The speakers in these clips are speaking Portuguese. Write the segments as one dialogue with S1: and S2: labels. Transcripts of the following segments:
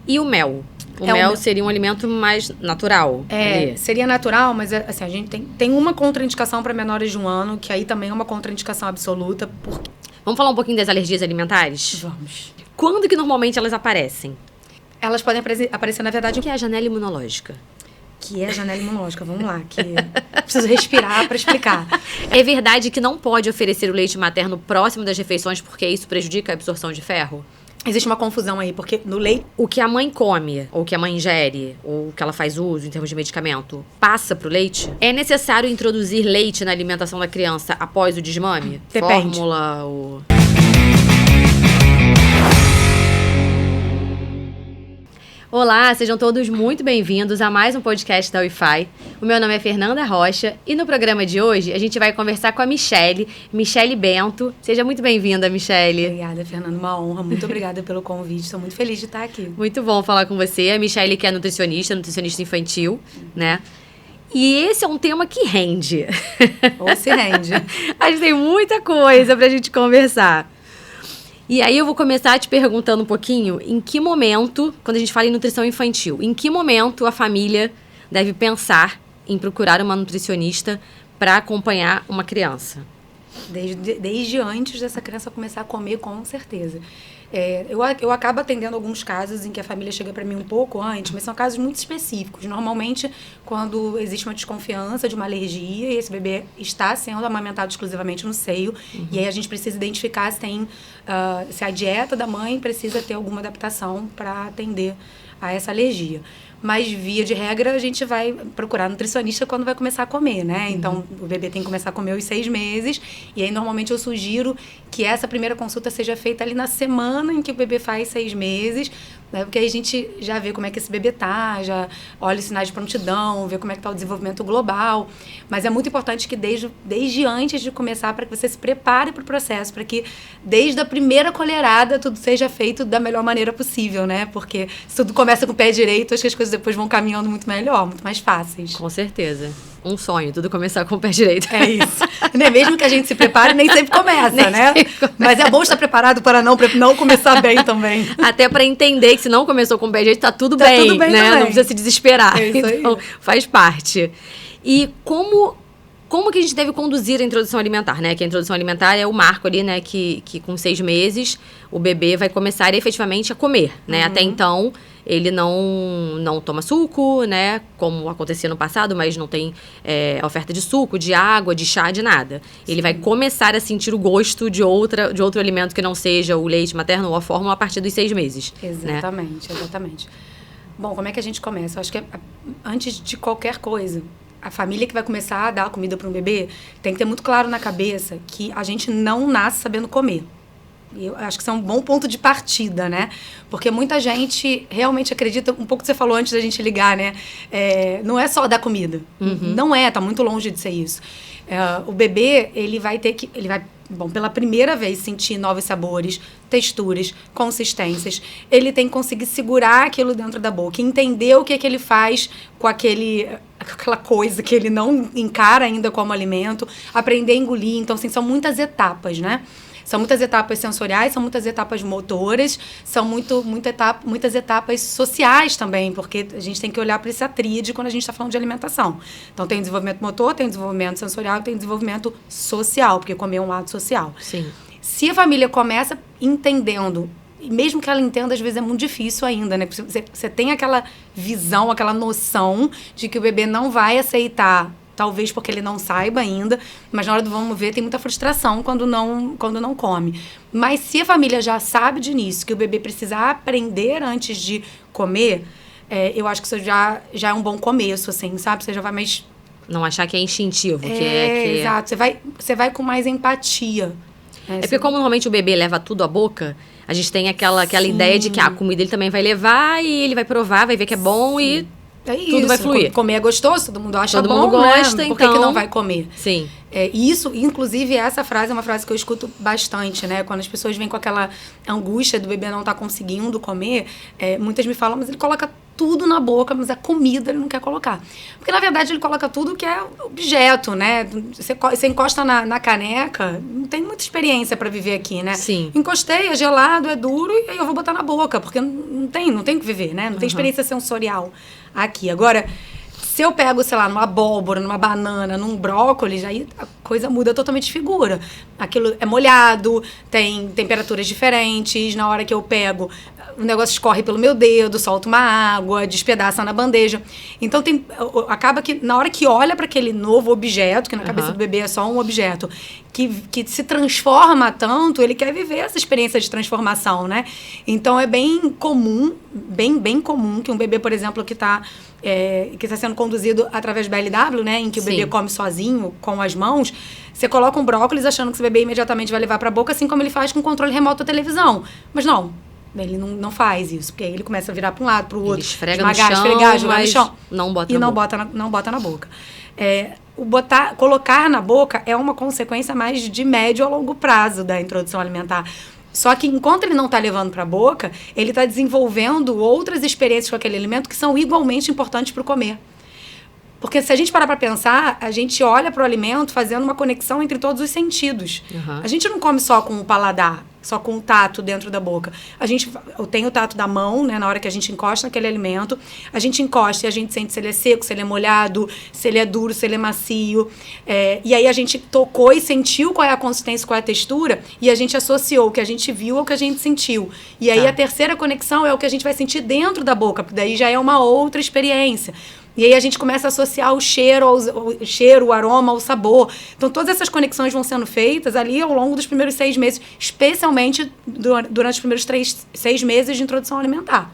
S1: E o mel? O mel seria um alimento mais natural.
S2: Seria natural, mas assim, a gente tem uma contraindicação para menores de 1 ano, que aí também é uma contraindicação absoluta.
S1: Vamos falar um pouquinho das alergias alimentares?
S2: Vamos.
S1: Quando que normalmente elas aparecem?
S2: Elas podem aparecer, na verdade...
S1: O que é a janela imunológica?
S2: Que é a janela imunológica, vamos lá, que preciso respirar para explicar.
S1: É verdade que não pode oferecer o leite materno próximo das refeições porque isso prejudica a absorção de ferro?
S2: Existe uma confusão aí, porque no leite...
S1: O que a mãe come, ou que a mãe ingere, ou que ela faz uso em termos de medicamento, passa pro leite? É necessário introduzir leite na alimentação da criança após o desmame?
S2: Depende.
S1: Fórmula ou... Olá, sejam todos muito bem-vindos a mais um podcast da Wi-Fi. O meu nome é Fernanda Rocha e no programa de hoje a gente vai conversar com a Michele Bento. Seja muito bem-vinda, Michele.
S2: Obrigada, Fernanda. Uma honra. Muito obrigada pelo convite. Estou muito feliz de estar aqui.
S1: Muito bom falar com você. A Michele que é nutricionista infantil, né? E esse é um tema que rende.
S2: Ou se rende.
S1: A gente tem muita coisa pra gente conversar. E aí eu vou começar te perguntando um pouquinho em que momento, quando a gente fala em nutrição infantil, em que momento a família deve pensar em procurar uma nutricionista para acompanhar uma criança?
S2: Desde antes dessa criança começar a comer, com certeza. Eu acabo atendendo alguns casos em que a família chega para mim um pouco antes, mas são casos muito específicos. Normalmente, quando existe uma desconfiança de uma alergia e esse bebê está sendo amamentado exclusivamente no seio, e aí a gente precisa identificar se a dieta da mãe precisa ter alguma adaptação para atender a essa alergia. Mas, via de regra, a gente vai procurar nutricionista quando vai começar a comer, né? Então, o bebê tem que começar a comer aos 6 meses. E aí, normalmente, eu sugiro que essa primeira consulta seja feita ali na semana em que o bebê faz 6 meses, né? Porque aí a gente já vê como é que esse bebê tá, já olha os sinais de prontidão, vê como é que tá o desenvolvimento global. Mas é muito importante que desde antes de começar, para que você se prepare para o processo, para que desde a primeira colherada tudo seja feito da melhor maneira possível, né? Porque se tudo começa com o pé direito, acho que as coisas depois vão caminhando muito melhor, muito mais fáceis.
S1: Com certeza. Um sonho, tudo começar com o pé direito.
S2: É isso. Mesmo que a gente se prepare, nem sempre começa, né? Mas é bom estar preparado para não começar bem também.
S1: Até para entender que se não começou com o pé direito, tá tudo bem,
S2: tudo bem,
S1: né?
S2: também.
S1: Não precisa se desesperar.
S2: É isso aí.
S1: Então, faz parte. E como que a gente deve conduzir a introdução alimentar, né? Que a introdução alimentar é o marco ali, né? Que com 6 meses o bebê vai começar efetivamente a comer, né? Até então, ele não toma suco, né? Como acontecia no passado, mas não tem oferta de suco, de água, de chá, de nada. Ele vai começar a sentir o gosto de outro alimento que não seja o leite materno ou a fórmula a partir dos 6 meses.
S2: Exatamente,
S1: né?
S2: Exatamente. Bom, como é que a gente começa? Eu acho que antes de qualquer coisa, a família que vai começar a dar comida para um bebê tem que ter muito claro na cabeça que a gente não nasce sabendo comer. E eu acho que isso é um bom ponto de partida, né? Porque muita gente realmente acredita, um pouco que você falou antes da gente ligar, né? Não é só dar comida. Não tá muito longe de ser isso. O bebê, ele vai, pela primeira vez, sentir novos sabores, texturas, consistências. Ele tem que conseguir segurar aquilo dentro da boca, entender o que é que ele faz com aquela coisa que ele não encara ainda como alimento, aprender a engolir. Então, assim, são muitas etapas, né? São muitas etapas sensoriais, são muitas etapas motoras, são muitas etapas sociais também, porque a gente tem que olhar para essa tríade quando a gente está falando de alimentação. Então, tem desenvolvimento motor, tem desenvolvimento sensorial, tem desenvolvimento social, porque comer é um ato social.
S1: Sim.
S2: Se a família começa entendendo, e mesmo que ela entenda, às vezes é muito difícil ainda, né? Você tem aquela visão, aquela noção de que o bebê não vai aceitar, talvez porque ele não saiba ainda, mas na hora do vamos ver tem muita frustração quando não come. Mas se a família já sabe de início que o bebê precisa aprender antes de comer, eu acho que isso já é um bom começo, assim, sabe? Você já vai mais...
S1: Não achar que é instintivo.
S2: Exato. Você vai com mais empatia.
S1: Porque como normalmente o bebê leva tudo à boca, a gente tem aquela ideia de que a comida ele também vai levar e ele vai provar, vai ver que é bom. Sim. E tudo vai fluir.
S2: Comer é gostoso, todo mundo acha bom,
S1: todo mundo gosta,
S2: né?
S1: então...
S2: Por que não vai comer?
S1: Sim.
S2: Isso, inclusive, essa frase é uma frase que eu escuto bastante, né? Quando as pessoas vêm com aquela angústia do bebê não estar conseguindo comer, muitas me falam, mas ele coloca tudo na boca, mas a comida ele não quer colocar. Porque, na verdade, ele coloca tudo que é objeto, né? Você encosta na caneca, não tem muita experiência para viver aqui, né?
S1: Sim.
S2: Encostei, é gelado, é duro, e aí eu vou botar na boca, porque não tem o que viver, né? Não tem experiência sensorial aqui. Agora, se eu pego, sei lá, numa abóbora, numa banana, num brócolis, aí a coisa muda totalmente de figura. Aquilo é molhado, tem temperaturas diferentes. Na hora que eu pego, o negócio escorre pelo meu dedo, solta uma água, despedaça na bandeja. Então, acaba que na hora que olha para aquele novo objeto, que na cabeça do bebê é só um objeto, que se transforma tanto, ele quer viver essa experiência de transformação, né? Então, é bem comum, bem comum, que um bebê, por exemplo, que está sendo conduzido através do BLW, né? Em que o bebê come sozinho, com as mãos, você coloca um brócolis achando que esse bebê imediatamente vai levar para a boca, assim como ele faz com o controle remoto da televisão. Mas não. Ele não faz isso, porque aí ele começa a virar para um lado, para o outro,
S1: esfregar
S2: jogar no chão.
S1: Não bota
S2: e
S1: na
S2: não
S1: boca.
S2: não bota na boca. Colocar na boca é uma consequência mais de médio a longo prazo da introdução alimentar. Só que enquanto ele não está levando para a boca, ele está desenvolvendo outras experiências com aquele alimento que são igualmente importantes para o comer. Porque se a gente parar para pensar, a gente olha para o alimento fazendo uma conexão entre todos os sentidos. A gente não come só com o paladar, só com o tato dentro da boca. Eu tenho o tato da mão, né, na hora que a gente encosta naquele alimento. A gente encosta e a gente sente se ele é seco, se ele é molhado, se ele é duro, se ele é macio. E aí a gente tocou e sentiu qual é a consistência, qual é a textura, e a gente associou o que a gente viu ao que a gente sentiu. E aí a terceira conexão é o que a gente vai sentir dentro da boca, porque daí já é uma outra experiência. E aí a gente começa a associar o cheiro, o aroma, o sabor. Então, todas essas conexões vão sendo feitas ali ao longo dos primeiros 6 meses, especialmente durante os primeiros 6 meses de introdução alimentar.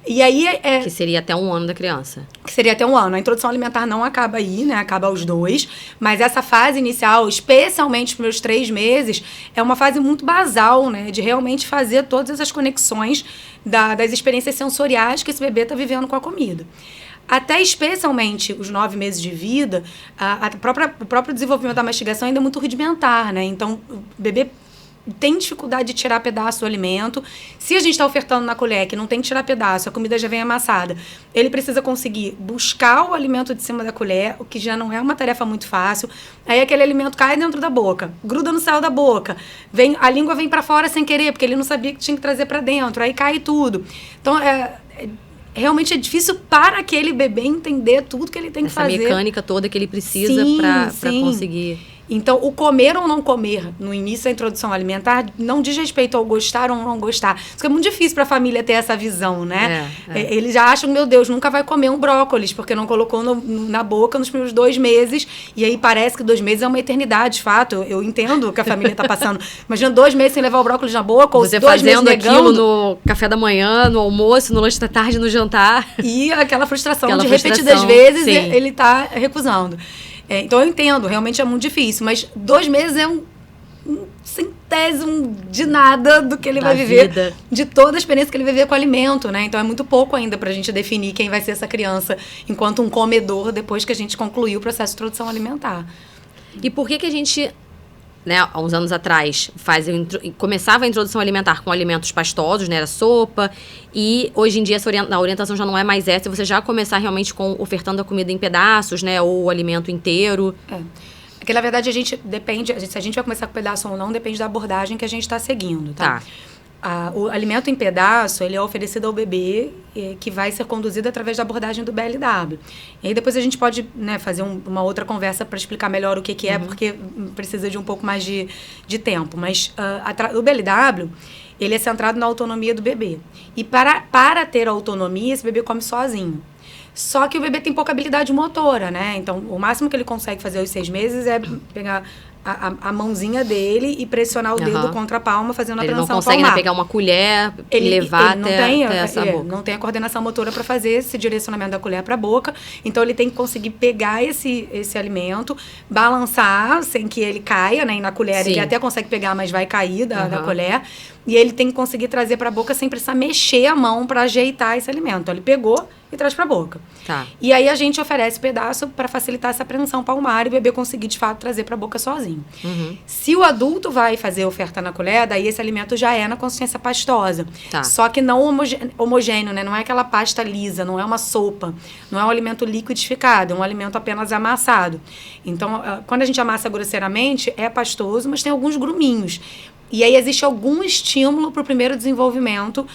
S2: E aí
S1: que seria até 1 ano da criança.
S2: Que seria até 1 ano. A introdução alimentar não acaba aí, né? Acaba aos 2. Mas essa fase inicial, especialmente os primeiros 3 meses, é uma fase muito basal, né? De realmente fazer todas essas conexões das experiências sensoriais que esse bebê está vivendo com a comida. Até especialmente os 9 meses de vida, o próprio desenvolvimento da mastigação ainda é muito rudimentar, né? Então, o bebê tem dificuldade de tirar pedaço do alimento. Se a gente está ofertando na colher que não tem que tirar pedaço, a comida já vem amassada, ele precisa conseguir buscar o alimento de cima da colher, o que já não é uma tarefa muito fácil. Aí aquele alimento cai dentro da boca, gruda no céu da boca, a língua vem para fora sem querer, porque ele não sabia que tinha que trazer para dentro, aí cai tudo. Então, realmente é difícil para aquele bebê entender tudo que ele tem que fazer.
S1: Essa mecânica toda que ele precisa para conseguir.
S2: Então, o comer ou não comer no início da introdução alimentar não diz respeito ao gostar ou não gostar. Isso é muito difícil para a família ter essa visão, né? Eles já acham, meu Deus, nunca vai comer um brócolis, porque não colocou na boca nos primeiros 2 meses. E aí parece que 2 meses é uma eternidade, de fato. Eu entendo o que a família está passando. Imagina 2 meses sem levar o brócolis na boca, ou
S1: você
S2: 2 meses
S1: fazendo
S2: negando.
S1: aquilo no café da manhã, no almoço, no lanche da tarde, no jantar.
S2: E aquela frustração de repetidas vezes ele está recusando. Então, eu entendo, realmente é muito difícil, mas 2 meses é um centésimo de nada do que ele vai viver, de toda a experiência que ele vai viver com o alimento, né? Então, é muito pouco ainda pra gente definir quem vai ser essa criança enquanto um comedor depois que a gente concluiu o processo de introdução alimentar.
S1: E por que a gente, né, há uns anos atrás, começava a introdução alimentar com alimentos pastosos, né, era sopa, e hoje em dia a orientação já não é mais essa, você já começar realmente ofertando a comida em pedaços, né, ou o alimento inteiro.
S2: Porque, na verdade, se a gente vai começar com pedaço ou não, depende da abordagem que a gente está seguindo, tá? O alimento em pedaço, ele é oferecido ao bebê que vai ser conduzido através da abordagem do BLW. E aí depois a gente pode, né, fazer uma outra conversa para explicar melhor o que é, porque precisa de um pouco mais de tempo. Mas o BLW, ele é centrado na autonomia do bebê. E para ter autonomia, esse bebê come sozinho. Só que o bebê tem pouca habilidade motora, né? Então, o máximo que ele consegue fazer aos 6 meses é pegar a mãozinha dele e pressionar o dedo contra a palma, fazendo a transição palmar.
S1: Ele não consegue pegar uma colher e levar até essa boca.
S2: Não tem a coordenação motora para fazer esse direcionamento da colher para a boca. Então, ele tem que conseguir pegar esse alimento, balançar sem que ele caia, né? E na colher ele até consegue pegar, mas vai cair da colher. E ele tem que conseguir trazer para a boca sem precisar mexer a mão para ajeitar esse alimento. Então, ele pegou e traz para a boca.
S1: Tá.
S2: E aí a gente oferece pedaço para facilitar essa apreensão palmar e o bebê conseguir, de fato, trazer para a boca sozinho. Se o adulto vai fazer a oferta na colher, daí esse alimento já é na consistência pastosa.
S1: Tá.
S2: Só que não homogêneo, né? Não é aquela pasta lisa, não é uma sopa, não é um alimento liquidificado, é um alimento apenas amassado. Então, quando a gente amassa grosseiramente, é pastoso, mas tem alguns gruminhos. E aí existe algum estímulo para o primeiro desenvolvimento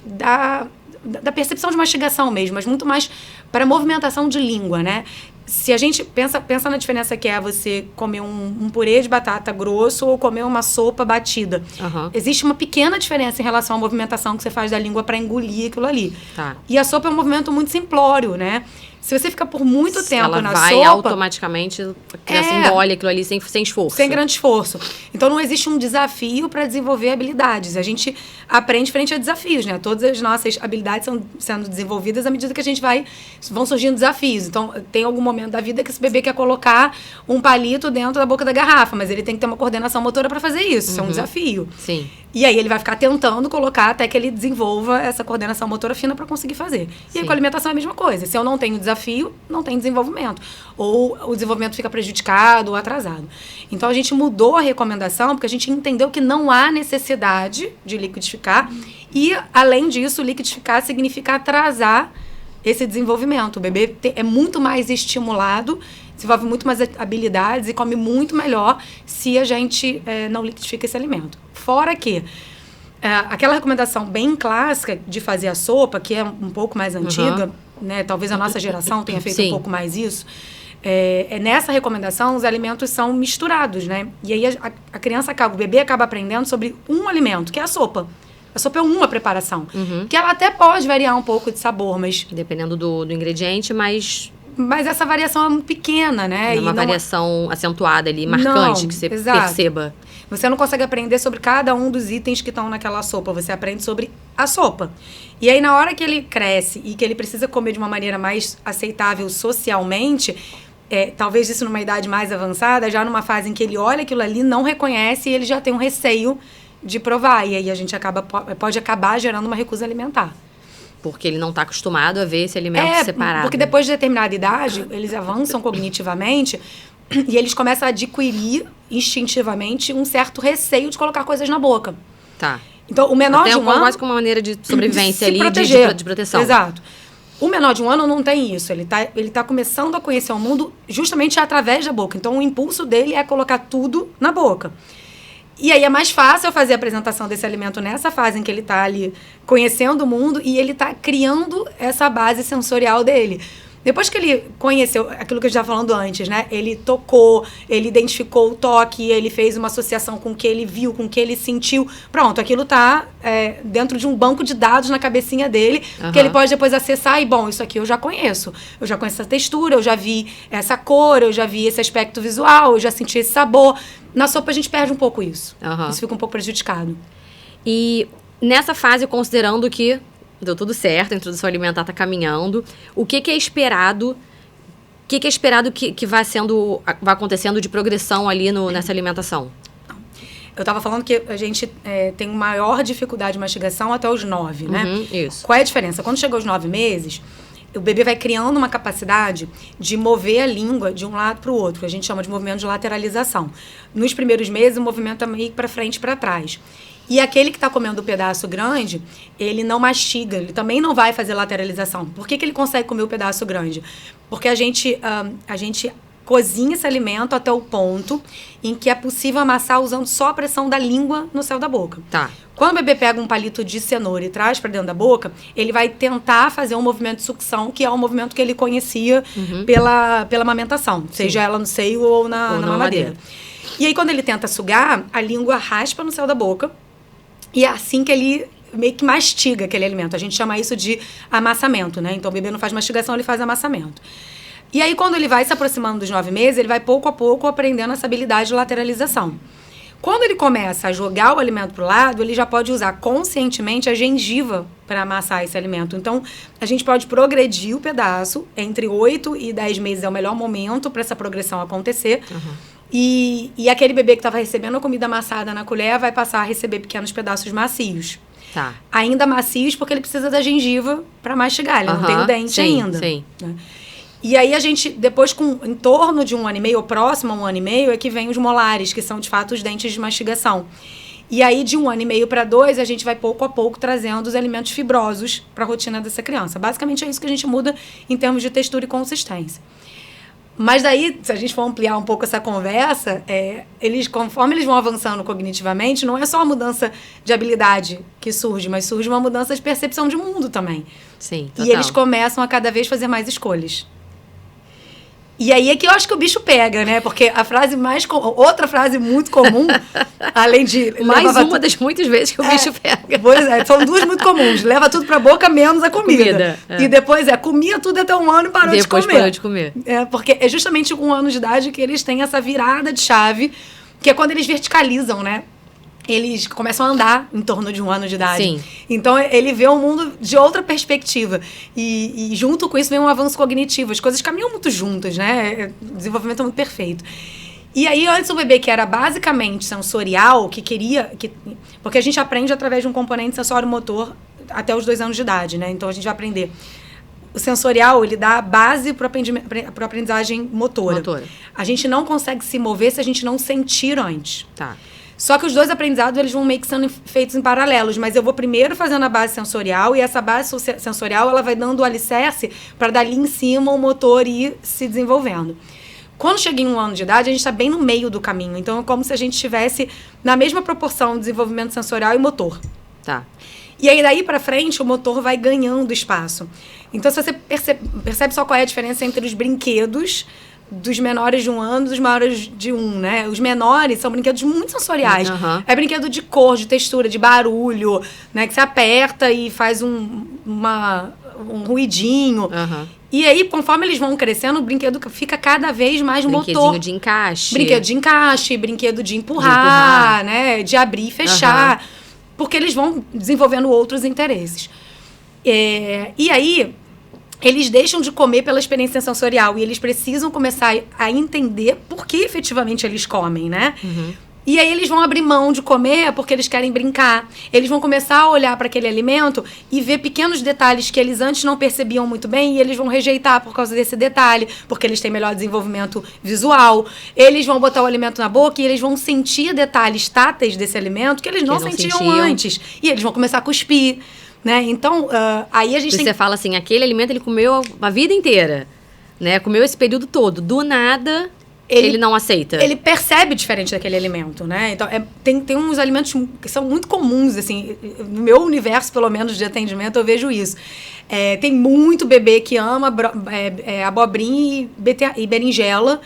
S2: da percepção de mastigação mesmo, mas muito mais para movimentação de língua, né? Se a gente pensa na diferença que é você comer um purê de batata grosso ou comer uma sopa batida. Existe uma pequena diferença em relação à movimentação que você faz da língua para engolir aquilo ali.
S1: Tá.
S2: E a sopa é um movimento muito simplório, né? Se você fica por muito tempo
S1: ela
S2: na
S1: vai
S2: sopa...
S1: automaticamente, a criança engole aquilo ali sem esforço.
S2: Sem grande esforço. Então, não existe um desafio para desenvolver habilidades. A gente aprende frente a desafios, né? Todas as nossas habilidades são sendo desenvolvidas à medida que a gente vão surgindo desafios. Então, tem algum momento da vida que esse bebê quer colocar um palito dentro da boca da garrafa, mas ele tem que ter uma coordenação motora para fazer isso. Isso é um desafio.
S1: Sim.
S2: E aí ele vai ficar tentando colocar até que ele desenvolva essa coordenação motora fina para conseguir fazer. E aí com a alimentação é a mesma coisa. Se eu não tenho desafio, não tem desenvolvimento. Ou o desenvolvimento fica prejudicado ou atrasado. Então a gente mudou a recomendação porque a gente entendeu que não há necessidade de liquidificar. E, além disso, liquidificar significa atrasar esse desenvolvimento. O bebê é muito mais estimulado, desenvolve muito mais habilidades e come muito melhor se a gente não liquidifica esse alimento. Fora que aquela recomendação bem clássica de fazer a sopa, que é um pouco mais antiga, né? Talvez a nossa geração tenha feito um pouco mais isso. Nessa recomendação, os alimentos são misturados, né? E aí a criança o bebê acaba aprendendo sobre um alimento, que é a sopa. A sopa é uma preparação. Que ela até pode variar um pouco de sabor, mas...
S1: Dependendo do ingrediente, mas
S2: essa variação é muito pequena, né?
S1: É uma variação acentuada ali, marcante, que você perceba.
S2: Você não consegue aprender sobre cada um dos itens que estão naquela sopa. Você aprende sobre a sopa. E aí, na hora que ele cresce e que ele precisa comer de uma maneira mais aceitável socialmente... talvez isso numa idade mais avançada, já numa fase em que ele olha aquilo ali, não reconhece e ele já tem um receio de provar. E aí a gente pode acabar gerando uma recusa alimentar.
S1: Porque ele não está acostumado a ver esse alimento separado.
S2: Porque depois de determinada idade, eles avançam cognitivamente e eles começam a adquirir instintivamente um certo receio de colocar coisas na boca.
S1: Tá.
S2: Então, o menor de um ano...
S1: quase como uma maneira de sobrevivência ali, de proteção.
S2: Exato. O menor de um ano não tem isso. Ele tá começando a conhecer o mundo justamente através da boca. Então, o impulso dele é colocar tudo na boca. E aí é mais fácil eu fazer a apresentação desse alimento nessa fase em que ele está ali conhecendo o mundo e ele está criando essa base sensorial dele. Depois que ele conheceu aquilo que a gente estava falando antes, né? Ele tocou, ele identificou o toque, ele fez uma associação com o que ele viu, com o que ele sentiu. Pronto, aquilo está dentro de um banco de dados na cabecinha dele, que ele pode depois acessar e, bom, isso aqui eu já conheço. Eu já conheço essa textura, eu já vi essa cor, eu já vi esse aspecto visual, eu já senti esse sabor. Na sopa a gente perde um pouco isso. Isso fica um pouco prejudicado.
S1: E nessa fase, considerando que deu tudo certo, a introdução alimentar está caminhando, o que é esperado? O que é esperado que vai acontecendo de progressão ali nessa alimentação?
S2: Eu estava falando que a gente tem maior dificuldade de mastigação até os 9, né?
S1: Isso.
S2: Qual é a diferença? Quando chega aos 9 meses, o bebê vai criando uma capacidade de mover a língua de um lado para o outro, que a gente chama de movimento de lateralização. Nos primeiros meses, o movimento é meio para frente e para trás. E aquele que está comendo o pedaço grande, ele não mastiga, ele também não vai fazer lateralização. Por que ele consegue comer o pedaço grande? Porque a gente cozinha esse alimento até o ponto em que é possível amassar usando só a pressão da língua no céu da boca.
S1: Tá.
S2: Quando o bebê pega um palito de cenoura e traz para dentro da boca, ele vai tentar fazer um movimento de sucção, que é um movimento que ele conhecia pela amamentação, seja ela no seio ou na mamadeira. E aí, quando ele tenta sugar, a língua raspa no céu da boca, e é assim que ele meio que mastiga aquele alimento. A gente chama isso de amassamento, né? Então, o bebê não faz mastigação, ele faz amassamento. E aí, quando ele vai se aproximando dos 9 meses, ele vai pouco a pouco aprendendo essa habilidade de lateralização. Quando ele começa a jogar o alimento para o lado, ele já pode usar conscientemente a gengiva para amassar esse alimento. Então, a gente pode progredir o pedaço. Entre 8 e 10 meses é o melhor momento para essa progressão acontecer. E aquele bebê que estava recebendo a comida amassada na colher vai passar a receber pequenos pedaços macios.
S1: Tá.
S2: Ainda macios, porque ele precisa da gengiva para mastigar, ele não tem o dente
S1: sim,
S2: ainda.
S1: Sim.
S2: Né? E aí a gente, depois, em torno de 1 ano e meio, ou próximo a 1 ano e meio, é que vem os molares, que são, de fato, os dentes de mastigação. E aí, de 1 ano e meio para 2, a gente vai pouco a pouco trazendo os alimentos fibrosos para a rotina dessa criança. Basicamente é isso que a gente muda em termos de textura e consistência. Mas daí, se a gente for ampliar um pouco essa conversa, conforme eles vão avançando cognitivamente, não é só a mudança de habilidade que surge, mas surge uma mudança de percepção de mundo também.
S1: Sim, total.
S2: E eles começam a cada vez fazer mais escolhas. E aí é que eu acho que o bicho pega, né? Porque a frase outra frase muito comum, além de...
S1: Mais uma das muitas vezes que o bicho pega.
S2: Pois é, são 2 muito comuns. Leva tudo pra boca, menos a comida. E depois comia tudo até 1 ano e parou de comer.
S1: Depois parou de comer.
S2: Porque é justamente com 1 ano de idade que eles têm essa virada de chave, que é quando eles verticalizam, né? Eles começam a andar em torno de 1 ano de idade.
S1: Sim.
S2: Então, ele vê o mundo de outra perspectiva. E junto com isso vem um avanço cognitivo. As coisas caminham muito juntas, né? O desenvolvimento é muito perfeito. E aí, antes o bebê, que era basicamente sensorial, porque a gente aprende através de um componente sensório-motor até os 2 anos de idade, né? Então, a gente vai aprender. O sensorial, ele dá a base para a aprendizagem motora. A gente não consegue se mover se a gente não sentir antes.
S1: Tá.
S2: Só que os 2 aprendizados, eles vão meio que sendo feitos em paralelos. Mas eu vou primeiro fazendo a base sensorial, e essa base sensorial, ela vai dando o alicerce para dali em cima o motor ir se desenvolvendo. Quando chega em 1 ano de idade, a gente está bem no meio do caminho. Então, é como se a gente estivesse na mesma proporção de desenvolvimento sensorial e motor.
S1: Tá.
S2: E aí, daí para frente, o motor vai ganhando espaço. Então, se você percebe só qual é a diferença entre os brinquedos dos menores de 1 ano e dos maiores de 1, né? Os menores são brinquedos muito sensoriais.
S1: Uhum.
S2: É brinquedo de cor, de textura, de barulho, né? Que você aperta e faz um ruidinho.
S1: Uhum.
S2: E aí, conforme eles vão crescendo, o brinquedo fica cada vez mais motor.
S1: De encaixe.
S2: Brinquedo de encaixe, brinquedo de empurrar, né? De abrir e fechar. Porque eles vão desenvolvendo outros interesses. E aí, eles deixam de comer pela experiência sensorial e eles precisam começar a entender por que efetivamente eles comem, né? Uhum. E aí eles vão abrir mão de comer porque eles querem brincar. Eles vão começar a olhar para aquele alimento e ver pequenos detalhes que eles antes não percebiam muito bem e eles vão rejeitar por causa desse detalhe, porque eles têm melhor desenvolvimento visual. Eles vão botar o alimento na boca e eles vão sentir detalhes táteis desse alimento que eles não sentiam antes. E eles vão começar a cuspir. Né? Então, aí a gente
S1: Você fala assim, aquele alimento ele comeu a vida inteira, né? Comeu esse período todo. Do nada, ele não aceita.
S2: Ele percebe diferente daquele alimento, né? Então, tem uns alimentos que são muito comuns, assim. No meu universo, pelo menos, de atendimento, eu vejo isso. Tem muito bebê que ama abobrinha e berinjela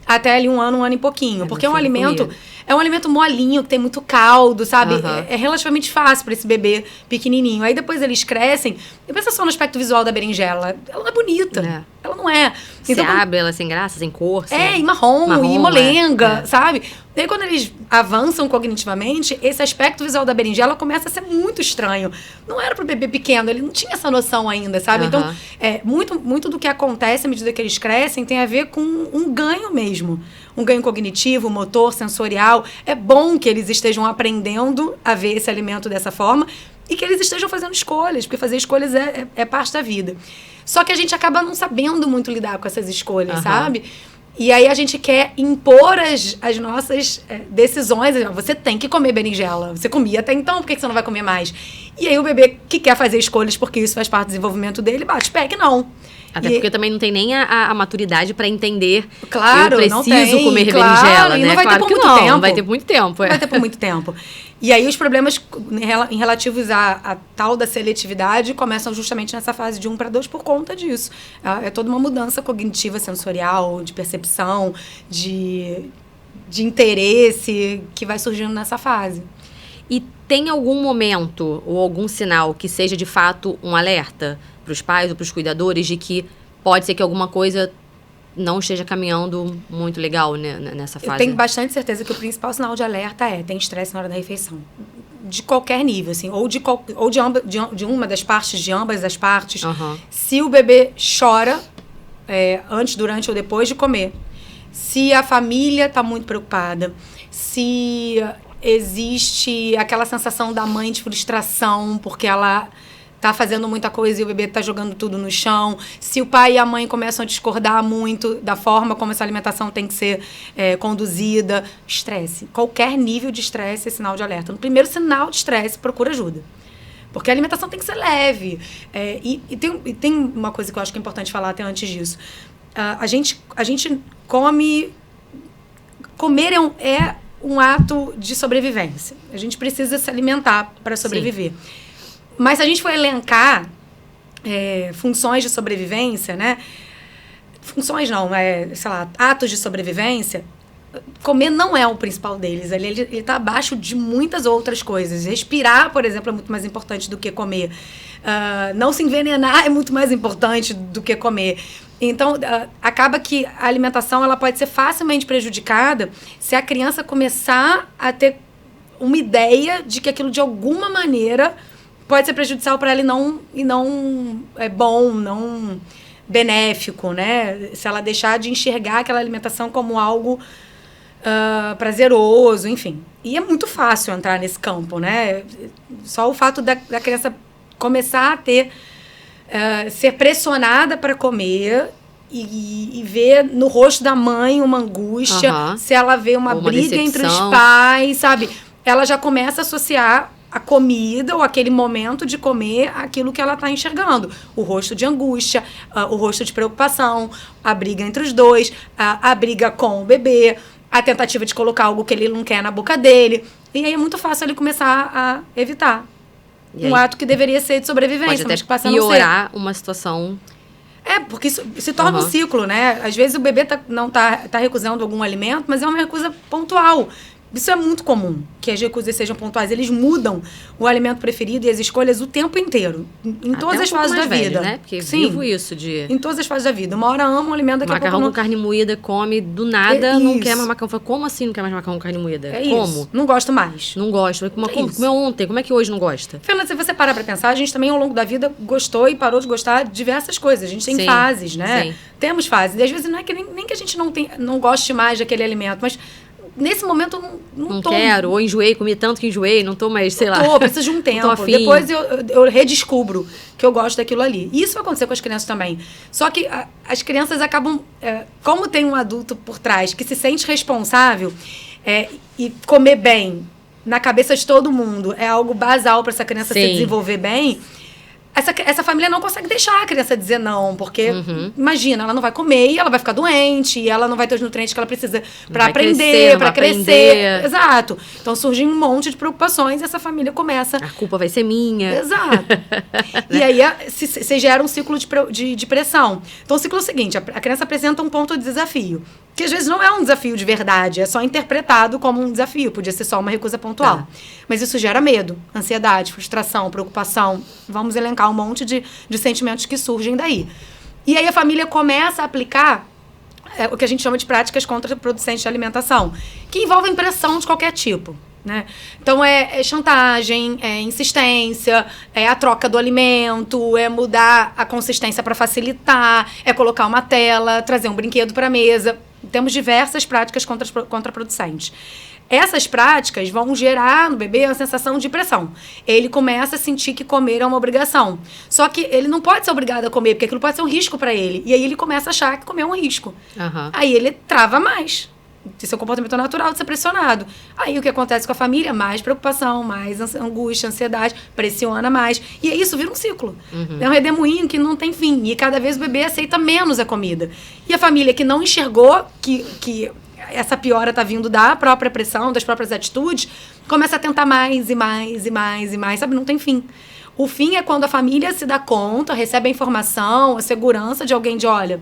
S2: até ali 1 ano e pouquinho. Porque é um alimento... É um alimento molinho, que tem muito caldo, sabe? Uhum. É relativamente fácil para esse bebê pequenininho. Aí depois eles crescem. E pensa só no aspecto visual da berinjela. Ela não é bonita. Ela não é.
S1: Você abre ela sem graça, sem cor.
S2: E marrom e molenga, sabe? E aí quando eles avançam cognitivamente, esse aspecto visual da berinjela começa a ser muito estranho. Não era para o bebê pequeno, ele não tinha essa noção ainda, sabe? Então, muito do que acontece à medida que eles crescem tem a ver com um ganho mesmo. Um ganho cognitivo, motor, sensorial. É bom que eles estejam aprendendo a ver esse alimento dessa forma e que eles estejam fazendo escolhas, porque fazer escolhas é parte da vida. Só que a gente acaba não sabendo muito lidar com essas escolhas, sabe? E aí a gente quer impor as nossas decisões. Você tem que comer berinjela. Você comia até então, por que você não vai comer mais? E aí o bebê que quer fazer escolhas porque isso faz parte do desenvolvimento dele, bate pé que não.
S1: Até porque também não tem nem a maturidade para entender.
S2: Claro,
S1: eu preciso comer berinjela, né?
S2: E não vai ter por muito tempo.
S1: Não vai ter por muito tempo.
S2: Não vai ter por muito tempo. E aí os problemas em relativos a tal da seletividade começam justamente nessa fase de 1 para 2 por conta disso. É toda uma mudança cognitiva, sensorial, de percepção, de interesse que vai surgindo nessa fase.
S1: E tem algum momento ou algum sinal que seja de fato um alerta para os pais ou para os cuidadores de que pode ser que alguma coisa não esteja caminhando muito legal, né, nessa fase?
S2: Eu tenho bastante certeza que o principal sinal de alerta tem estresse na hora da refeição. De qualquer nível, assim, ou de uma das partes, de ambas as partes.
S1: Uhum.
S2: Se o bebê chora antes, durante ou depois de comer. Se a família está muito preocupada. Se existe aquela sensação da mãe de frustração, porque ela tá fazendo muita coisa e o bebê tá jogando tudo no chão. Se o pai e a mãe começam a discordar muito da forma como essa alimentação tem que ser conduzida, estresse. Qualquer nível de estresse é sinal de alerta. No primeiro sinal de estresse, procura ajuda. Porque a alimentação tem que ser leve. Tem uma coisa que eu acho que é importante falar até antes disso. A gente come... Comer é um ato de sobrevivência. A gente precisa se alimentar para sobreviver. Sim. Mas se a gente for elencar funções de sobrevivência, né? Funções não, sei lá, atos de sobrevivência, comer não é o principal deles. Ele está abaixo de muitas outras coisas. Respirar, por exemplo, é muito mais importante do que comer. Não se envenenar é muito mais importante do que comer. Então, acaba que a alimentação ela pode ser facilmente prejudicada se a criança começar a ter uma ideia de que aquilo, de alguma maneira, pode ser prejudicial para ela e não é bom, não benéfico, né? Se ela deixar de enxergar aquela alimentação como algo prazeroso, enfim. E é muito fácil entrar nesse campo, né? Só o fato da criança começar a ter... ser pressionada para comer e ver no rosto da mãe uma angústia, se ela vê uma briga decepção entre os pais, sabe? Ela já começa a associar a comida ou aquele momento de comer aquilo que ela está enxergando. O rosto de angústia, o rosto de preocupação, a briga entre os dois, a briga com o bebê, a tentativa de colocar algo que ele não quer na boca dele. E aí é muito fácil ele começar a evitar. Um ato que deveria ser de sobrevivência, mas que passa a não ser.
S1: Pode piorar uma situação...
S2: porque isso se torna um ciclo, né? Às vezes o bebê não tá recusando algum alimento, mas é uma recusa pontual. Isso é muito comum, que as recusas sejam pontuais. Eles mudam o alimento preferido e as escolhas o tempo inteiro. Em todas as fases da vida.
S1: Né? Porque vivo isso de...
S2: Em todas as fases da vida. Uma hora ama um alimento, daqui a pouco
S1: macarrão com carne moída, come do nada, não quer mais macarrão. Fala, como assim não quer mais macarrão com carne moída? Como?
S2: Isso. Não gosto mais.
S1: Não gosto. Comeu ontem, como é que hoje não gosta?
S2: Fernanda, se você parar pra pensar, a gente também ao longo da vida gostou e parou de gostar de diversas coisas. A gente tem fases, né? Sim. Temos fases. E às vezes não é que nem que a gente não goste mais daquele alimento, mas... Nesse momento, eu não tô...
S1: quero, ou enjoei, comi tanto que enjoei, não tô mais, sei lá.
S2: Preciso de um tempo. Depois eu redescubro que eu gosto daquilo ali. Isso vai acontecer com as crianças também. Só que as crianças acabam... como tem um adulto por trás que se sente responsável e comer bem na cabeça de todo mundo é algo basal para essa criança se desenvolver bem... Essa família não consegue deixar a criança dizer não, porque, imagina, ela não vai comer e ela vai ficar doente, e ela não vai ter os nutrientes que ela precisa para aprender, para crescer. Exato. Então surge um monte de preocupações e essa família começa...
S1: A culpa vai ser minha.
S2: Exato. E aí se gera um ciclo de pressão. Então o ciclo é o seguinte, a criança apresenta um ponto de desafio, que às vezes não é um desafio de verdade, é só interpretado como um desafio, podia ser só uma recusa pontual. Mas isso gera medo, ansiedade, frustração, preocupação. Vamos elencar um monte de sentimentos que surgem daí. E aí a família começa a aplicar o que a gente chama de práticas contraproducentes de alimentação, que envolvem pressão de qualquer tipo. Né? Então é chantagem, é insistência, é a troca do alimento, é mudar a consistência para facilitar, é colocar uma tela, trazer um brinquedo para a mesa. Temos diversas práticas contraproducentes. Essas práticas vão gerar no bebê uma sensação de pressão. Ele começa a sentir que comer é uma obrigação. Só que ele não pode ser obrigado a comer, porque aquilo pode ser um risco para ele. E aí ele começa a achar que comer é um risco. Aí ele trava mais. Esse é o comportamento natural de ser pressionado. Aí o que acontece com a família? Mais preocupação, mais angústia, ansiedade, pressiona mais. E aí isso vira um ciclo. É um redemoinho que não tem fim. E cada vez o bebê aceita menos a comida. E a família que não enxergou que essa piora está vindo da própria pressão, das próprias atitudes, começa a tentar mais e mais e mais e mais, sabe? Não tem fim. O fim é quando a família se dá conta, recebe a informação, a segurança de alguém de, olha,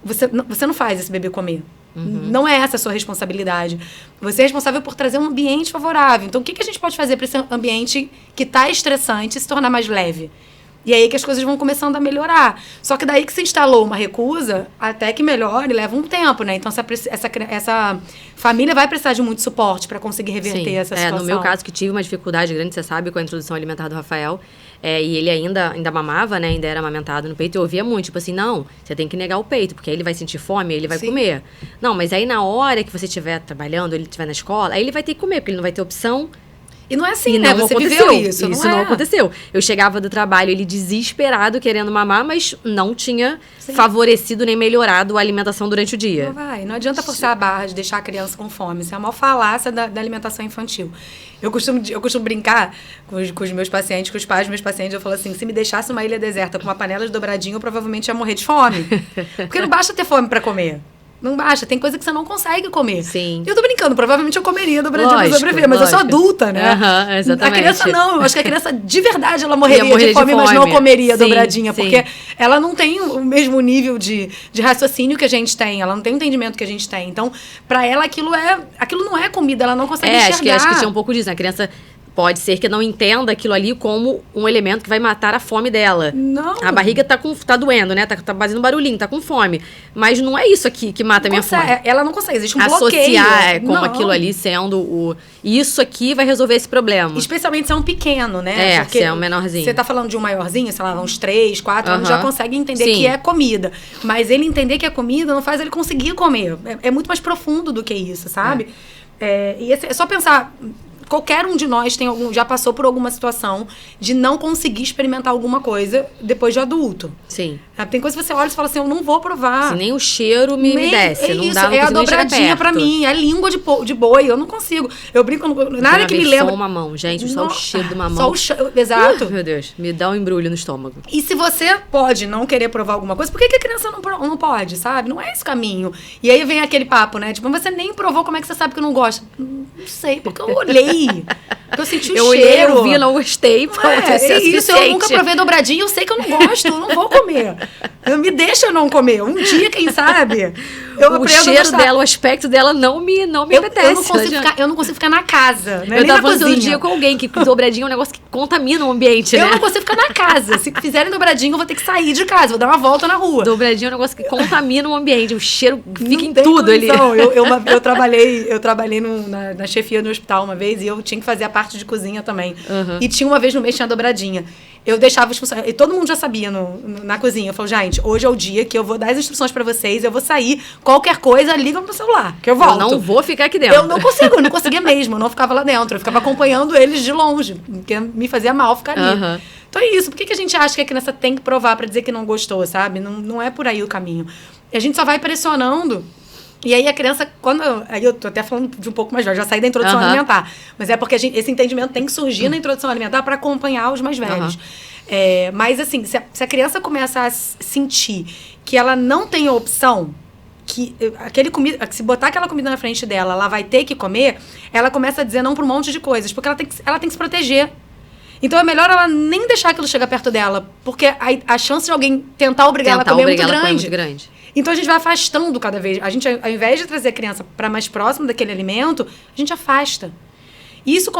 S2: você não faz esse bebê comer. Não é essa a sua responsabilidade. Você é responsável por trazer um ambiente favorável. Então, o que a gente pode fazer para esse ambiente que está estressante se tornar mais leve? E aí que as coisas vão começando a melhorar. Só que daí que se instalou uma recusa, até que melhore, leva um tempo, né? Então, essa família vai precisar de muito suporte para conseguir reverter essa situação.
S1: No meu caso, que tive uma dificuldade grande, você sabe, com a introdução alimentar do Rafael, e ele ainda mamava, né? Ainda era amamentado no peito. Eu ouvia muito, tipo assim, não, você tem que negar o peito, porque aí ele vai sentir fome, ele vai comer. Não, mas aí na hora que você estiver trabalhando, ele estiver na escola, aí ele vai ter que comer, porque ele não vai ter opção.
S2: E não é assim,
S1: né?
S2: Você
S1: aconteceu.
S2: Viveu isso
S1: Não aconteceu. Eu chegava do trabalho, ele desesperado, querendo mamar, mas não tinha favorecido nem melhorado a alimentação durante o dia.
S2: Não vai. Não adianta forçar a barra de deixar a criança com fome. Isso é uma falácia da alimentação infantil. Eu costumo brincar com os meus pacientes, com os pais dos meus pacientes. Eu falo assim, se me deixasse uma ilha deserta com uma panela de dobradinho, eu provavelmente ia morrer de fome. Porque não basta ter fome para comer. Não basta, tem coisa que você não consegue comer.
S1: Sim.
S2: Eu tô brincando, provavelmente eu comeria dobradinho pra sobreviver, mas eu sou adulta, né?
S1: Exatamente.
S2: A criança não, eu acho que a criança de verdade ela morreria de fome, mas não comeria dobradinha, porque ela não tem o mesmo nível de raciocínio que a gente tem, ela não tem o entendimento que a gente tem. Então, pra ela aquilo não é comida, ela não consegue enxergar.
S1: Acho que tinha um pouco disso, a criança pode ser que não entenda aquilo ali como um elemento que vai matar a fome dela.
S2: Não.
S1: A barriga tá doendo, né? Tá fazendo barulhinho, tá com fome. Mas não é isso aqui que mata a minha fome.
S2: Ela não consegue, existe um
S1: associar
S2: bloqueio.
S1: Como aquilo ali sendo isso aqui vai resolver esse problema.
S2: Especialmente se é um pequeno, né?
S1: Se é um menorzinho.
S2: Você tá falando de um maiorzinho, sei lá, uns 3, 4 anos, já consegue entender que é comida. Mas ele entender que é comida não faz ele conseguir comer. É muito mais profundo do que isso, sabe? E é só pensar... Qualquer um de nós já passou por alguma situação de não conseguir experimentar alguma coisa depois de adulto.
S1: Sim.
S2: Tem coisa que você olha e fala assim, eu não vou provar.
S1: Se nem o cheiro me desce. Não dá, não
S2: é a dobradinha pra mim, é a língua de boi, eu não consigo. Eu brinco, nada que me lembra.
S1: Só o mamão, gente, só o cheiro do mamão.
S2: Só o cheiro, exato.
S1: Meu Deus, me dá um embrulho no estômago.
S2: E se você pode não querer provar alguma coisa, por que a criança não pode, sabe? Não é esse caminho. E aí vem aquele papo, né? Tipo, você nem provou, como é que você sabe que não gosta? Não sei, porque eu olhei. Porque eu senti o cheiro.
S1: Olhei, eu vi, não gostei.
S2: Isso, eu nunca provei dobradinho, eu sei que eu não gosto, eu não vou comer. Me deixa eu não comer. Um dia, quem sabe, eu aprendo
S1: o cheiro dela, o aspecto dela não me apetece.
S2: Eu não consigo ficar na casa, né?
S1: Eu tava falando outro dia com alguém que dobradinho é um negócio que contamina o ambiente, né?
S2: Eu não consigo ficar na casa. Se fizerem dobradinho, eu vou ter que sair de casa, vou dar uma volta na rua.
S1: Dobradinho é um negócio que contamina o ambiente, o cheiro fica em tudo ali.
S2: Eu trabalhei na chefia do hospital uma vez e eu tinha que fazer a parte de cozinha também. E tinha uma vez no mês, tinha dobradinha. Eu deixava os funcionários, e todo mundo já sabia na cozinha. Eu falo, gente, hoje é o dia que eu vou dar as instruções pra vocês, eu vou sair, qualquer coisa, liga pro celular, que eu volto.
S1: Eu não vou ficar aqui dentro.
S2: Eu não conseguia mesmo, eu não ficava lá dentro. Eu ficava acompanhando eles de longe, porque me fazia mal ficar ali. Então é isso, por que a gente acha que a criança tem que provar pra dizer que não gostou, sabe? Não é por aí o caminho. E a gente só vai pressionando. E aí a criança, aí eu tô até falando de um pouco mais velho, já saí da introdução alimentar, mas é porque esse entendimento tem que surgir na introdução alimentar para acompanhar os mais velhos. Mas assim, se a criança começa a sentir que ela não tem opção, que se botar aquela comida na frente dela, ela vai ter que comer, ela começa a dizer não para um monte de coisas, porque ela tem que se proteger. Então é melhor ela nem deixar aquilo chegar perto dela, porque a chance de alguém tentar obrigar ela a comer é muito grande. Então a gente vai afastando cada vez. A gente, ao invés de trazer a criança para mais próximo daquele alimento, a gente afasta. E isso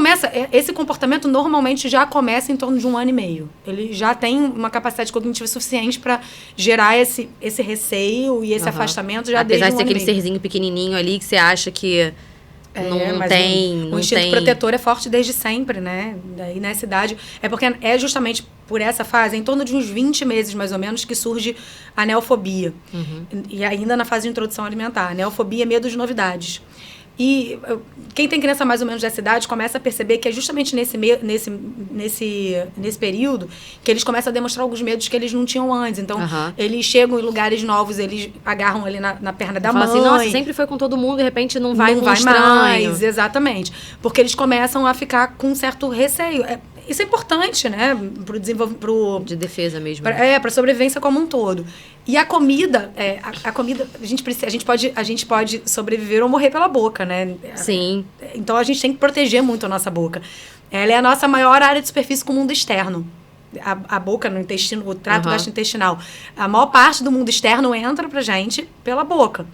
S2: esse comportamento normalmente já começa em torno de 1 ano e meio. Ele já tem uma capacidade cognitiva suficiente para gerar esse receio e esse afastamento já desde 1 ano e meio.
S1: Apesar de ser aquele serzinho pequenininho ali que você acha que não tem...
S2: O instinto protetor é forte desde sempre, né? Daí nessa idade. É porque é justamente por essa fase, em torno de uns 20 meses mais ou menos, que surge a neofobia. E ainda na fase de introdução alimentar. A neofobia é medo de novidades. E quem tem criança mais ou menos dessa idade começa a perceber que é justamente nesse período que eles começam a demonstrar alguns medos que eles não tinham antes. Então, eles chegam em lugares novos, eles agarram ali na perna da mãe.
S1: Assim, nossa, sempre foi com todo mundo, de repente não vai
S2: mais. Exatamente. Porque eles começam a ficar com um certo receio. Isso é importante, né? Pro desenvolvimento...
S1: De defesa mesmo.
S2: Pra sobrevivência como um todo. E a comida, a gente pode sobreviver ou morrer pela boca, né?
S1: Sim.
S2: Então a gente tem que proteger muito a nossa boca. Ela é a nossa maior área de superfície com o mundo externo. A boca no intestino, o trato gastrointestinal. A maior parte do mundo externo entra pra gente pela boca.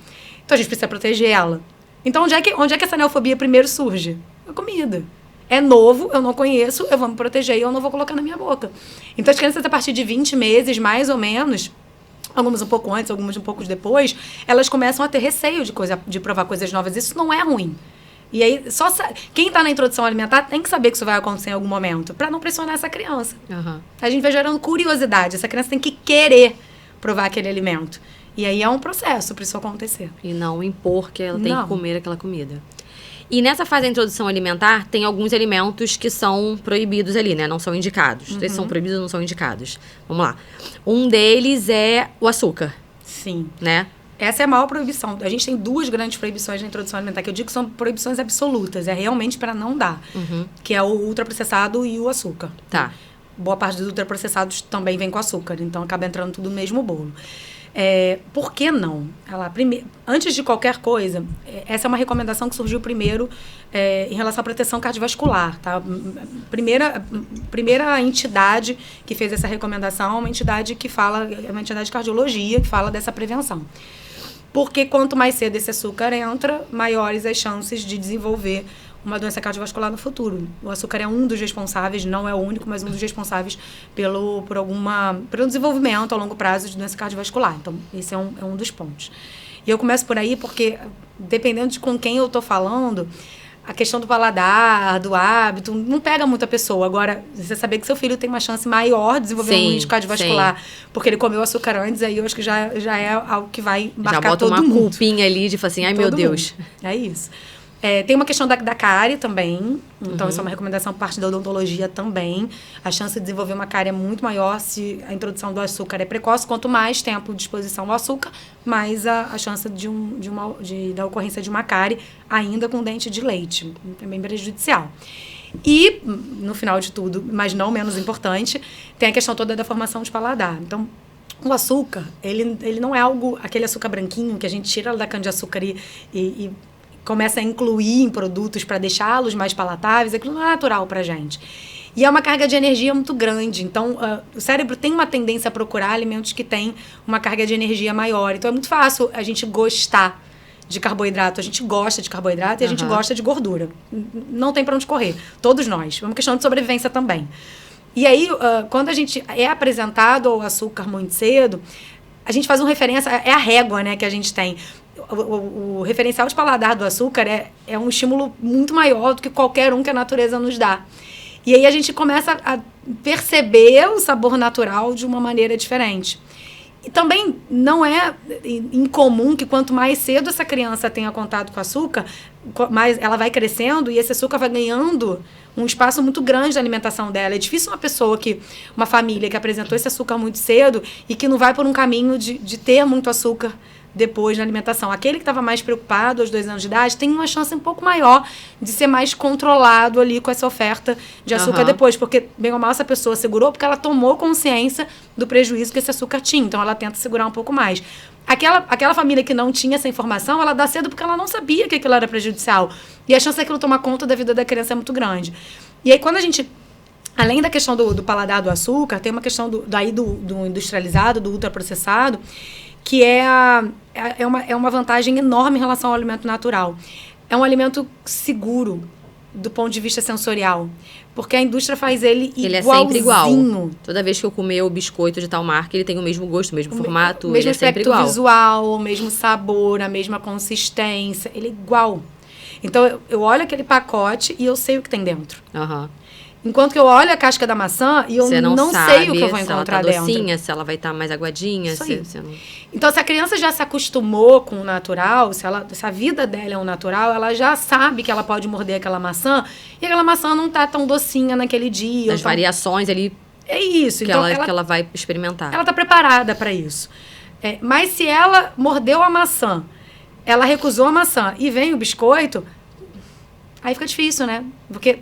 S2: Então a gente precisa proteger ela. Então onde é que essa neofobia primeiro surge? A comida. É novo, eu não conheço, eu vou me proteger e eu não vou colocar na minha boca. Então, as crianças, a partir de 20 meses, mais ou menos, algumas um pouco antes, algumas um pouco depois, elas começam a ter receio de provar coisas novas. Isso não é ruim. E aí, quem está na introdução alimentar tem que saber que isso vai acontecer em algum momento, para não pressionar essa criança.
S1: Uhum.
S2: A gente vai gerando curiosidade. Essa criança tem que querer provar aquele alimento. E aí é um processo para isso acontecer.
S1: E não impor que ela tem que comer aquela comida. E nessa fase da introdução alimentar, tem alguns alimentos que são proibidos ali, né? Não são indicados. Eles são proibidos ou não são indicados. Vamos lá. Um deles é o açúcar.
S2: Sim.
S1: Né?
S2: Essa é a maior proibição. A gente tem 2 grandes proibições na introdução alimentar, que eu digo que são proibições absolutas. É realmente para não dar. Que é o ultraprocessado e o açúcar.
S1: Tá.
S2: Boa parte dos ultraprocessados também vem com açúcar. Então, acaba entrando tudo no mesmo bolo. Por que não? Antes de qualquer coisa, essa é uma recomendação que surgiu primeiro em relação à proteção cardiovascular. Tá? Primeira entidade que fez essa recomendação é uma entidade de cardiologia, que fala dessa prevenção. Porque quanto mais cedo esse açúcar entra, maiores as chances de desenvolver uma doença cardiovascular no futuro. O açúcar é um dos responsáveis, não é o único, mas um dos responsáveis pelo desenvolvimento a longo prazo de doença cardiovascular. Então, esse é um dos pontos. E eu começo por aí porque, dependendo de com quem eu estou falando, a questão do paladar, do hábito, não pega muita pessoa. Agora, você saber que seu filho tem uma chance maior de desenvolver um risco cardiovascular, porque ele comeu açúcar antes, aí eu acho que já é algo que vai marcar todo mundo. Já bota
S1: uma culpinha ali de falar assim, ai meu Deus.
S2: É isso. Tem uma questão da cárie também. Então, isso é uma recomendação por parte da odontologia também. A chance de desenvolver uma cárie é muito maior se a introdução do açúcar é precoce. Quanto mais tempo de exposição ao açúcar, mais a chance da ocorrência de uma cárie, ainda com dente de leite. É bem prejudicial. E, no final de tudo, mas não menos importante, tem a questão toda da formação de paladar. Então, o açúcar, ele não é aquele açúcar branquinho que a gente tira da cana-de-açúcar e começa a incluir em produtos para deixá-los mais palatáveis, aquilo não é natural para a gente. E é uma carga de energia muito grande. Então, o cérebro tem uma tendência a procurar alimentos que têm uma carga de energia maior. Então, é muito fácil a gente gostar de carboidrato. A gente gosta de carboidrato e a gente gosta de gordura. Não tem para onde correr. Todos nós. É uma questão de sobrevivência também. E aí, quando a gente é apresentado ao açúcar muito cedo, a gente faz uma referência... É a régua, né, que a gente tem. O referencial de paladar do açúcar é um estímulo muito maior do que qualquer um que a natureza nos dá. E aí a gente começa a perceber o sabor natural de uma maneira diferente. E também não é incomum que quanto mais cedo essa criança tenha contato com açúcar, mais ela vai crescendo e esse açúcar vai ganhando um espaço muito grande na alimentação dela. É difícil uma família que apresentou esse açúcar muito cedo e que não vai por um caminho de ter muito açúcar depois na alimentação. Aquele que estava mais preocupado aos 2 anos de idade tem uma chance um pouco maior de ser mais controlado ali com essa oferta de açúcar depois, porque bem ou mal essa pessoa segurou porque ela tomou consciência do prejuízo que esse açúcar tinha, então ela tenta segurar um pouco mais. Aquela família que não tinha essa informação, ela dá cedo porque ela não sabia que aquilo era prejudicial, e a chance daquilo tomar conta da vida da criança é muito grande. E aí quando a gente, além da questão do paladar do açúcar, tem uma questão do industrializado, do ultraprocessado, que é uma vantagem enorme em relação ao alimento natural. É um alimento seguro do ponto de vista sensorial, porque a indústria faz ele igualzinho. Ele é sempre igual.
S1: Toda vez que eu comer o biscoito de tal marca, ele tem o mesmo gosto, o mesmo formato,
S2: mesmo
S1: ele é sempre igual.
S2: O mesmo aspecto visual, o mesmo sabor, a mesma consistência, ele é igual. Então, eu olho aquele pacote e eu sei o que tem dentro. Enquanto que eu olho a casca da maçã e eu não sei o que eu vou encontrar dentro. Se ela tá docinha,
S1: se ela vai estar mais aguadinha.
S2: Então, se a criança já se acostumou com o natural, se a vida dela é um natural, ela já sabe que ela pode morder aquela maçã e aquela maçã não tá tão docinha naquele dia.
S1: As variações ali.
S2: É isso.
S1: Que ela vai experimentar.
S2: Ela tá preparada para isso. Mas se ela mordeu a maçã, ela recusou a maçã e vem o biscoito, aí fica difícil, né? Porque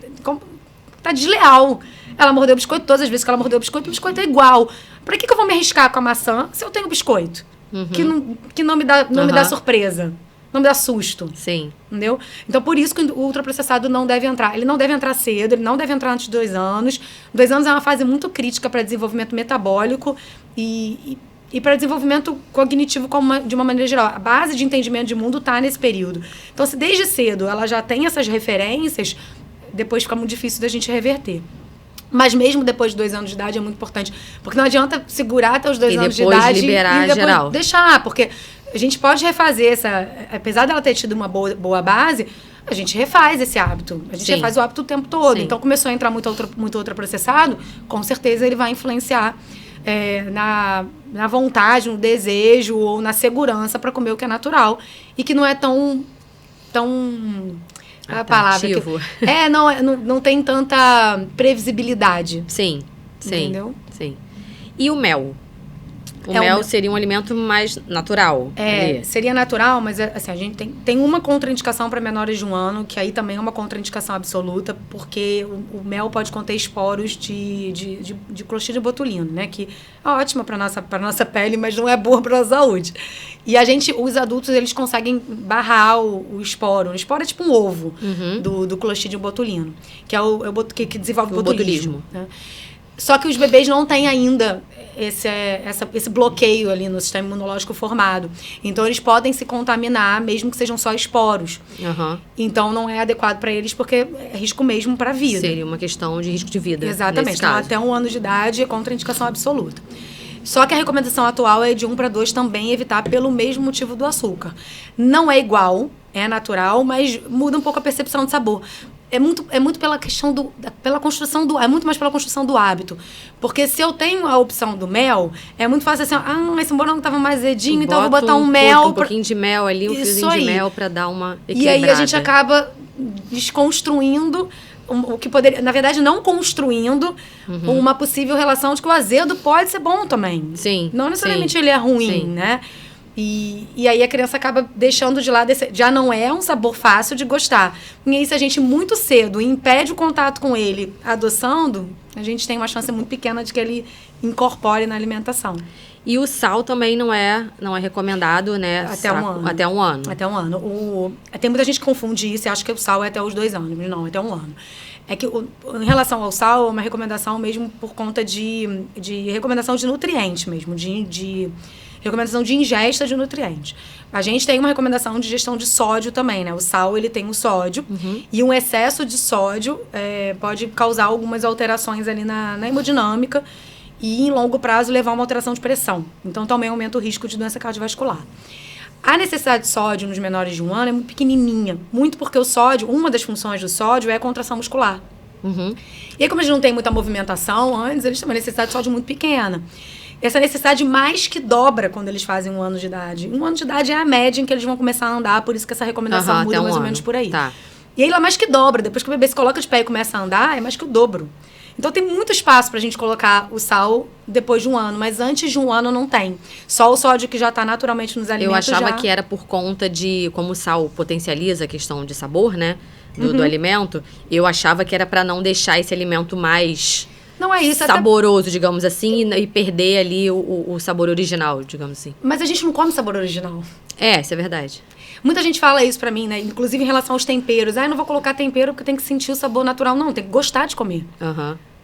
S2: tá desleal. Ela mordeu o biscoito todas as vezes que ela mordeu o biscoito é igual. Pra que eu vou me arriscar com a maçã se eu tenho biscoito? Que não me dá surpresa. Não me dá susto.
S1: Sim.
S2: Entendeu? Então, por isso que o ultraprocessado não deve entrar. Ele não deve entrar cedo, ele não deve entrar antes de 2 anos. 2 anos é uma fase muito crítica para desenvolvimento metabólico e para desenvolvimento cognitivo de uma maneira geral. A base de entendimento de mundo está nesse período. Então, se desde cedo ela já tem essas referências, depois fica muito difícil da gente reverter. Mas mesmo depois de 2 anos de idade é muito importante. Porque não adianta segurar até os 2 anos de idade
S1: liberar
S2: e depois
S1: geral.
S2: Deixar. Porque a gente pode refazer apesar dela ter tido uma boa base, a gente refaz esse hábito. A gente refaz o hábito o tempo todo. Então, começou a entrar muito ultraprocessado, com certeza ele vai influenciar na vontade, no desejo ou na segurança para comer o que é natural. E que não é tão a palavra não tem tanta previsibilidade.
S1: Sim.
S2: Entendeu?
S1: Sim. E o mel? O mel seria um alimento mais natural.
S2: Seria natural, mas assim, a gente tem uma contraindicação para menores de 1 ano, que aí também é uma contraindicação absoluta, porque o mel pode conter esporos de Clostridium botulinum, né? Que é ótima para nossa pele, mas não é boa para a saúde. E os adultos, eles conseguem barrar o esporo. O esporo é tipo um ovo do Clostridium botulinum, que é que desenvolve o botulismo. Né? Só que os bebês não têm ainda esse bloqueio ali no sistema imunológico formado. Então, eles podem se contaminar, mesmo que sejam só esporos. Então, não é adequado para eles, porque é risco mesmo para a vida.
S1: Seria uma questão de risco de vida.
S2: Exatamente. Então, até 1 ano de idade é contraindicação absoluta. Só que a recomendação atual é de 1 para 2 também evitar pelo mesmo motivo do açúcar. Não é igual, é natural, mas muda um pouco a percepção de sabor. É muito pela questão pela construção é muito mais pela construção do hábito. Porque se eu tenho a opção do mel, é muito fácil assim, esse morango estava mais azedinho, então eu vou botar um mel.
S1: Um pouquinho de mel ali, um fiozinho de mel para dar uma equilibrada.
S2: E aí a gente acaba desconstruindo o que poderia, na verdade, não construindo uma possível relação de que o azedo pode ser bom também.
S1: Sim.
S2: Não necessariamente ele é ruim, né? E aí a criança acaba deixando de lado já não é um sabor fácil de gostar. E aí, se a gente muito cedo impede o contato com ele adoçando, a gente tem uma chance muito pequena de que ele incorpore na alimentação.
S1: E o sal também não é recomendado, né?
S2: Até 1 ano.
S1: Até 1 ano.
S2: Até 1 ano. Tem muita gente que confunde isso e acha que o sal é até os 2 anos. Mas não, até 1 ano. É que em relação ao sal, é uma recomendação mesmo por conta de recomendação de nutrientes mesmo, de recomendação de ingesta de nutrientes. A gente tem uma recomendação de ingestão de sódio também, né? O sal, ele tem o sódio. E um excesso de sódio pode causar algumas alterações ali na hemodinâmica e, em longo prazo, levar a uma alteração de pressão. Então, também aumenta o risco de doença cardiovascular. A necessidade de sódio nos menores de 1 ano é muito pequenininha. Muito porque o sódio, uma das funções do sódio é a contração muscular. E aí, como eles não têm muita movimentação antes, eles têm uma necessidade de sódio muito pequena. Essa necessidade mais que dobra quando eles fazem 1 ano de idade. 1 ano de idade é a média em que eles vão começar a andar, por isso que essa recomendação muda mais ou menos por aí. E aí, lá mais que dobra. Depois que o bebê se coloca de pé e começa a andar, é mais que o dobro. Então, tem muito espaço pra gente colocar o sal depois de 1 ano, mas antes de 1 ano não tem. Só o sódio que já tá naturalmente nos alimentos.
S1: Eu achava que era por conta de como o sal potencializa a questão de sabor, né? Do alimento. Eu achava que era pra não deixar esse alimento mais...
S2: Não é isso,
S1: saboroso, digamos assim, e perder ali o sabor original, digamos assim.
S2: Mas a gente não come sabor original.
S1: Isso é verdade.
S2: Muita gente fala isso pra mim, né? Inclusive em relação aos temperos. Eu não vou colocar tempero porque tem que sentir o sabor natural. Não, tem que gostar de comer.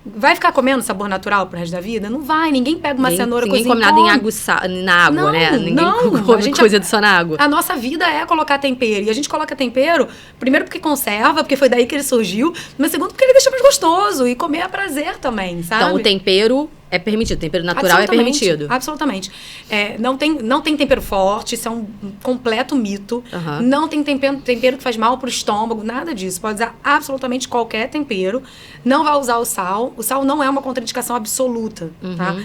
S2: Vai ficar comendo sabor natural pro resto da vida? Não vai. Ninguém pega uma cenoura, cozinha.
S1: Ninguém come nada na água,
S2: não,
S1: né? Ninguém come coisa só na água.
S2: A nossa vida é colocar tempero. E a gente coloca tempero, primeiro porque conserva, porque foi daí que ele surgiu. Mas segundo porque ele deixa mais gostoso. E comer é prazer também, sabe?
S1: Então, o tempero é permitido. Tempero natural é permitido.
S2: Absolutamente. Não tem tempero forte. Isso é um completo mito. Não tem tempero que faz mal pro estômago. Nada disso. Pode usar absolutamente qualquer tempero. Não vai usar o sal. O sal não é uma contraindicação absoluta, tá?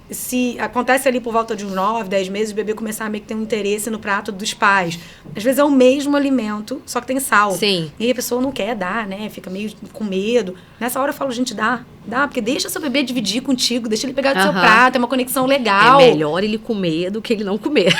S2: Se acontece ali por volta de uns 9, 10 meses, o bebê começar a meio que ter um interesse no prato dos pais. Às vezes é o mesmo alimento, só que tem sal.
S1: Sim.
S2: E aí a pessoa não quer dar, né? Fica meio com medo. Nessa hora eu falo, gente, dá, porque deixa seu bebê dividir contigo, deixa ele pegar do seu prato, é uma conexão legal.
S1: É melhor ele comer do que ele não comer.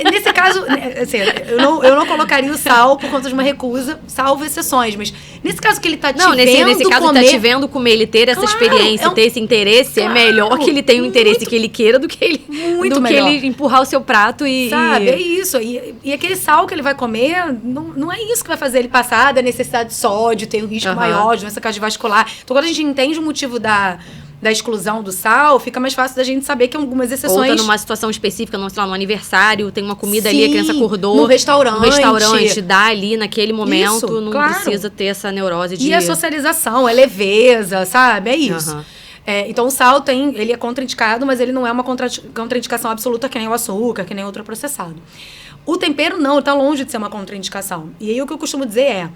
S2: Nesse caso, assim, eu não colocaria o sal por conta de uma recusa, salvo exceções, mas nesse caso que ele tá te vendo
S1: nesse caso
S2: comer,
S1: ele tá te vendo comer, ele ter essa experiência, ter esse interesse, é melhor que ele tenha um interesse que ele queira do que ele que ele empurrar o seu prato e...
S2: Sabe, é isso. E aquele sal que ele vai comer, não é isso que vai fazer ele passar da necessidade de sódio, ter um risco maior de doença cardiovascular. Então, quando a gente entende o motivo da exclusão do sal, fica mais fácil da gente saber que algumas exceções...
S1: Ou tá numa situação específica, não, sei lá, no aniversário, tem uma comida ali, a criança acordou...
S2: No restaurante.
S1: Dá ali naquele momento, não precisa ter essa neurose de...
S2: E a socialização, é leveza, sabe? É isso. Então, o sal ele é contraindicado, mas ele não é uma contraindicação absoluta que nem o açúcar, que nem outro processado. O tempero não, está longe de ser uma contraindicação. E aí o que eu costumo dizer é,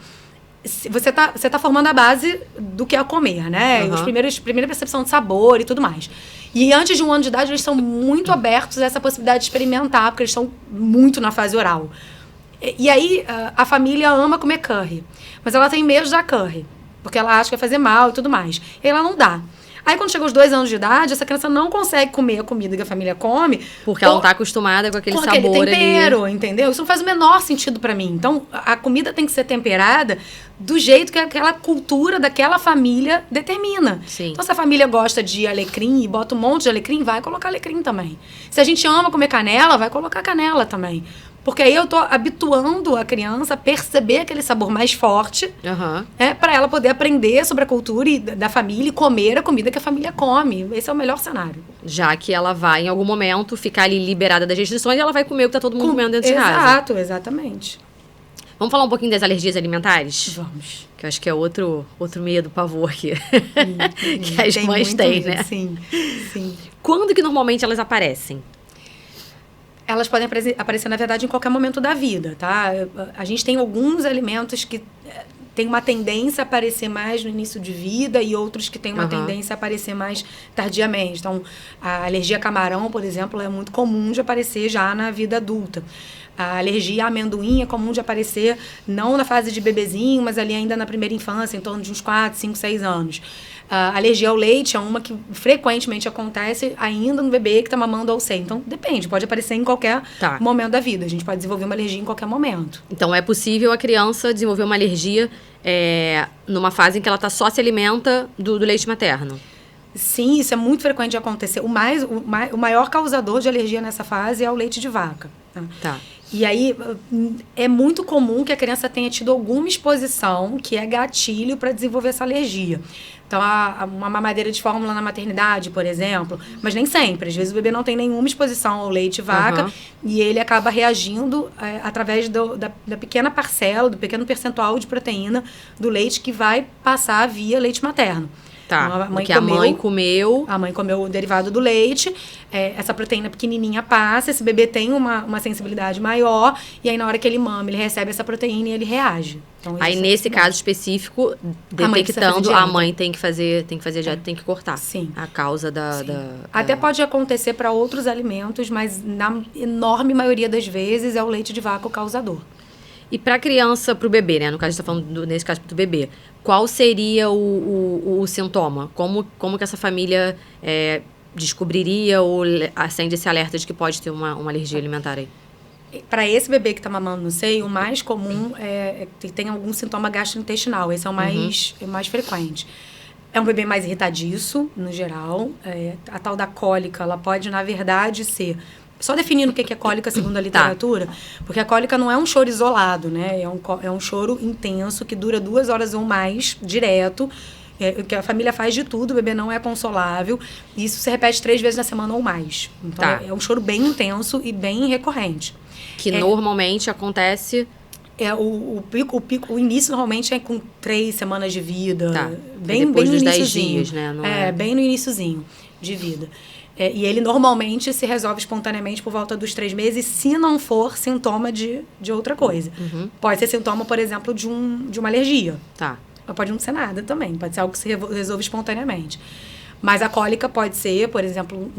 S2: você tá formando a base do que é comer, né?
S1: Uhum.
S2: Primeira percepção de sabor e tudo mais. E antes de 1 ano de idade, eles são muito abertos a essa possibilidade de experimentar, porque eles estão muito na fase oral. E aí, a família ama comer curry, mas ela tem medo da curry, porque ela acha que vai fazer mal e tudo mais. E aí ela não dá. Aí, quando chega aos 2 anos de idade, essa criança não consegue comer a comida que a família come.
S1: Porque ela não está acostumada com aquele sabor ali. Com aquele
S2: tempero, entendeu? Isso não faz o menor sentido para mim. Então, a comida tem que ser temperada do jeito que aquela cultura daquela família determina.
S1: Sim.
S2: Então, se a família gosta de alecrim e bota um monte de alecrim, vai colocar alecrim também. Se a gente ama comer canela, vai colocar canela também. Porque aí eu tô habituando a criança a perceber aquele sabor mais forte, para ela poder aprender sobre a cultura da família e comer a comida que a família come. Esse é o melhor cenário.
S1: Já que ela vai, em algum momento, ficar ali liberada das restrições e ela vai comer o que tá todo mundo comendo dentro de casa.
S2: Exato, exatamente.
S1: Vamos falar um pouquinho das alergias alimentares?
S2: Vamos.
S1: Que eu acho que é outro medo, pavor que as mães têm, né?
S2: Sim.
S1: Quando que normalmente elas aparecem?
S2: Elas podem aparecer, na verdade, em qualquer momento da vida, tá? A gente tem alguns alimentos que têm uma tendência a aparecer mais no início de vida e outros que têm uma tendência a aparecer mais tardiamente. Então, a alergia a camarão, por exemplo, é muito comum de aparecer já na vida adulta. A alergia a amendoim é comum de aparecer não na fase de bebezinho, mas ali ainda na primeira infância, em torno de uns 4, 5, 6 anos. A alergia ao leite é uma que frequentemente acontece ainda no bebê que está mamando ao seio. Então, depende, pode aparecer em qualquer momento da vida. A gente pode desenvolver uma alergia em qualquer momento.
S1: Então, é possível a criança desenvolver uma alergia numa fase em que ela só se alimenta do leite materno?
S2: Sim, isso é muito frequente de acontecer. O maior causador de alergia nessa fase é o leite de vaca.
S1: Tá.
S2: E aí, é muito comum que a criança tenha tido alguma exposição que é gatilho para desenvolver essa alergia. Então, uma mamadeira de fórmula na maternidade, por exemplo, mas nem sempre. Às vezes o bebê não tem nenhuma exposição ao leite de vaca e ele acaba reagindo através da pequena parcela, do pequeno percentual de proteína do leite que vai passar via leite materno.
S1: Tá, então, a mãe comeu.
S2: A mãe comeu o derivado do leite, essa proteína pequenininha passa, esse bebê tem uma sensibilidade maior, e aí na hora que ele mama, ele recebe essa proteína e ele reage. Então,
S1: aí nesse caso específico, detectando, a mãe tem que fazer dieta, tem que cortar.
S2: Sim.
S1: A causa
S2: Até pode acontecer para outros alimentos, mas na enorme maioria das vezes é o leite de vaca o causador.
S1: E para a criança, para o bebê, né? No caso, a gente está falando, nesse caso, do bebê. Qual seria o sintoma? Como que essa família descobriria ou acende esse alerta de que pode ter uma alergia alimentar aí?
S2: Para esse bebê que está mamando no seio, o mais comum é que tem algum sintoma gastrointestinal. Esse é o mais frequente. É um bebê mais irritadiço, no geral. A tal da cólica, ela pode, na verdade, ser... Só definindo o que é cólica segundo a literatura, porque a cólica não é um choro isolado, né? É um choro intenso que dura 2 horas ou mais, direto, que a família faz de tudo, o bebê não é consolável, e isso se repete 3 vezes na semana ou mais. Então, é um choro bem intenso e bem recorrente.
S1: Que normalmente acontece...
S2: O início normalmente é com 3 semanas de vida.
S1: Tá.
S2: Bem
S1: depois
S2: bem
S1: dos
S2: no
S1: 10 dias, né?
S2: Bem no iniciozinho de vida. E ele normalmente se resolve espontaneamente por volta dos 3 meses, se não for sintoma de outra coisa. Pode ser sintoma, por exemplo, de uma alergia.
S1: Tá.
S2: Mas pode não ser nada também, pode ser algo que se resolve espontaneamente. Mas a cólica pode ser, por exemplo,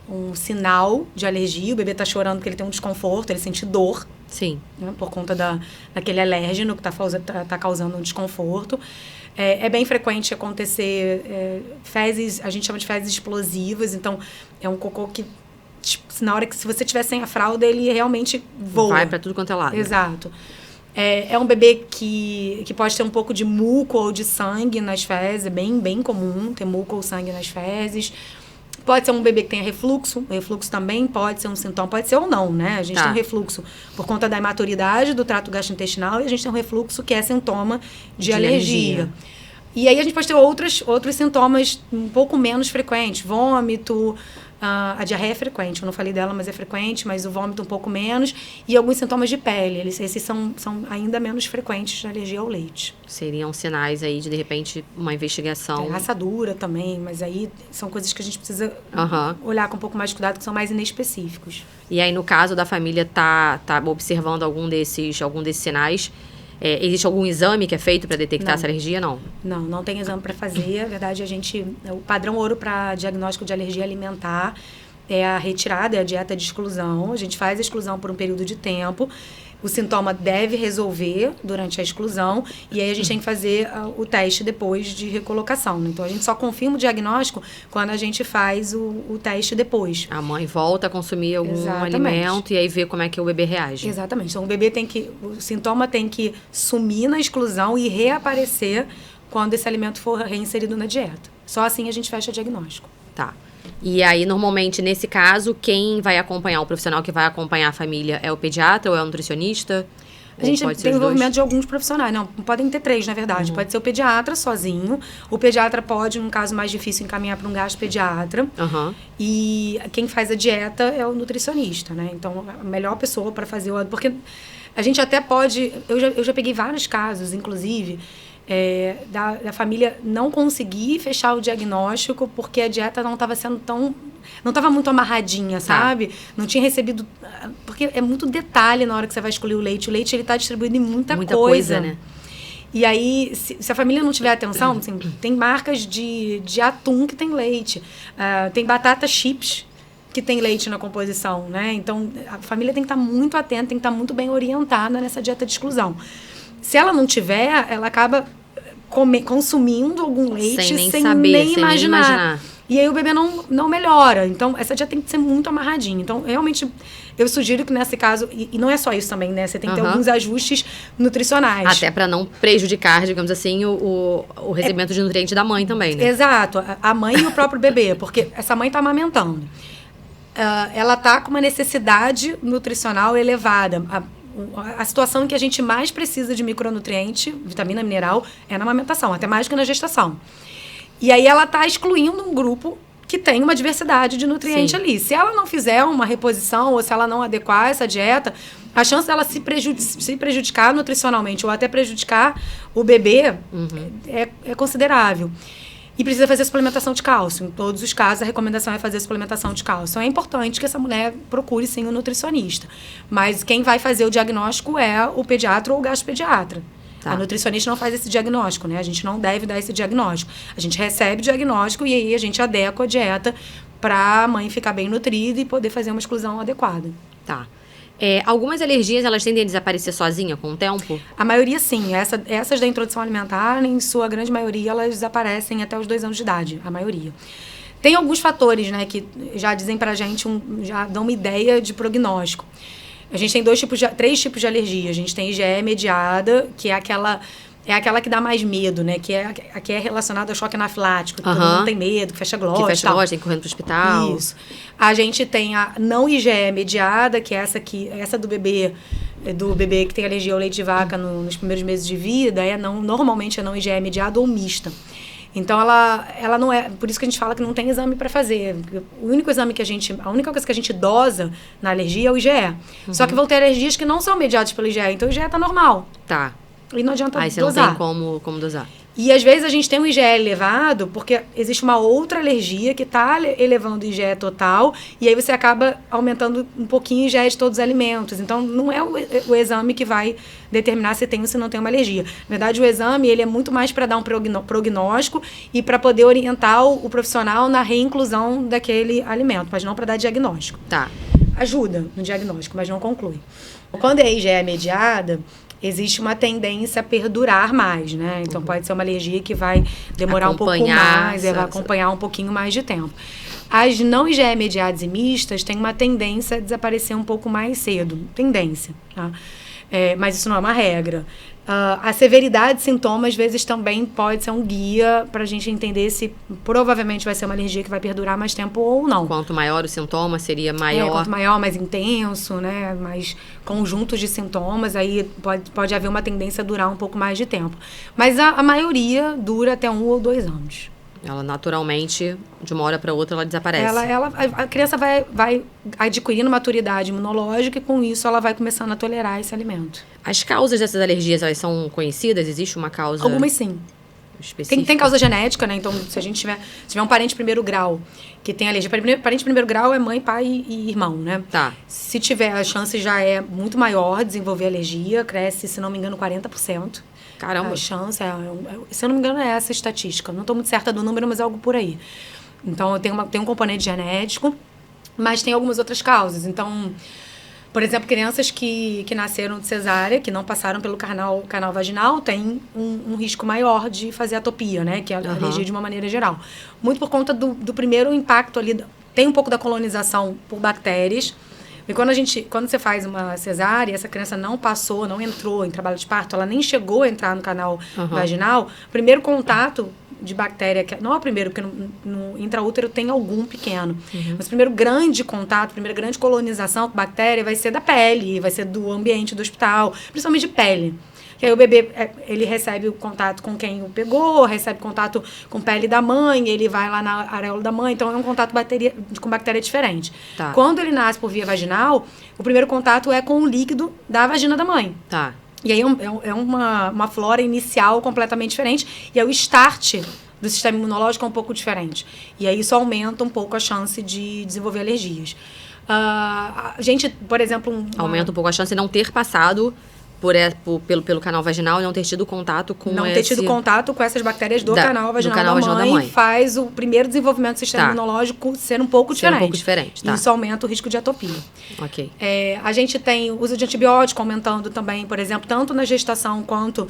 S2: um sinal de alergia. O bebê está chorando porque ele tem um desconforto, ele sente dor.
S1: Sim.
S2: Né, por conta daquele alérgeno que está causando um desconforto. É bem frequente acontecer fezes, a gente chama de fezes explosivas, então é um cocô que, tipo, na hora que se você tiver sem a fralda, ele realmente voa.
S1: Vai para tudo quanto é lado.
S2: Exato. É um bebê que pode ter um pouco de muco ou de sangue nas fezes, é bem, bem comum ter muco ou sangue nas fezes. Pode ser um bebê que tenha refluxo. O refluxo também pode ser um sintoma, pode ser ou não, né? A gente tem um refluxo por conta da imaturidade do trato gastrointestinal e a gente tem um refluxo que é sintoma de alergia. E aí a gente pode ter outros sintomas um pouco menos frequentes. Vômito, A diarreia é frequente, eu não falei dela, mas é frequente, mas o vômito um pouco menos. E alguns sintomas de pele, esses são ainda menos frequentes de alergia ao leite.
S1: Seriam sinais aí de repente, uma investigação.
S2: Assadura também, mas aí são coisas que a gente precisa olhar com um pouco mais de cuidado, que são mais inespecíficos.
S1: E aí, no caso da família tá observando algum desses sinais, existe algum exame que é feito para detectar essa alergia?
S2: Não tem exame para fazer. Na verdade, o padrão ouro para diagnóstico de alergia alimentar é a retirada, é a dieta de exclusão. A gente faz a exclusão por um período de tempo. O sintoma deve resolver durante a exclusão e aí a gente tem que fazer o teste depois de recolocação. Então, a gente só confirma o diagnóstico quando a gente faz o teste depois.
S1: A mãe volta a consumir algum alimento e aí vê como é que o bebê reage.
S2: Exatamente. Então, o sintoma tem que sumir na exclusão e reaparecer quando esse alimento for reinserido na dieta. Só assim a gente fecha o diagnóstico.
S1: Tá. E aí, normalmente, nesse caso, quem vai acompanhar, o profissional que vai acompanhar a família é o pediatra ou é o nutricionista?
S2: A gente tem envolvimento de alguns profissionais. Não, podem ter 3, na verdade. Pode ser o pediatra sozinho. O pediatra pode, num caso mais difícil, encaminhar para um gastropediatra. E quem faz a dieta é o nutricionista, né? Então, a melhor pessoa para fazer o... Porque a gente até pode... Eu já peguei vários casos, inclusive... da família não conseguir fechar o diagnóstico porque a dieta não estava sendo não estava muito amarradinha, sabe? Não tinha recebido... Porque é muito detalhe na hora que você vai escolher o leite. O leite, ele está distribuído em muita coisa, né? E aí, se a família não tiver atenção, assim, tem marcas de atum que tem leite. Tem batata chips que tem leite na composição, né? Então, a família tem que estar muito atenta, tem que estar muito bem orientada nessa dieta de exclusão. Se ela não tiver, ela acaba consumindo algum leite sem nem imaginar. E aí o bebê não melhora. Então, essa dieta tem que ser muito amarradinha. Então, realmente, eu sugiro que nesse caso... E não é só isso também, né? Você tem que ter alguns ajustes nutricionais.
S1: Até para não prejudicar, digamos assim, o recebimento de nutrientes da mãe também, né?
S2: Exato. A mãe e o próprio bebê. Porque essa mãe está amamentando. Ela está com uma necessidade nutricional elevada. A situação em que a gente mais precisa de micronutriente, vitamina mineral, é na amamentação, até mais que na gestação. E aí ela está excluindo um grupo que tem uma diversidade de nutrientes ali. Se ela não fizer uma reposição ou se ela não adequar essa dieta, a chance dela se prejudicar nutricionalmente ou até prejudicar o bebê é considerável. E precisa fazer suplementação de cálcio. Em todos os casos, a recomendação é fazer suplementação de cálcio. Então, é importante que essa mulher procure, sim, um nutricionista. Mas quem vai fazer o diagnóstico é o pediatra ou o gastropediatra. A nutricionista não faz esse diagnóstico, né? A gente não deve dar esse diagnóstico. A gente recebe o diagnóstico e aí a gente adequa a dieta para a mãe ficar bem nutrida e poder fazer uma exclusão adequada.
S1: Tá. Algumas alergias, elas tendem a desaparecer sozinha com o tempo?
S2: A maioria, sim. Essas da introdução alimentar, em sua grande maioria, elas desaparecem até os 2 anos de idade. A maioria. Tem alguns fatores, né, que já dizem pra gente, já dão uma ideia de prognóstico. A gente tem 3 tipos de alergia. A gente tem IgE mediada, que é aquela que dá mais medo, né? Que é relacionada ao choque anafilático. Que todo mundo tem medo, que fecha glote.
S1: Que fecha glote, tem que correr pro hospital.
S2: Isso. A gente tem a não IgE mediada, que é essa do bebê que tem alergia ao leite de vaca nos primeiros meses de vida, normalmente é não IgE mediada ou mista. Então, ela não é... Por isso que a gente fala que não tem exame para fazer. A única coisa que a gente dosa na alergia é o IgE. Só que vão ter alergias que não são mediadas pelo IgE. Então, o IgE tá normal.
S1: Tá.
S2: E não adianta dosar.
S1: Aí você não tem como dosar.
S2: E às vezes a gente tem um IgE elevado porque existe uma outra alergia que está elevando o IgE total e aí você acaba aumentando um pouquinho o IgE de todos os alimentos. Então, não é o exame que vai determinar se tem ou se não tem uma alergia. Na verdade, o exame ele é muito mais para dar um prognóstico e para poder orientar o profissional na reinclusão daquele alimento, mas não para dar diagnóstico.
S1: Tá.
S2: Ajuda no diagnóstico, mas não conclui. Quando é IgE mediada, existe uma tendência a perdurar mais, né? Então, pode ser uma alergia que vai demorar um pouco mais, vai acompanhar um pouquinho mais de tempo. As não IgE mediadas e mistas têm uma tendência a desaparecer um pouco mais cedo. Tendência, tá? Mas isso não é uma regra. A severidade de sintomas, às vezes, também pode ser um guia para a gente entender se provavelmente vai ser uma alergia que vai perdurar mais tempo ou não.
S1: Quanto maior o sintoma, seria maior.
S2: Quanto maior, mais intenso, né? Mais conjuntos de sintomas, aí pode haver uma tendência a durar um pouco mais de tempo. Mas a maioria dura até 1 ou 2 anos.
S1: Ela naturalmente, de uma hora para outra, ela desaparece.
S2: A criança vai adquirindo maturidade imunológica e com isso ela vai começando a tolerar esse alimento.
S1: As causas dessas alergias, elas são conhecidas? Existe uma causa
S2: Algumas sim.
S1: específica?
S2: Tem causa genética, né? Então, se a gente tiver um parente de primeiro grau que tem alergia, parente de primeiro grau é mãe, pai e irmão, né?
S1: Tá.
S2: Se tiver, a chance já é muito maior de desenvolver alergia, cresce, se não me engano, 40%.
S1: Caramba.
S2: A chance, se eu não me engano, é essa a estatística. Não estou muito certa do número, mas é algo por aí. Então, tem um componente genético, mas tem algumas outras causas. Então, por exemplo, crianças que nasceram de cesárea, que não passaram pelo canal vaginal, têm um risco maior de fazer atopia, né? Que é a alergia de uma maneira geral. Muito por conta do primeiro impacto ali. Tem um pouco da colonização por bactérias. E quando você faz uma cesárea, essa criança não entrou em trabalho de parto, ela nem chegou a entrar no canal vaginal, o primeiro contato de bactéria, não é o primeiro, porque no intraútero tem algum pequeno, mas o primeiro grande contato, a primeira grande colonização com bactéria vai ser da pele, vai ser do ambiente do hospital, principalmente de pele. Que aí o bebê, ele recebe o contato com quem o pegou, recebe contato com pele da mãe, ele vai lá na areola da mãe, então é um contato com bactéria diferente.
S1: Tá.
S2: Quando ele nasce por via vaginal, o primeiro contato é com o líquido da vagina da mãe.
S1: Tá.
S2: E aí é uma flora inicial completamente diferente, e aí o start do sistema imunológico é um pouco diferente. E aí isso aumenta um pouco a chance de desenvolver alergias. A gente, por exemplo...
S1: Aumenta um pouco a chance de não ter passado pelo canal vaginal e não ter tido contato com
S2: ter tido contato com essas bactérias do canal vaginal da mãe faz o primeiro desenvolvimento do sistema imunológico ser um pouco diferente.
S1: Tá.
S2: Isso aumenta o risco de atopia.
S1: Ok.
S2: A gente tem o uso de antibiótico aumentando também, por exemplo, tanto na gestação quanto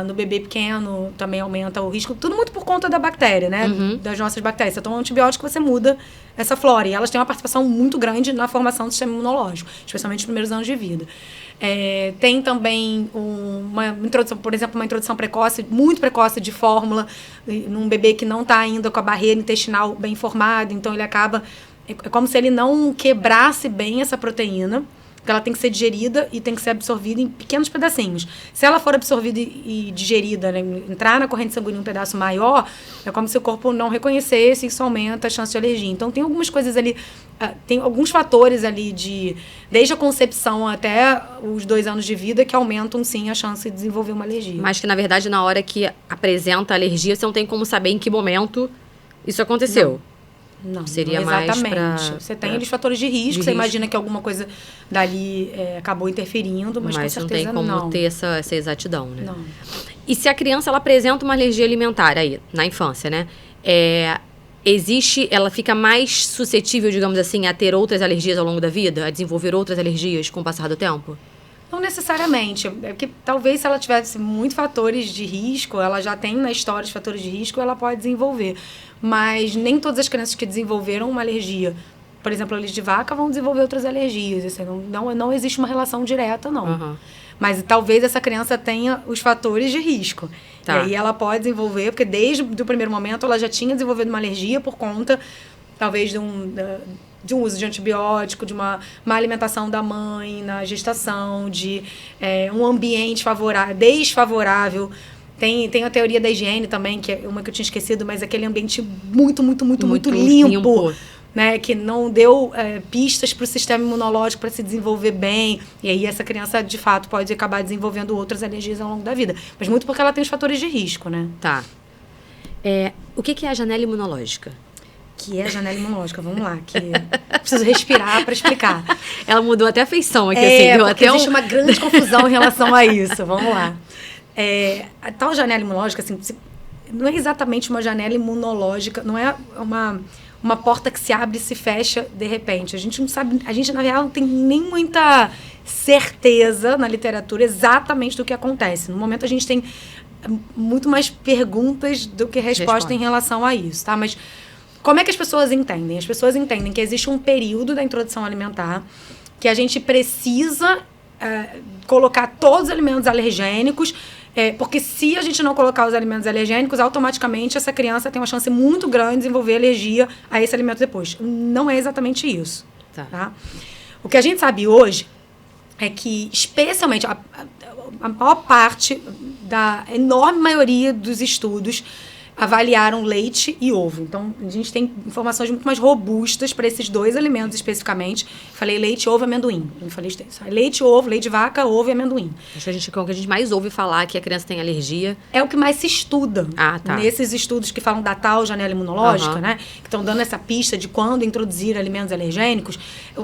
S2: no bebê pequeno, também aumenta o risco. Tudo muito por conta da bactéria, né? Das nossas bactérias. Você toma um antibiótico, você muda essa flora. E elas têm uma participação muito grande na formação do sistema imunológico, especialmente nos primeiros anos de vida. Tem também uma introdução, por exemplo, uma introdução precoce, muito precoce de fórmula, num bebê que não está ainda com a barreira intestinal bem formada, então ele acaba... É como se ele não quebrasse bem essa proteína, porque ela tem que ser digerida e tem que ser absorvida em pequenos pedacinhos. Se ela for absorvida e digerida, né, entrar na corrente sanguínea um pedaço maior, é como se o corpo não reconhecesse e isso aumenta a chance de alergia. Então, tem algumas coisas ali, tem alguns fatores ali desde a concepção até os 2 anos de vida que aumentam, sim, a chance de desenvolver uma alergia.
S1: Mas que, na verdade, na hora que apresenta a alergia, você não tem como saber em que momento isso aconteceu.
S2: Não,
S1: seria
S2: não exatamente.
S1: Mais
S2: você tem os fatores de risco, você imagina que alguma coisa dali acabou interferindo, mas com certeza não.
S1: Não tem como ter essa exatidão, né?
S2: Não.
S1: E se a criança ela apresenta uma alergia alimentar aí, na infância, né? Ela fica mais suscetível, digamos assim, a ter outras alergias ao longo da vida? A desenvolver outras alergias com o passar do tempo?
S2: Não necessariamente. É que talvez se ela tivesse muitos fatores de risco, ela já tem na história os fatores de risco, ela pode desenvolver. Mas nem todas as crianças que desenvolveram uma alergia, por exemplo, a leite de vaca, vão desenvolver outras alergias. Assim, não existe uma relação direta, não. Mas talvez essa criança tenha os fatores de risco. Tá. E aí ela pode desenvolver, porque desde o primeiro momento ela já tinha desenvolvido uma alergia por conta, talvez, de um uso de antibiótico, de uma má alimentação da mãe na gestação, de um ambiente desfavorável. Tem a teoria da higiene também, que é uma que eu tinha esquecido, mas aquele ambiente muito limpo. Né, que não deu pistas para o sistema imunológico para se desenvolver bem. E aí essa criança, de fato, pode acabar desenvolvendo outras alergias ao longo da vida. Mas muito porque ela tem os fatores de risco, né?
S1: Tá. O que é a janela imunológica?
S2: Que é a janela imunológica, vamos lá, que preciso respirar para explicar.
S1: Ela mudou até a feição aqui, assim.
S2: Porque existe uma grande confusão em relação a isso, vamos lá. A tal janela imunológica, assim, não é exatamente uma janela imunológica, não é uma porta que se abre e se fecha de repente. A gente não sabe, na real, não tem nem muita certeza na literatura exatamente do que acontece. No momento, a gente tem muito mais perguntas do que resposta em relação a isso, tá? Mas como é que as pessoas entendem? As pessoas entendem que existe um período da introdução alimentar que a gente precisa colocar todos os alimentos alergênicos, porque se a gente não colocar os alimentos alergênicos, automaticamente essa criança tem uma chance muito grande de desenvolver alergia a esse alimento depois. Não é exatamente isso. Tá? O que a gente sabe hoje é que, especialmente, a maior parte da enorme maioria dos estudos avaliaram leite e ovo. Então, a gente tem informações muito mais robustas para esses dois alimentos especificamente. Falei leite, ovo e amendoim. Eu não falei isso. Leite, ovo, leite de vaca, ovo e amendoim.
S1: Acho que o que a gente mais ouve falar que a criança tem alergia.
S2: É o que mais se estuda.
S1: Tá.
S2: Nesses estudos que falam da tal janela imunológica, né? Que estão dando essa pista de quando introduzir alimentos alergênicos.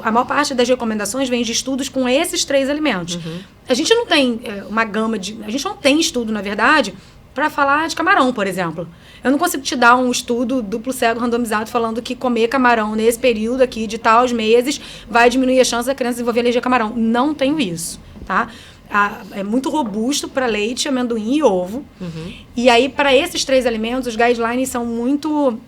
S2: A maior parte das recomendações vem de estudos com esses 3 alimentos. A gente não tem uma gama de... A gente não tem estudo, na verdade, para falar de camarão, por exemplo. Eu não consigo te dar um estudo duplo cego randomizado falando que comer camarão nesse período aqui de tais meses vai diminuir a chance da criança desenvolver alergia a camarão. Não tenho isso, tá? É muito robusto para leite, amendoim e ovo. E aí, para esses 3 alimentos, os guidelines são muito...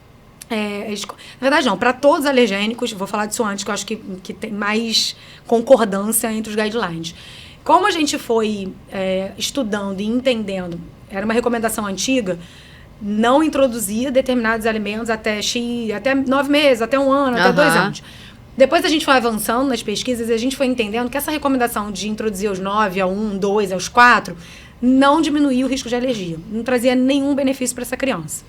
S2: na verdade, não. Para todos os alergênicos, vou falar disso antes, que eu acho que tem mais concordância entre os guidelines. Como a gente foi estudando e entendendo, era uma recomendação antiga, não introduzir determinados alimentos até 9 meses, até 1 ano, até 2 anos. Depois a gente foi avançando nas pesquisas e a gente foi entendendo que essa recomendação de introduzir aos 9, a 1, 2, aos 4, não diminuía o risco de alergia. Não trazia nenhum benefício para essa criança.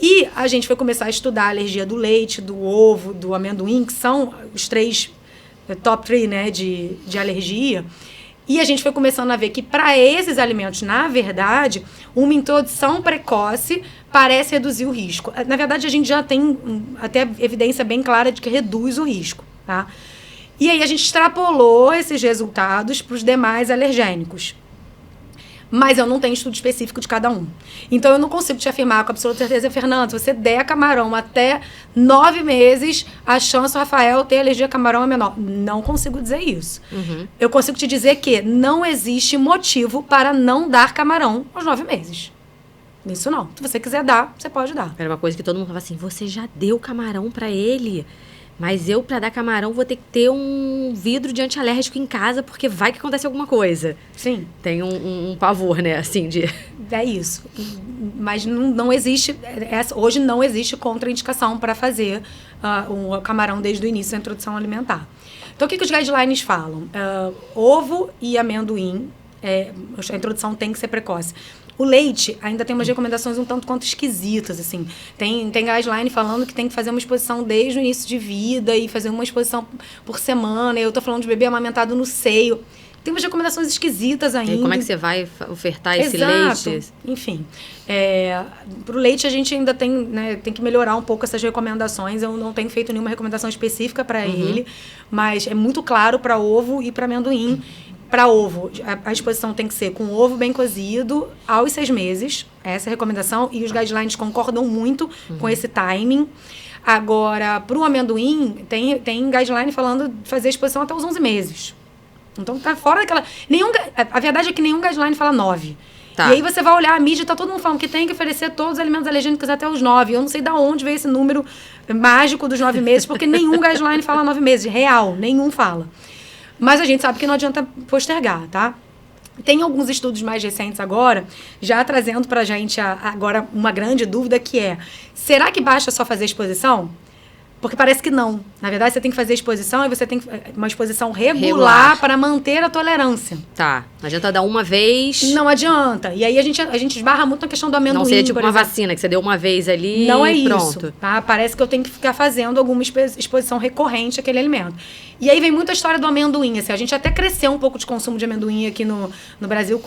S2: E a gente foi começar a estudar a alergia do leite, do ovo, do amendoim, que são os 3 top 3, né, de alergia. E a gente foi começando a ver que para esses alimentos, na verdade, uma introdução precoce parece reduzir o risco. Na verdade, a gente já tem até evidência bem clara de que reduz o risco, tá? E aí a gente extrapolou esses resultados para os demais alergênicos. Mas eu não tenho estudo específico de cada um. Então, eu não consigo te afirmar com absoluta certeza, Fernando, se você der camarão até 9 meses, a chance do Rafael ter alergia a camarão é menor. Não consigo dizer isso. Eu consigo te dizer que não existe motivo para não dar camarão aos 9 meses. Isso não. Se você quiser dar, você pode dar.
S1: Era uma coisa que todo mundo falava assim, você já deu camarão para ele? Mas eu, para dar camarão, vou ter que ter um vidro de antialérgico em casa, porque vai que acontece alguma coisa.
S2: Sim.
S1: Tem um pavor, né, assim, de...
S2: É isso. Mas não existe... Hoje não existe contraindicação para fazer um camarão desde o início da introdução alimentar. Então, o que os guidelines falam? Ovo e amendoim, a introdução tem que ser precoce. O leite ainda tem umas recomendações um tanto quanto esquisitas, assim. Tem guideline falando que tem que fazer uma exposição desde o início de vida e fazer uma exposição por semana. Eu tô falando de bebê amamentado no seio. Tem umas recomendações esquisitas ainda.
S1: E como é que você vai ofertar esse leite?
S2: Enfim. Pro leite a gente ainda tem, né, tem que melhorar um pouco essas recomendações. Eu não tenho feito nenhuma recomendação específica para ele, mas é muito claro para ovo e para amendoim. Para ovo, a exposição tem que ser com ovo bem cozido aos 6 meses. Essa é a recomendação. E os guidelines concordam muito com esse timing. Agora, para o amendoim, tem guideline falando de fazer a exposição até os 11 meses. Então, tá fora daquela... A verdade é que nenhum guideline fala 9. Tá. E aí você vai olhar a mídia, tá todo mundo falando que tem que oferecer todos os alimentos alergênicos até os 9. Eu não sei de onde veio esse número mágico dos 9 meses, porque nenhum guideline fala 9 meses. Real, nenhum fala. Mas a gente sabe que não adianta postergar, tá? Tem alguns estudos mais recentes agora, já trazendo pra gente agora uma grande dúvida que é, será que basta só fazer exposição? Porque parece que não. Na verdade, você tem que fazer exposição e você tem uma exposição regular para manter a tolerância.
S1: Tá. Não adianta dar uma vez.
S2: Não adianta. E aí a gente esbarra muito na questão do amendoim.
S1: Não seria tipo uma vacina que você deu uma vez ali
S2: não
S1: e pronto.
S2: Isso, tá? Parece que eu tenho que ficar fazendo alguma exposição recorrente àquele alimento. E aí vem muita história do amendoim. Assim, a gente até cresceu um pouco de consumo de amendoim aqui no Brasil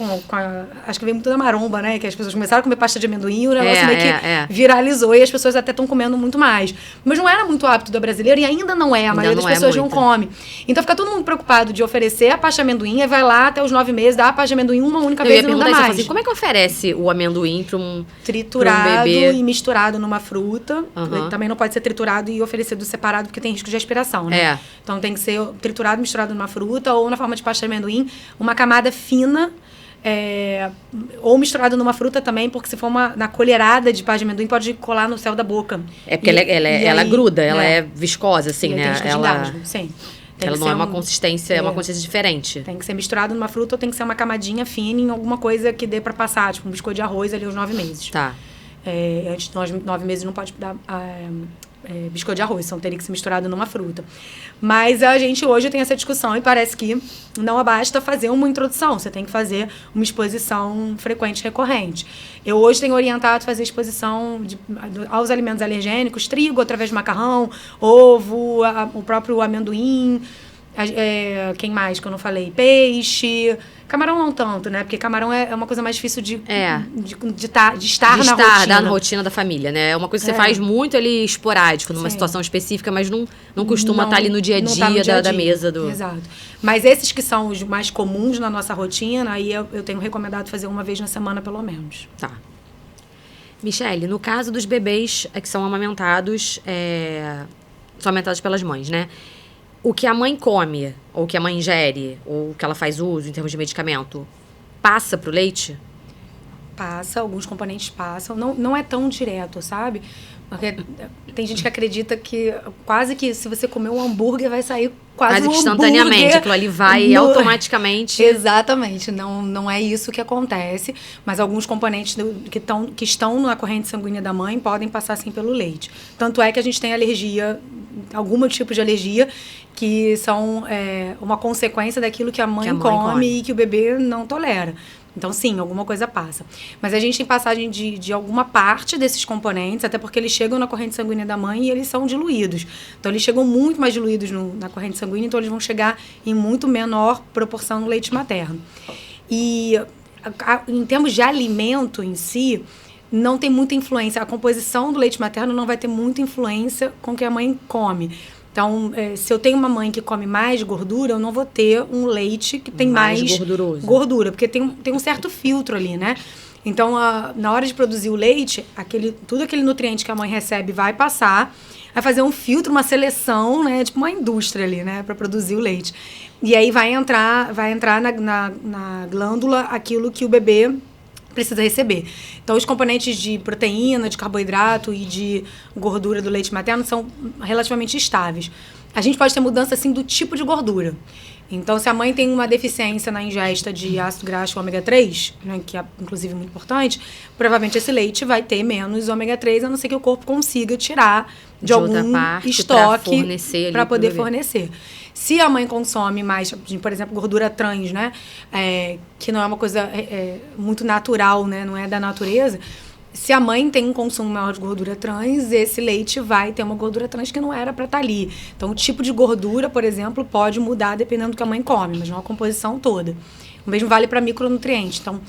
S2: acho que veio muito da maromba, né? Que as pessoas começaram a comer pasta de amendoim e o negócio meio que viralizou e as pessoas até estão comendo muito mais. Mas não era muito hábito do brasileiro e ainda não é. A maioria das pessoas não come. Então fica todo mundo preocupado de oferecer a pasta de amendoim e vai lá até os 9 meses, dá a pasta de amendoim uma única vez e não dá mais.
S1: Assim, como é que oferece o amendoim para um
S2: triturado
S1: bebê?
S2: E misturado numa fruta. Também não pode ser triturado e oferecido separado porque tem risco de aspiração, né? Então tem que ser triturado, misturado numa fruta ou na forma de pasta de amendoim, uma camada fina, ou misturado numa fruta também, porque se for na colherada de pasta de amendoim pode colar no céu da boca.
S1: Porque ela gruda, ela é viscosa, assim, né?
S2: Sim.
S1: Ela não é uma consistência, é uma consistência diferente.
S2: Tem que ser misturado numa fruta ou tem que ser uma camadinha fina em alguma coisa que dê pra passar, tipo um biscoito de arroz ali aos 9 meses.
S1: Tá.
S2: Antes dos 9 meses não pode dar biscoito de arroz, então teria que ser misturado numa fruta. Mas a gente hoje tem essa discussão e parece que não basta fazer uma introdução, você tem que fazer uma exposição frequente e recorrente. Eu hoje tenho orientado a fazer exposição aos alimentos alergênicos, trigo através de macarrão, ovo, o próprio amendoim, quem mais que eu não falei? Peixe. Camarão não tanto, né? Porque camarão é uma coisa mais difícil de estar na rotina.
S1: Na rotina da família, né? É uma coisa que você faz muito ali esporádico, numa situação específica, mas não costuma estar ali no dia a dia, da mesa do...
S2: Exato. Mas esses que são os mais comuns na nossa rotina, aí eu tenho recomendado fazer uma vez na semana, pelo menos.
S1: Tá. Michele, no caso dos bebês que são amamentados, são amamentados pelas mães, né? O que a mãe come, ou o que a mãe ingere, ou o que ela faz uso em termos de medicamento, passa pro leite?
S2: Passa, alguns componentes passam. Não é tão direto, sabe? Porque tem gente que acredita que quase que se você comer um hambúrguer vai sair quase um
S1: instantaneamente.
S2: Hambúrguer
S1: aquilo ali vai automaticamente.
S2: Exatamente. Não é isso que acontece. Mas alguns componentes que estão na corrente sanguínea da mãe podem passar assim pelo leite. Tanto é que a gente tem alergia, algum tipo de alergia, que são uma consequência daquilo que a mãe come e que o bebê não tolera. Então, sim, alguma coisa passa. Mas a gente tem passagem de alguma parte desses componentes, até porque eles chegam na corrente sanguínea da mãe e eles são diluídos. Então, eles chegam muito mais diluídos na corrente sanguínea, então eles vão chegar em muito menor proporção no leite materno. E, em termos de alimento em si, não tem muita influência. A composição do leite materno não vai ter muita influência com o que a mãe come. Então, se eu tenho uma mãe que come mais gordura, eu não vou ter um leite que tem mais gordura, porque tem um certo filtro ali, né? Então, na hora de produzir o leite, tudo aquele nutriente que a mãe recebe vai passar, vai fazer um filtro, uma seleção, né? Tipo uma indústria ali, né? Para produzir o leite. E aí vai entrar na glândula aquilo que o bebê precisa receber. Então, os componentes de proteína, de carboidrato e de gordura do leite materno são relativamente estáveis. A gente pode ter mudança, assim, do tipo de gordura. Então, se a mãe tem uma deficiência na ingesta de ácido graxo ômega 3, né, que é, inclusive, muito importante, provavelmente esse leite vai ter menos ômega 3, a não ser que o corpo consiga tirar de algum estoque para poder fornecer. Se a mãe consome mais, por exemplo, gordura trans, né? Que não é uma coisa muito natural, né? Não é da natureza. Se a mãe tem um consumo maior de gordura trans, esse leite vai ter uma gordura trans que não era para estar ali. Então, o tipo de gordura, por exemplo, pode mudar dependendo do que a mãe come, mas não a composição toda. O mesmo vale para micronutrientes. Então,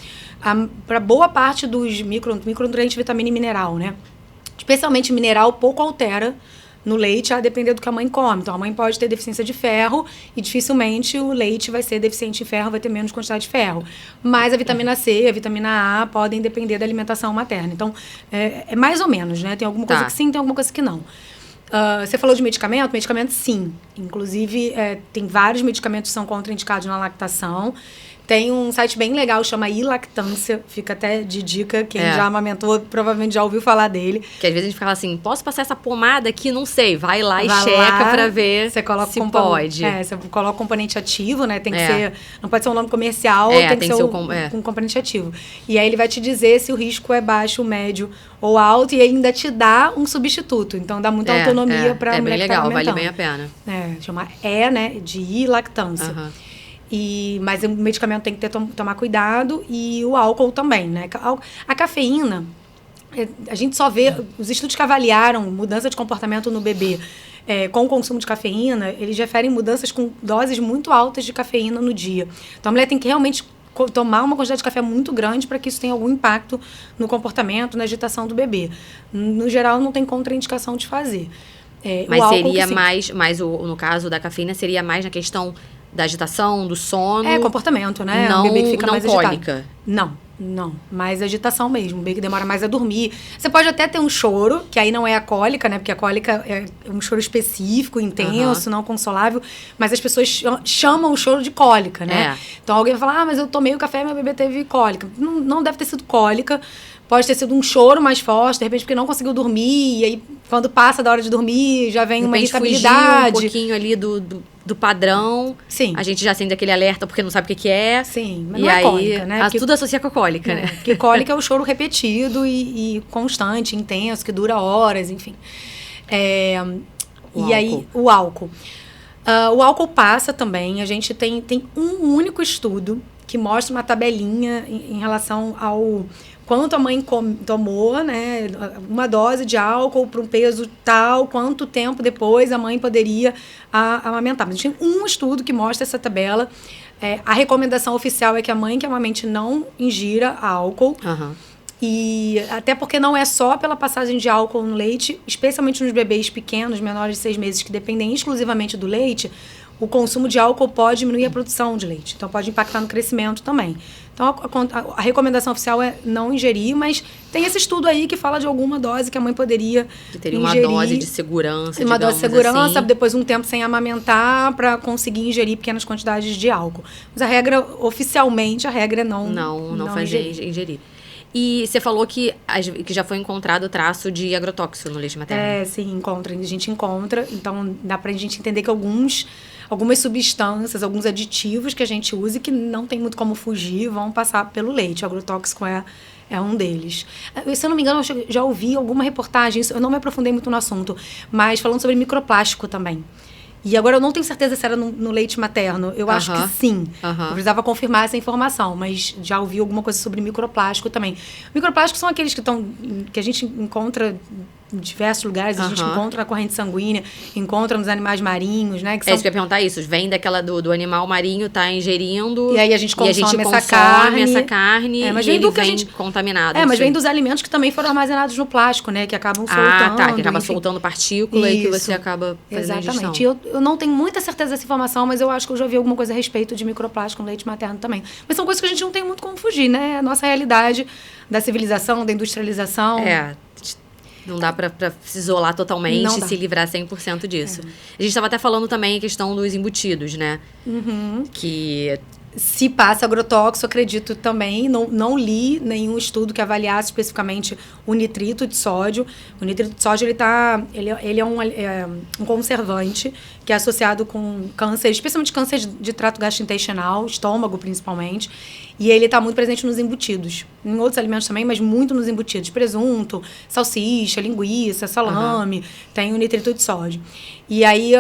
S2: para boa parte dos micronutrientes, vitamina e mineral, né? Especialmente mineral, pouco altera no leite, a depender do que a mãe come. Então, a mãe pode ter deficiência de ferro e dificilmente o leite vai ser deficiente em ferro, vai ter menos quantidade de ferro. Mas a vitamina C e a vitamina A podem depender da alimentação materna. Então, é mais ou menos, né? Tem alguma coisa que sim, tem alguma coisa que não. Você falou de medicamento? Medicamento, sim. Inclusive, tem vários medicamentos que são contraindicados na lactação. Tem um site bem legal, chama iLactância, fica até de dica, quem já amamentou provavelmente já ouviu falar dele.
S1: Que às vezes a gente fala assim, posso passar essa pomada aqui? Não sei, vai lá e checa pra ver se pode.
S2: Você coloca o componente ativo, né? Tem que ser, não pode ser um nome comercial, tem que ser um componente ativo. E aí ele vai te dizer se o risco é baixo, médio ou alto, e ainda te dá um substituto. Então dá muita autonomia pra mulher que tá amamentando.
S1: Vale bem a pena.
S2: Chama né? De iLactância. Mas o medicamento tem que tomar cuidado e o álcool também, né? A cafeína, a gente só vê, os estudos que avaliaram mudança de comportamento no bebê com o consumo de cafeína, eles referem mudanças com doses muito altas de cafeína no dia. Então a mulher tem que realmente tomar uma quantidade de café muito grande para que isso tenha algum impacto no comportamento, na agitação do bebê. No geral, não tem contraindicação de fazer.
S1: Mas seria no caso da cafeína, seria mais na questão da agitação, do sono.
S2: Comportamento, né?
S1: Não,
S2: o bebê que fica
S1: não
S2: mais
S1: cólica.
S2: Agitado. Não. Mais agitação mesmo. O bebê que demora mais a dormir. Você pode até ter um choro, que aí não é a cólica, né? Porque a cólica é um choro específico, intenso, não consolável. Mas as pessoas chamam o choro de cólica, né? Então alguém vai falar, mas eu tomei o café e meu bebê teve cólica. Não deve ter sido cólica. Pode ter sido um choro mais forte, de repente porque não conseguiu dormir. E aí, quando passa da hora de dormir, já vem uma irritabilidade.
S1: Um pouquinho ali do padrão.
S2: Sim.
S1: A gente já acende aquele alerta porque não sabe o que é.
S2: Sim, mas não é cólica, né?
S1: Tudo associa com a cólica, né?
S2: Porque cólica é o choro repetido e constante, intenso, que dura horas, enfim. E aí, o álcool. O álcool passa também. A gente tem um único estudo que mostra uma tabelinha em relação ao quanto a mãe tomou, né? Uma dose de álcool para um peso tal, quanto tempo depois a mãe poderia amamentar. Mas a gente tem um estudo que mostra essa tabela. A recomendação oficial é que a mãe que amamente não ingira álcool.
S1: Uhum.
S2: E até porque não é só pela passagem de álcool no leite, especialmente nos bebês pequenos, menores de 6 meses, que dependem exclusivamente do leite, o consumo de álcool pode diminuir a produção de leite. Então, pode impactar no crescimento também. Então, a recomendação oficial é não ingerir, mas tem esse estudo aí que fala de alguma dose que a mãe poderia
S1: que teria
S2: ingerir.
S1: Uma dose de segurança,
S2: uma dose de segurança,
S1: assim.
S2: depois um tempo sem amamentar, para conseguir ingerir pequenas quantidades de álcool. Mas a regra, oficialmente, a regra é não
S1: fazer ingerir. E você falou que já foi encontrado traço de agrotóxico no leite materno.
S2: Sim, a gente encontra. Então, dá pra gente entender que algumas substâncias, alguns aditivos que a gente usa e que não tem muito como fugir, vão passar pelo leite. O agrotóxico é um deles. Se eu não me engano, eu já ouvi alguma reportagem, eu não me aprofundei muito no assunto, mas falando sobre microplástico também. E agora eu não tenho certeza se era no leite materno. Eu acho que sim. Eu precisava confirmar essa informação, mas já ouvi alguma coisa sobre microplástico também. Microplásticos são aqueles que a gente encontra em diversos lugares, a gente encontra na corrente sanguínea, encontra nos animais marinhos, né?
S1: Isso que eu ia perguntar isso. Vem daquela do animal marinho, tá ingerindo.
S2: E aí a gente consome essa carne.
S1: Mas e ele vem contaminado.
S2: Mas vem dos alimentos que também foram armazenados no plástico, né? Que acabam soltando.
S1: Que acaba soltando partícula e que você acaba fazendo
S2: Exatamente. Eu não tenho muita certeza dessa informação, mas eu acho que eu já ouvi alguma coisa a respeito de microplástico no leite materno também. Mas são coisas que a gente não tem muito como fugir, né? A nossa realidade da civilização, da industrialização.
S1: Não dá pra se isolar totalmente e se livrar 100% disso. A gente estava até falando também a questão dos embutidos, né? Que...
S2: Se passa agrotóxico, acredito também. Não li nenhum estudo que avaliasse especificamente o nitrito de sódio. O nitrito de sódio, ele é um conservante que é associado com câncer, especialmente câncer de trato gastrointestinal, estômago principalmente. E ele está muito presente nos embutidos. Em outros alimentos também, mas muito nos embutidos. Presunto, salsicha, linguiça, salame. Tem o nitrito de sódio. E aí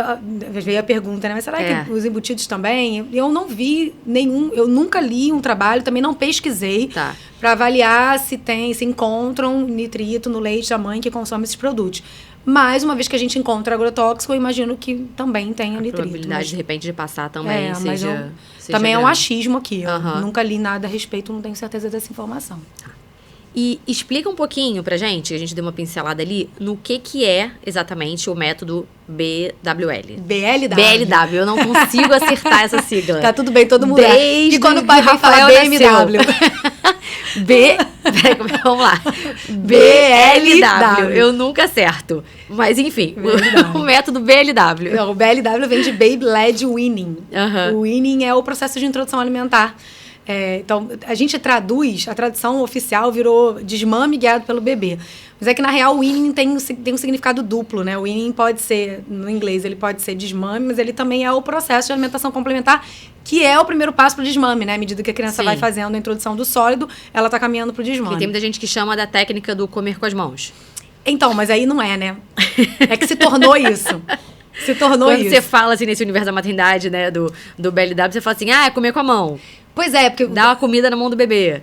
S2: veio a pergunta, né? Mas será que os embutidos também? Eu não vi nenhum... Eu nunca li um trabalho, também não pesquisei para avaliar se encontram nitrito no leite da mãe que consome esses produtos. Mas, uma vez que a gente encontra agrotóxico, eu imagino que também tenha nitrito.
S1: A probabilidade, de repente, de passar também seja
S2: também
S1: grande.
S2: É um achismo aqui. Eu nunca li nada a respeito, não tenho certeza dessa informação.
S1: E explica um pouquinho pra gente, a gente deu uma pincelada ali, no que é exatamente o método BWL. BLW, eu não consigo acertar essa sigla.
S2: Tá tudo bem, todo mundo
S1: Desde
S2: E quando o pai vai falar BMW?
S1: Vamos lá. BLW. Eu nunca acerto. Mas, enfim, o método BLW.
S2: Não, o BLW vem de Baby Led Weaning. O weaning é o processo de introdução alimentar. Então, a gente traduz, a tradução oficial virou desmame guiado pelo bebê. Mas é que, na real, o weaning tem um significado duplo, né? O weaning pode ser, no inglês, ele pode ser desmame, mas ele também é o processo de alimentação complementar, que é o primeiro passo para o desmame, né? À medida que a criança vai fazendo a introdução do sólido, ela está caminhando para o desmame.
S1: E tem muita gente que chama da técnica do comer com as mãos.
S2: Então, mas aí não é, né? É que se tornou isso. Quando
S1: você fala, assim, nesse universo da maternidade, né, do BLW, você fala assim, é comer com a mão.
S2: Pois é, porque...
S1: Dá uma comida na mão do bebê.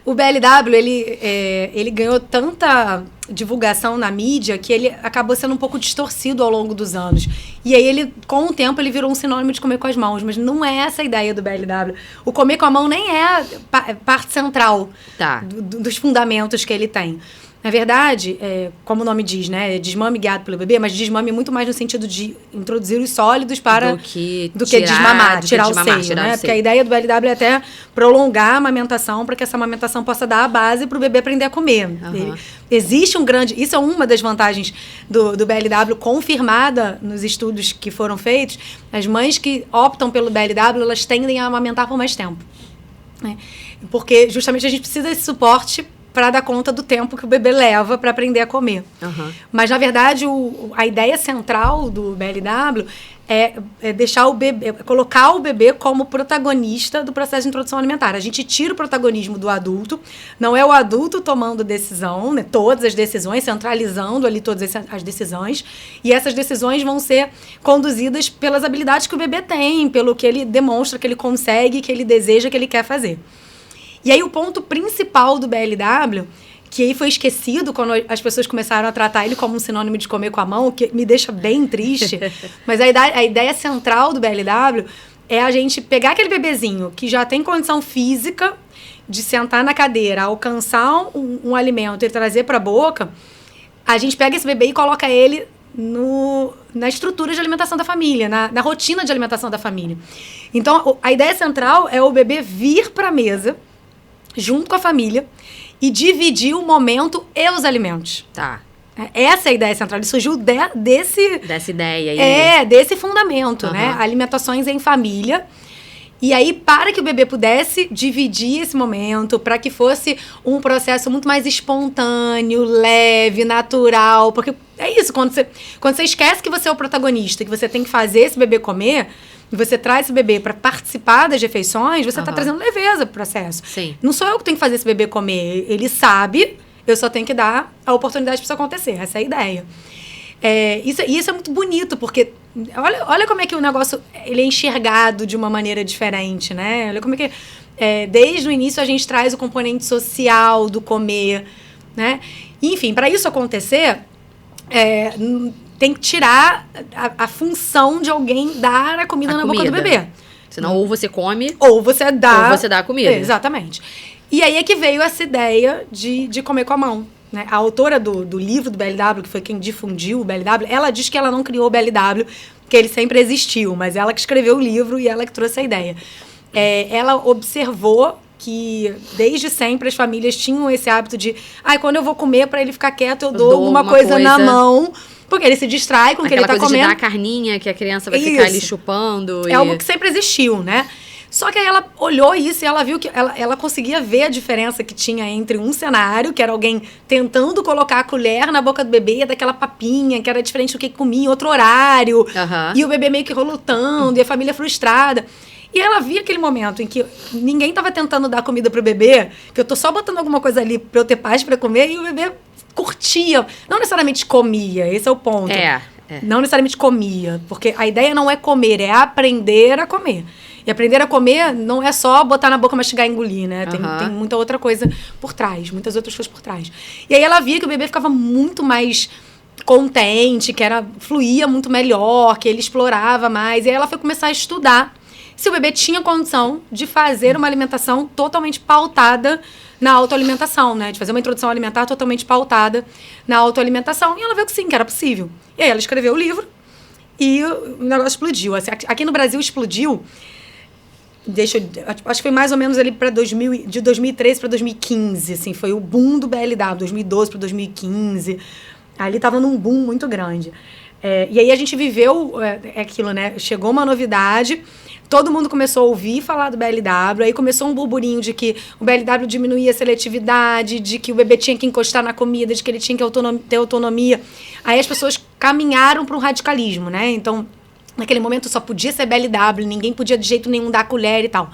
S2: O BLW, ele ganhou tanta divulgação na mídia que ele acabou sendo um pouco distorcido ao longo dos anos. E aí, com o tempo, ele virou um sinônimo de comer com as mãos. Mas não é essa a ideia do BLW. O comer com a mão nem é parte central dos fundamentos que ele tem. Na verdade, como o nome diz, né? É desmame guiado pelo bebê, mas desmame é muito mais no sentido de introduzir os sólidos do que desmamar, tirar o seio, né? Porque a ideia do BLW é até prolongar a amamentação para que essa amamentação possa dar a base para o bebê aprender a comer. Existe isso é uma das vantagens do BLW, confirmada nos estudos que foram feitos. As mães que optam pelo BLW, elas tendem a amamentar por mais tempo. Porque justamente a gente precisa desse suporte para dar conta do tempo que o bebê leva para aprender a comer. Mas, na verdade, a ideia central do BLW é deixar o bebê, colocar o bebê como protagonista do processo de introdução alimentar. A gente tira o protagonismo do adulto, não é o adulto tomando decisão, né, todas as decisões, centralizando ali todas as decisões, e essas decisões vão ser conduzidas pelas habilidades que o bebê tem, pelo que ele demonstra, que ele consegue, que ele deseja, que ele quer fazer. E aí o ponto principal do BLW, que aí foi esquecido quando as pessoas começaram a tratar ele como um sinônimo de comer com a mão, que me deixa bem triste, mas a ideia central do BLW é a gente pegar aquele bebezinho que já tem condição física de sentar na cadeira, alcançar um alimento e trazer para a boca, a gente pega esse bebê e coloca ele na estrutura de alimentação da família, na rotina de alimentação da família. Então, a ideia central é o bebê vir para a mesa, junto com a família, e dividir o momento e os alimentos.
S1: Tá.
S2: Essa é a ideia central. Ele surgiu
S1: dessa ideia aí.
S2: Desse fundamento, né? Alimentações em família. E aí, para que o bebê pudesse dividir esse momento, para que fosse um processo muito mais espontâneo, leve, natural. Porque é isso, quando você esquece que você é o protagonista, que você tem que fazer esse bebê comer, e você traz esse bebê para participar das refeições, você está trazendo leveza pro processo.
S1: Sim.
S2: Não sou eu que tenho que fazer esse bebê comer. Ele sabe, eu só tenho que dar a oportunidade para isso acontecer. Essa é a ideia. Isso é muito bonito, porque olha como é que o negócio ele é enxergado de uma maneira diferente, né? Olha como é que desde o início a gente traz o componente social do comer, né? Enfim, para isso acontecer, tem que tirar a função de alguém dar a comida na boca do bebê.
S1: Senão, ou você come,
S2: ou você dá
S1: a comida.
S2: Exatamente. E aí é que veio essa ideia de comer com a mão. Né? A autora do livro do BLW, que foi quem difundiu o BLW, ela diz que ela não criou o BLW, que ele sempre existiu, mas ela que escreveu o livro e ela que trouxe a ideia. Ela observou que desde sempre as famílias tinham esse hábito de quando eu vou comer, para ele ficar quieto, eu dou alguma coisa na mão, porque ele se distrai com o que ele tá comendo. Aquela coisa
S1: de dar a carninha que a criança vai ficar ali chupando.
S2: É algo que sempre existiu, né? Só que aí ela olhou isso e ela viu que ela conseguia ver a diferença que tinha entre um cenário, que era alguém tentando colocar a colher na boca do bebê, daquela papinha, que era diferente do que comia em outro horário, e o bebê meio que relutando, e a família frustrada. E ela via aquele momento em que ninguém estava tentando dar comida pro bebê, que eu tô só botando alguma coisa ali pra eu ter paz pra comer, e o bebê curtia. Não necessariamente comia, esse é o ponto. Não necessariamente comia, porque a ideia não é comer, é aprender a comer. E aprender a comer não é só botar na boca, mastigar e engolir, né? Tem muita outra coisa por trás, muitas outras coisas por trás. E aí ela via que o bebê ficava muito mais contente, que fluía muito melhor, que ele explorava mais. E aí ela foi começar a estudar se o bebê tinha condição de fazer uma alimentação totalmente pautada na autoalimentação, né? De fazer uma introdução alimentar totalmente pautada na autoalimentação. E ela viu que sim, que era possível. E aí ela escreveu o livro e o negócio explodiu. Assim, aqui no Brasil explodiu. Acho que foi mais ou menos ali de 2013 para 2015, assim, foi o boom do BLW, 2012 para 2015. Ali estava num boom muito grande. E aí a gente viveu aquilo, né? Chegou uma novidade, todo mundo começou a ouvir falar do BLW, aí começou um burburinho de que o BLW diminuía a seletividade, de que o bebê tinha que encostar na comida, de que ele tinha que ter autonomia. Aí as pessoas caminharam para um radicalismo, né? Então, naquele momento só podia ser BLW, ninguém podia de jeito nenhum dar colher e tal.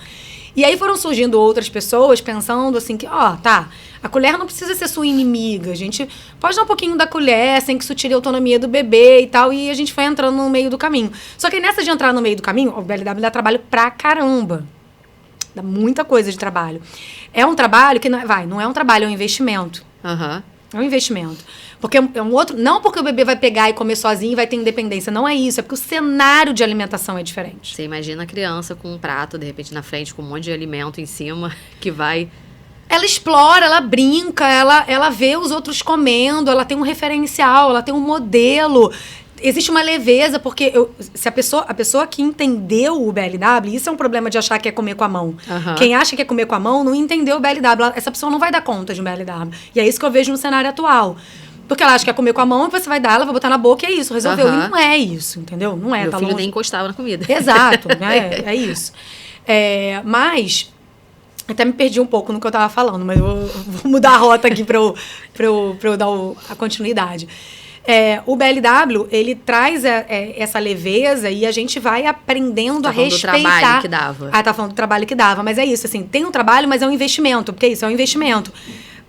S2: E aí foram surgindo outras pessoas pensando assim que, a colher não precisa ser sua inimiga, a gente pode dar um pouquinho da colher sem que isso tire a autonomia do bebê e tal, e a gente foi entrando no meio do caminho. Só que nessa de entrar no meio do caminho, o BLW dá trabalho pra caramba. Dá muita coisa de trabalho. É um trabalho que não é um trabalho, é um investimento. É um investimento. Porque é um outro. Não porque o bebê vai pegar e comer sozinho e vai ter independência. Não é isso. É porque o cenário de alimentação é diferente.
S1: Você imagina a criança com um prato, de repente, na frente, com um monte de alimento em cima, que vai.
S2: Ela explora, ela brinca, ela vê os outros comendo, ela tem um referencial, ela tem um modelo. Existe uma leveza, porque se a pessoa que entendeu o BLW, isso é um problema de achar que é comer com a mão. Quem acha que é comer com a mão não entendeu o BLW. Essa pessoa não vai dar conta de um BLW. E é isso que eu vejo no cenário atual. Porque ela acha que é comer com a mão, você vai dar, ela vai botar na boca e é isso, resolveu. E não é isso, entendeu? Não é.
S1: Meu
S2: tá
S1: filho
S2: longe.
S1: nem encostava na comida.
S2: Exato, né? É isso. Mas Até me perdi um pouco no que eu estava falando, mas eu vou mudar a rota aqui para eu dar a continuidade. O BLW, ele traz essa leveza e a gente vai aprendendo a respeitar.
S1: Do trabalho que dava.
S2: Tá falando do trabalho que dava, mas é isso, assim, tem um trabalho, mas é um investimento, porque isso é um investimento.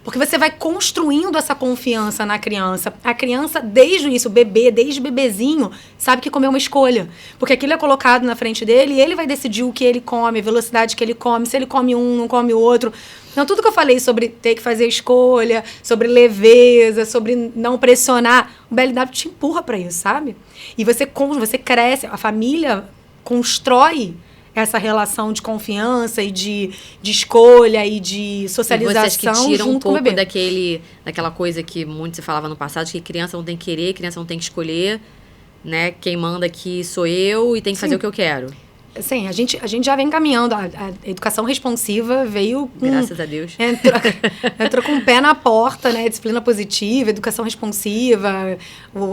S2: Porque você vai construindo essa confiança na criança. A criança, desde o início, o bebê, desde bebezinho, sabe que comer é uma escolha. Porque aquilo é colocado na frente dele e ele vai decidir o que ele come, a velocidade que ele come, se ele come um, não come o outro. Então, tudo que eu falei sobre ter que fazer escolha, sobre leveza, sobre não pressionar, o BLW te empurra para isso, sabe? E você cresce, a família constrói essa relação de confiança e de escolha e de socialização.
S1: E vocês que tiram
S2: junto
S1: um pouco
S2: com o bebê.
S1: daquela coisa que muito se falava no passado, que criança não tem que querer, criança não tem que escolher, né? Quem manda aqui sou eu e tem que fazer o que eu quero.
S2: Sim, a gente já vem caminhando. A educação responsiva veio com...
S1: Graças a Deus.
S2: Entrou com o pé na porta, né? Disciplina positiva, educação responsiva,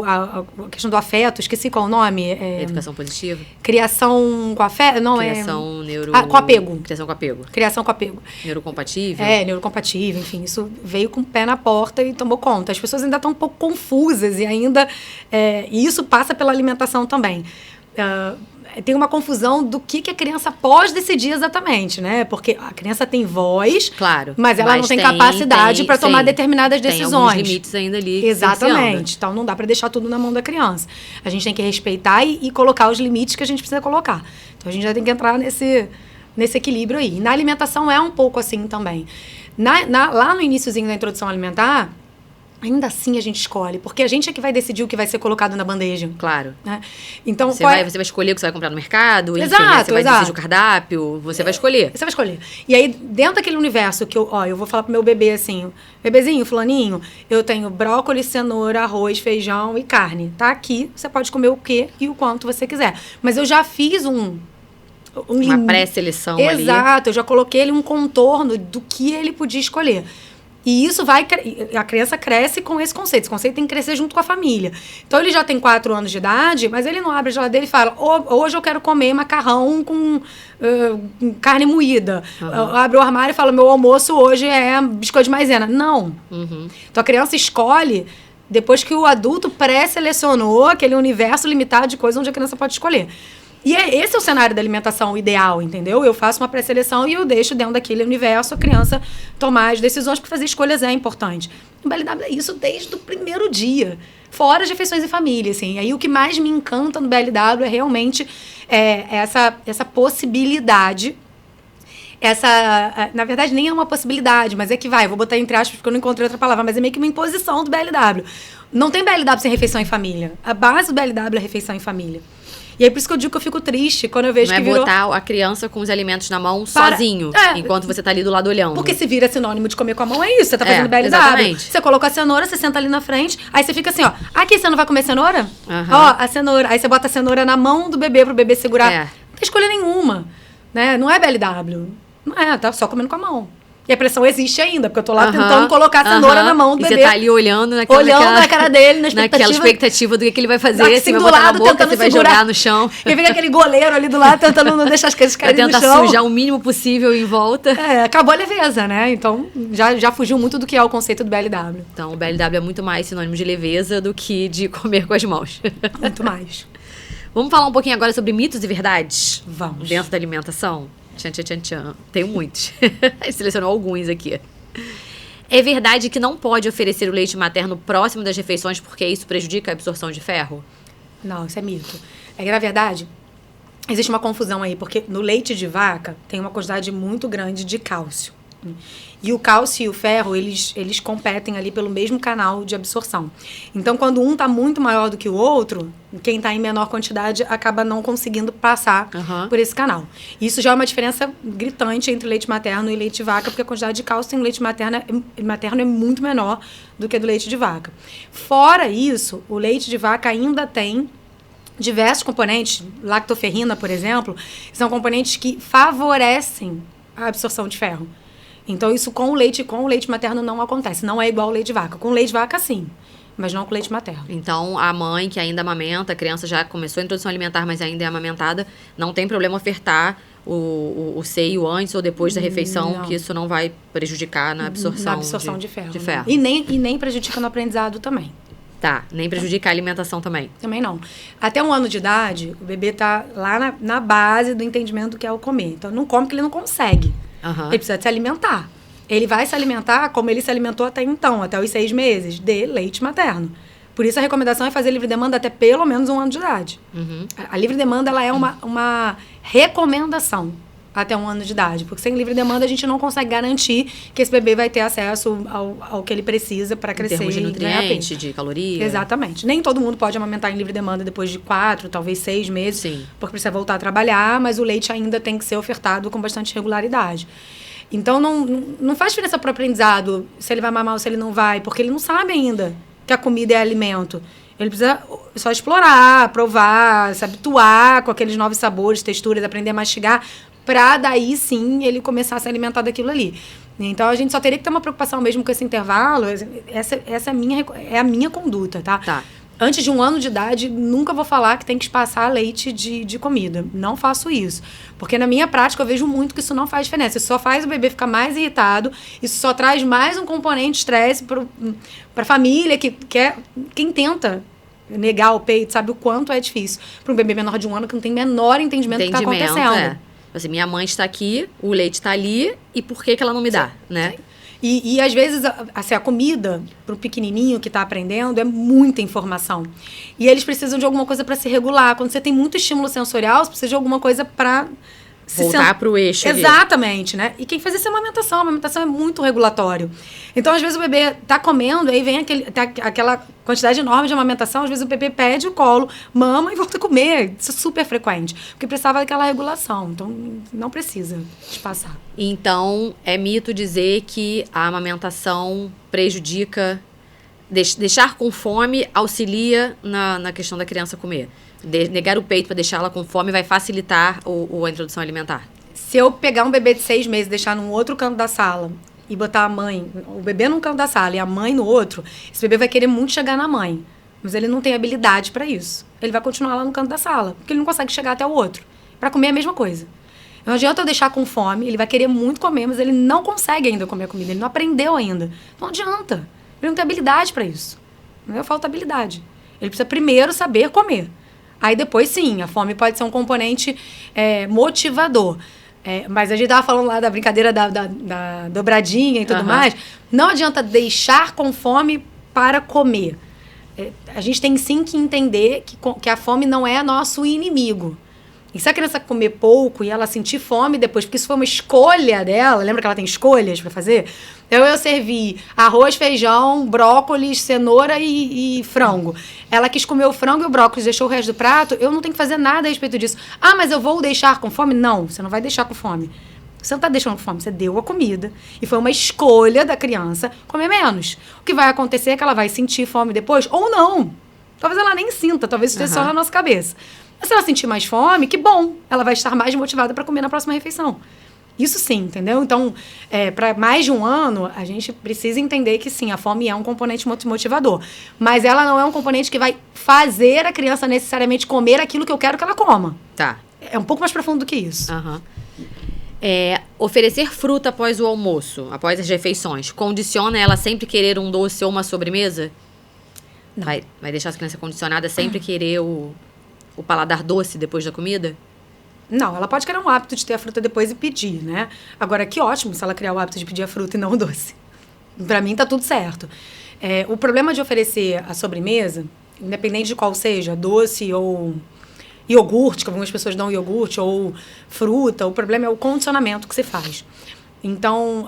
S2: a questão do afeto, esqueci qual o nome.
S1: Educação positiva?
S2: Criação com afeto? Não,
S1: Criação
S2: com apego.
S1: Criação com apego.
S2: Criação com apego.
S1: Neurocompatível?
S2: Neurocompatível, enfim. Isso veio com o pé na porta e tomou conta. As pessoas ainda estão um pouco confusas e ainda... e isso passa pela alimentação também. Tem uma confusão do que a criança pode decidir exatamente, né? Porque a criança tem voz,
S1: claro,
S2: mas ela não tem capacidade para tomar determinadas decisões.
S1: Tem alguns limites ainda ali.
S2: Exatamente. Então, não dá para deixar tudo na mão da criança. A gente tem que respeitar e colocar os limites que a gente precisa colocar. Então, a gente já tem que entrar nesse equilíbrio aí. Na alimentação é um pouco assim também. Lá no iniciozinho da introdução alimentar, ainda assim a gente escolhe, porque a gente é que vai decidir o que vai ser colocado na bandeja.
S1: Claro.
S2: Né? Então,
S1: você vai escolher o que você vai comprar no mercado,
S2: exato,
S1: enfim, você vai decidir o cardápio, você vai escolher.
S2: Você vai escolher. E aí, dentro daquele universo que eu vou falar pro meu bebê assim, bebezinho, fulaninho, eu tenho brócolis, cenoura, arroz, feijão e carne. Tá aqui, você pode comer o que e o quanto você quiser. Mas eu já fiz uma
S1: pré-seleção ali.
S2: Exato, eu já coloquei ele um contorno do que ele podia escolher. E isso a criança cresce com esse conceito. Esse conceito tem que crescer junto com a família. Então, ele já tem 4 anos de idade, mas ele não abre a geladeira e fala, hoje eu quero comer macarrão com carne moída. Uhum. Abre o armário e fala, meu almoço hoje é biscoito de maisena. Não.
S1: Uhum.
S2: Então, a criança escolhe depois que o adulto pré-selecionou aquele universo limitado de coisas onde a criança pode escolher. E esse é o cenário da alimentação ideal, entendeu? Eu faço uma pré-seleção e eu deixo dentro daquele universo a criança tomar as decisões, porque fazer escolhas é importante. O BLW é isso desde o primeiro dia, fora as refeições em família, assim. E aí o que mais me encanta no BLW é realmente essa possibilidade. Na verdade, nem é uma possibilidade, mas vou botar entre aspas porque eu não encontrei outra palavra, mas é meio que uma imposição do BLW. Não tem BLW sem refeição em família. A base do BLW é refeição em família. E aí, por isso que eu digo que eu fico triste quando eu vejo que virou...
S1: Não é botar a criança com os alimentos na mão sozinho, enquanto você tá ali do lado olhando.
S2: Porque se vira sinônimo de comer com a mão, é isso. Você tá fazendo BLW.
S1: Exatamente.
S2: Você colocou a cenoura, você senta ali na frente, aí você fica assim, ó. Aqui, você não vai comer cenoura?
S1: Uhum.
S2: Ó, a cenoura. Aí você bota a cenoura na mão do bebê, pro bebê segurar. Não tem escolha nenhuma, né? Não é BLW. Não é, tá só comendo com a mão. E a pressão existe ainda, porque eu tô lá tentando colocar a cenoura na mão do bebê.
S1: E você tá ali olhando na cara dele, naquela expectativa do que ele vai fazer, se vai botar na boca, se vai jogar no chão.
S2: E vem aquele goleiro ali do lado tentando não deixar as coisas caírem no chão.
S1: Tentar sujar o mínimo possível em volta.
S2: Acabou a leveza, né? Então, já fugiu muito do que é o conceito do BLW.
S1: Então, o BLW é muito mais sinônimo de leveza do que de comer com as mãos.
S2: Muito mais.
S1: Vamos falar um pouquinho agora sobre mitos e verdades?
S2: Vamos.
S1: Dentro da alimentação? Tchan. Tenho muitos. Selecionou alguns aqui. É verdade que não pode oferecer o leite materno próximo das refeições porque isso prejudica a absorção de ferro?
S2: Não, isso é mito. Na verdade, existe uma confusão aí, porque no leite de vaca tem uma quantidade muito grande de cálcio. E o cálcio e o ferro, eles competem ali pelo mesmo canal de absorção. Então, quando um está muito maior do que o outro, quem está em menor quantidade acaba não conseguindo passar por esse canal. Isso já é uma diferença gritante entre leite materno e leite de vaca, porque a quantidade de cálcio em leite materno é muito menor do que a do leite de vaca. Fora isso, o leite de vaca ainda tem diversos componentes, lactoferrina, por exemplo, são componentes que favorecem a absorção de ferro. Então, isso com o leite materno não acontece. Não é igual ao leite de vaca. Com leite de vaca, sim. Mas não com leite materno.
S1: Então, a mãe que ainda amamenta, a criança já começou a introdução alimentar, mas ainda é amamentada, não tem problema ofertar o seio antes ou depois da refeição,
S2: Não.
S1: que isso não vai prejudicar na absorção,
S2: de ferro.
S1: de
S2: Né?
S1: ferro.
S2: E nem prejudica no aprendizado também.
S1: Tá, nem prejudica a alimentação também.
S2: Também não. Até 1 ano de idade, o bebê tá lá na base do entendimento do que é o comer. Então, não come porque ele não consegue.
S1: Aham.
S2: Ele precisa se alimentar. Ele vai se alimentar como ele se alimentou até então, até os 6 meses, de leite materno. Por isso, a recomendação é fazer livre demanda até pelo menos 1 ano de idade.
S1: Uhum.
S2: A livre demanda, ela é uma recomendação até 1 ano de idade. Porque sem livre demanda, a gente não consegue garantir que esse bebê vai ter acesso ao que ele precisa para
S1: Em
S2: crescer.
S1: termos de
S2: e ganhar
S1: nutrientes,
S2: peso.
S1: de caloria.
S2: Exatamente. Nem todo mundo pode amamentar em livre demanda depois de 4, talvez 6 meses.
S1: Sim.
S2: Porque precisa voltar a trabalhar, mas o leite ainda tem que ser ofertado com bastante regularidade. Então, não faz diferença para o aprendizado se ele vai mamar ou se ele não vai, porque ele não sabe ainda que a comida é alimento. Ele precisa só explorar, provar, se habituar com aqueles novos sabores, texturas, aprender a mastigar, para daí sim ele começar a se alimentar daquilo ali. Então a gente só teria que ter uma preocupação mesmo com esse intervalo. Essa é a minha conduta, tá?
S1: Tá.
S2: Antes de 1 ano de idade, nunca vou falar que tem que espaçar leite de comida. Não faço isso. Porque na minha prática eu vejo muito que isso não faz diferença. Isso só faz o bebê ficar mais irritado. Isso só traz mais um componente de estresse para a família quem tenta negar o peito, sabe o quanto é difícil. Para um bebê menor de 1 ano que não tem menor entendimento do que está acontecendo.
S1: É. Assim, minha mãe está aqui, o leite está ali, e por que ela não me dá, né?
S2: E às vezes, assim, a comida, para o pequenininho que está aprendendo, é muita informação. E eles precisam de alguma coisa para se regular. Quando você tem muito estímulo sensorial, você precisa de alguma coisa para...
S1: Voltar para o eixo.
S2: Exatamente, né? E quem faz isso é a amamentação. A amamentação é muito regulatório. Então, às vezes, o bebê tá comendo, aí vem aquela quantidade enorme de amamentação. Às vezes, o bebê pede o colo, mama e volta a comer. Isso é super frequente. Porque precisava daquela regulação. Então, não precisa espaçar.
S1: Então, é mito dizer que a amamentação prejudica... Deixar com fome auxilia na questão da criança comer. Negar o peito para deixá-la com fome vai facilitar a introdução alimentar.
S2: Se eu pegar um bebê de 6 meses e deixar num outro canto da sala e botar o bebê num canto da sala e a mãe no outro, esse bebê vai querer muito chegar na mãe. Mas ele não tem habilidade para isso. Ele vai continuar lá no canto da sala, porque ele não consegue chegar até o outro para comer a mesma coisa. Não adianta eu deixar com fome, ele vai querer muito comer, mas ele não consegue ainda comer a comida, ele não aprendeu ainda. Não adianta. Ele não tem habilidade para isso. Não falta habilidade. Ele precisa primeiro saber comer. Aí depois, sim, a fome pode ser um componente motivador. Mas a gente estava falando lá da brincadeira da dobradinha e tudo mais. Não adianta deixar com fome para comer. A gente tem sim que entender que a fome não é nosso inimigo. E se a criança comer pouco e ela sentir fome depois, porque isso foi uma escolha dela, lembra que ela tem escolhas para fazer? Então, eu servi arroz, feijão, brócolis, cenoura e frango. Ela quis comer o frango e o brócolis, deixou o resto do prato, eu não tenho que fazer nada a respeito disso. Ah, mas eu vou deixar com fome? Não, você não vai deixar com fome. Você não está deixando com fome, você deu a comida. E foi uma escolha da criança comer menos. O que vai acontecer é que ela vai sentir fome depois, ou não. Talvez ela nem sinta, talvez isso esteja só na nossa cabeça. Mas se ela sentir mais fome, que bom, ela vai estar mais motivada para comer na próxima refeição. Isso sim, entendeu? Então, para mais de 1 ano, a gente precisa entender que sim, a fome é um componente motivador. Mas ela não é um componente que vai fazer a criança necessariamente comer aquilo que eu quero que ela coma.
S1: Tá.
S2: É um pouco mais profundo do que isso.
S1: Oferecer fruta após o almoço, após as refeições, condiciona ela a sempre querer um doce ou uma sobremesa? Não. Vai deixar a criança condicionada a sempre querer o paladar doce depois da comida?
S2: Não, ela pode criar um hábito de ter a fruta depois e pedir, né? Agora, que ótimo se ela criar o hábito de pedir a fruta e não o doce. Pra mim, tá tudo certo. O problema de oferecer a sobremesa, independente de qual seja, doce ou iogurte, que algumas pessoas dão iogurte, ou fruta, o problema é o condicionamento que se faz. Então,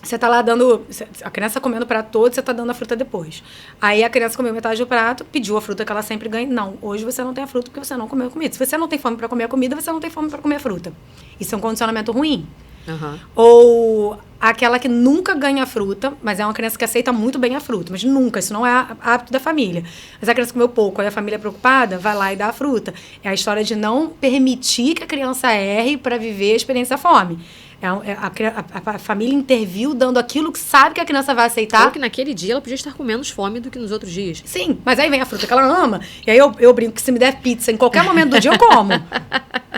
S2: você tá lá dando... A criança comendo o prato todo, você tá dando a fruta depois. Aí a criança comeu metade do prato, pediu a fruta que ela sempre ganha. Não, hoje você não tem a fruta porque você não comeu a comida. Se você não tem fome para comer a comida, você não tem fome para comer a fruta. Isso é um condicionamento ruim. Ou aquela que nunca ganha a fruta, mas é uma criança que aceita muito bem a fruta. Mas nunca, isso não é hábito da família. Mas a criança comeu pouco, aí a família é preocupada, vai lá e dá a fruta. É a história de não permitir que a criança erre para viver a experiência da fome. A família interviu dando aquilo que sabe que a criança vai aceitar.
S1: Ou que naquele dia ela podia estar com menos fome do que nos outros dias.
S2: Sim, mas aí vem a fruta que ela ama. E aí eu brinco que se me der pizza em qualquer momento do dia, eu como.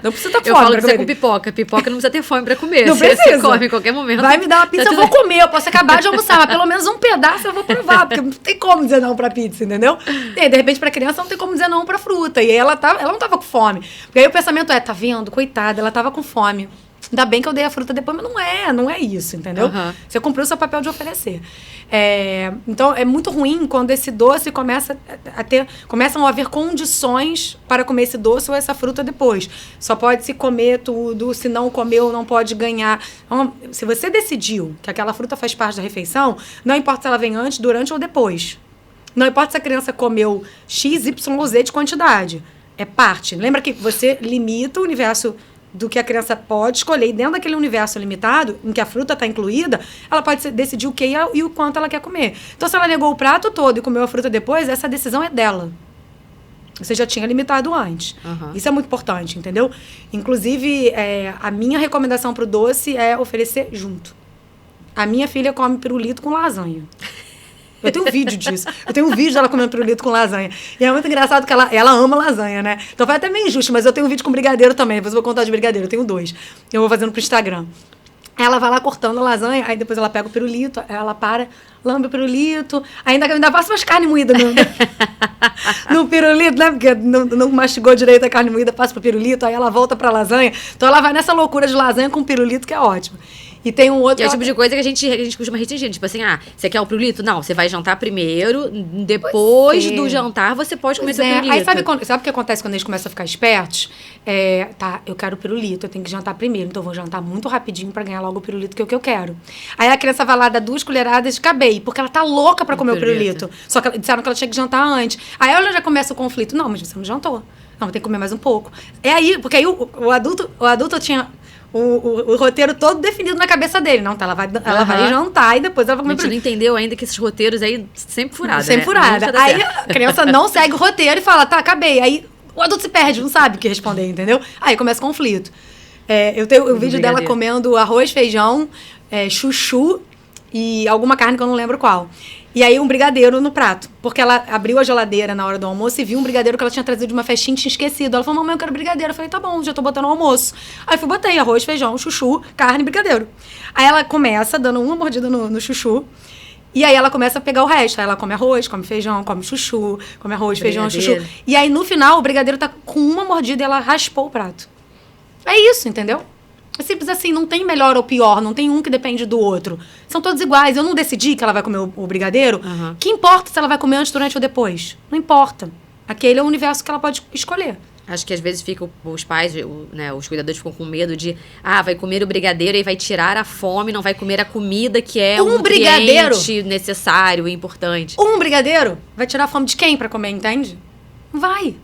S2: Não precisa ter fome.
S1: Eu falo que você é com pipoca. Pipoca não precisa ter fome pra comer.
S2: Não precisa.
S1: Você come em qualquer momento.
S2: Vai me dar uma pizza, eu vou comer. Eu posso acabar de almoçar, mas pelo menos um pedaço eu vou provar. Porque não tem como dizer não pra pizza, entendeu? E aí, de repente, pra criança, não tem como dizer não pra fruta. E aí ela não tava com fome. Porque aí o pensamento tá vendo? Coitada, ela tava com fome. Ainda bem que eu dei a fruta depois, mas não é isso, entendeu?
S1: Uhum.
S2: Você cumpriu o seu papel de oferecer. Então, é muito ruim quando esse doce começam a haver condições para comer esse doce ou essa fruta depois. Só pode se comer tudo, se não comeu, não pode ganhar. Então, se você decidiu que aquela fruta faz parte da refeição, não importa se ela vem antes, durante ou depois. Não importa se a criança comeu X, Y ou Z de quantidade. É parte. Lembra que você limita o universo do que a criança pode escolher. E dentro daquele universo limitado, em que a fruta está incluída, ela pode decidir o que e o quanto ela quer comer. Então, se ela negou o prato todo e comeu a fruta depois, essa decisão é dela. Você já tinha limitado antes.
S1: Uhum.
S2: Isso é muito importante, entendeu? Inclusive, a minha recomendação para o doce é oferecer junto. A minha filha come pirulito com lasanha. Eu tenho um vídeo disso. Eu tenho um vídeo dela comendo pirulito com lasanha. E é muito engraçado que ela ama lasanha, né? Então vai até meio injusto, mas eu tenho um vídeo com brigadeiro também. Depois eu vou contar de brigadeiro. Eu tenho 2. Eu vou fazendo pro Instagram. Ela vai lá cortando a lasanha, aí depois ela pega o pirulito, ela lambe o pirulito, ainda passa umas carnes moídas no pirulito, né? Porque não mastigou direito a carne moída, passa pro pirulito, aí ela volta pra lasanha. Então ela vai nessa loucura de lasanha com pirulito, que é ótimo. E tem um outro...
S1: E é o tipo de coisa que a gente costuma restringir. Tipo assim, você quer o pirulito? Não, você vai jantar primeiro, depois do jantar você pode comer seu pirulito.
S2: Aí sabe o que acontece quando eles começam a ficar espertos? Eu quero o pirulito, eu tenho que jantar primeiro, então eu vou jantar muito rapidinho pra ganhar logo o pirulito, que é o que eu quero. Aí a criança vai lá, dá 2 colheradas de acabei, porque ela tá louca pra comer o pirulito. Só que disseram que ela tinha que jantar antes. Aí ela já começa o conflito. Não, mas você não jantou. Não, vou ter que comer mais um pouco. Porque aí o adulto tinha... O roteiro todo definido na cabeça dele. Não, tá, ela vai jantar e depois ela vai comer.
S1: A gente não entendeu ainda que esses roteiros aí sempre furada,
S2: sempre furada. Aí a criança não segue o roteiro e fala, tá, acabei. Aí o adulto se perde, não sabe o que responder, entendeu? Aí começa o conflito. Eu tenho o vídeo dela comendo arroz, feijão, chuchu e alguma carne que eu não lembro qual. E aí um brigadeiro no prato. Porque ela abriu a geladeira na hora do almoço e viu um brigadeiro que ela tinha trazido de uma festinha e tinha esquecido. Ela falou, mamãe, eu quero brigadeiro. Eu falei, tá bom, já tô botando o almoço. Aí botei arroz, feijão, chuchu, carne e brigadeiro. Aí ela começa dando uma mordida no chuchu. E aí ela começa a pegar o resto. Aí ela come arroz, come feijão, come chuchu, come arroz, feijão, chuchu. E aí no final o brigadeiro tá com uma mordida e ela raspou o prato. É isso, entendeu? É simples assim, não tem melhor ou pior, não tem um que depende do outro. São todos iguais. Eu não decidi que ela vai comer o brigadeiro.
S1: Uhum.
S2: Que importa se ela vai comer antes, durante ou depois? Não importa. Aquele é o universo que ela pode escolher.
S1: Acho que às vezes ficam os pais, os cuidadores ficam com medo de, vai comer o brigadeiro e vai tirar a fome, não vai comer a comida que é um nutriente necessário e importante.
S2: Um brigadeiro vai tirar a fome de quem pra comer, entende? Não vai.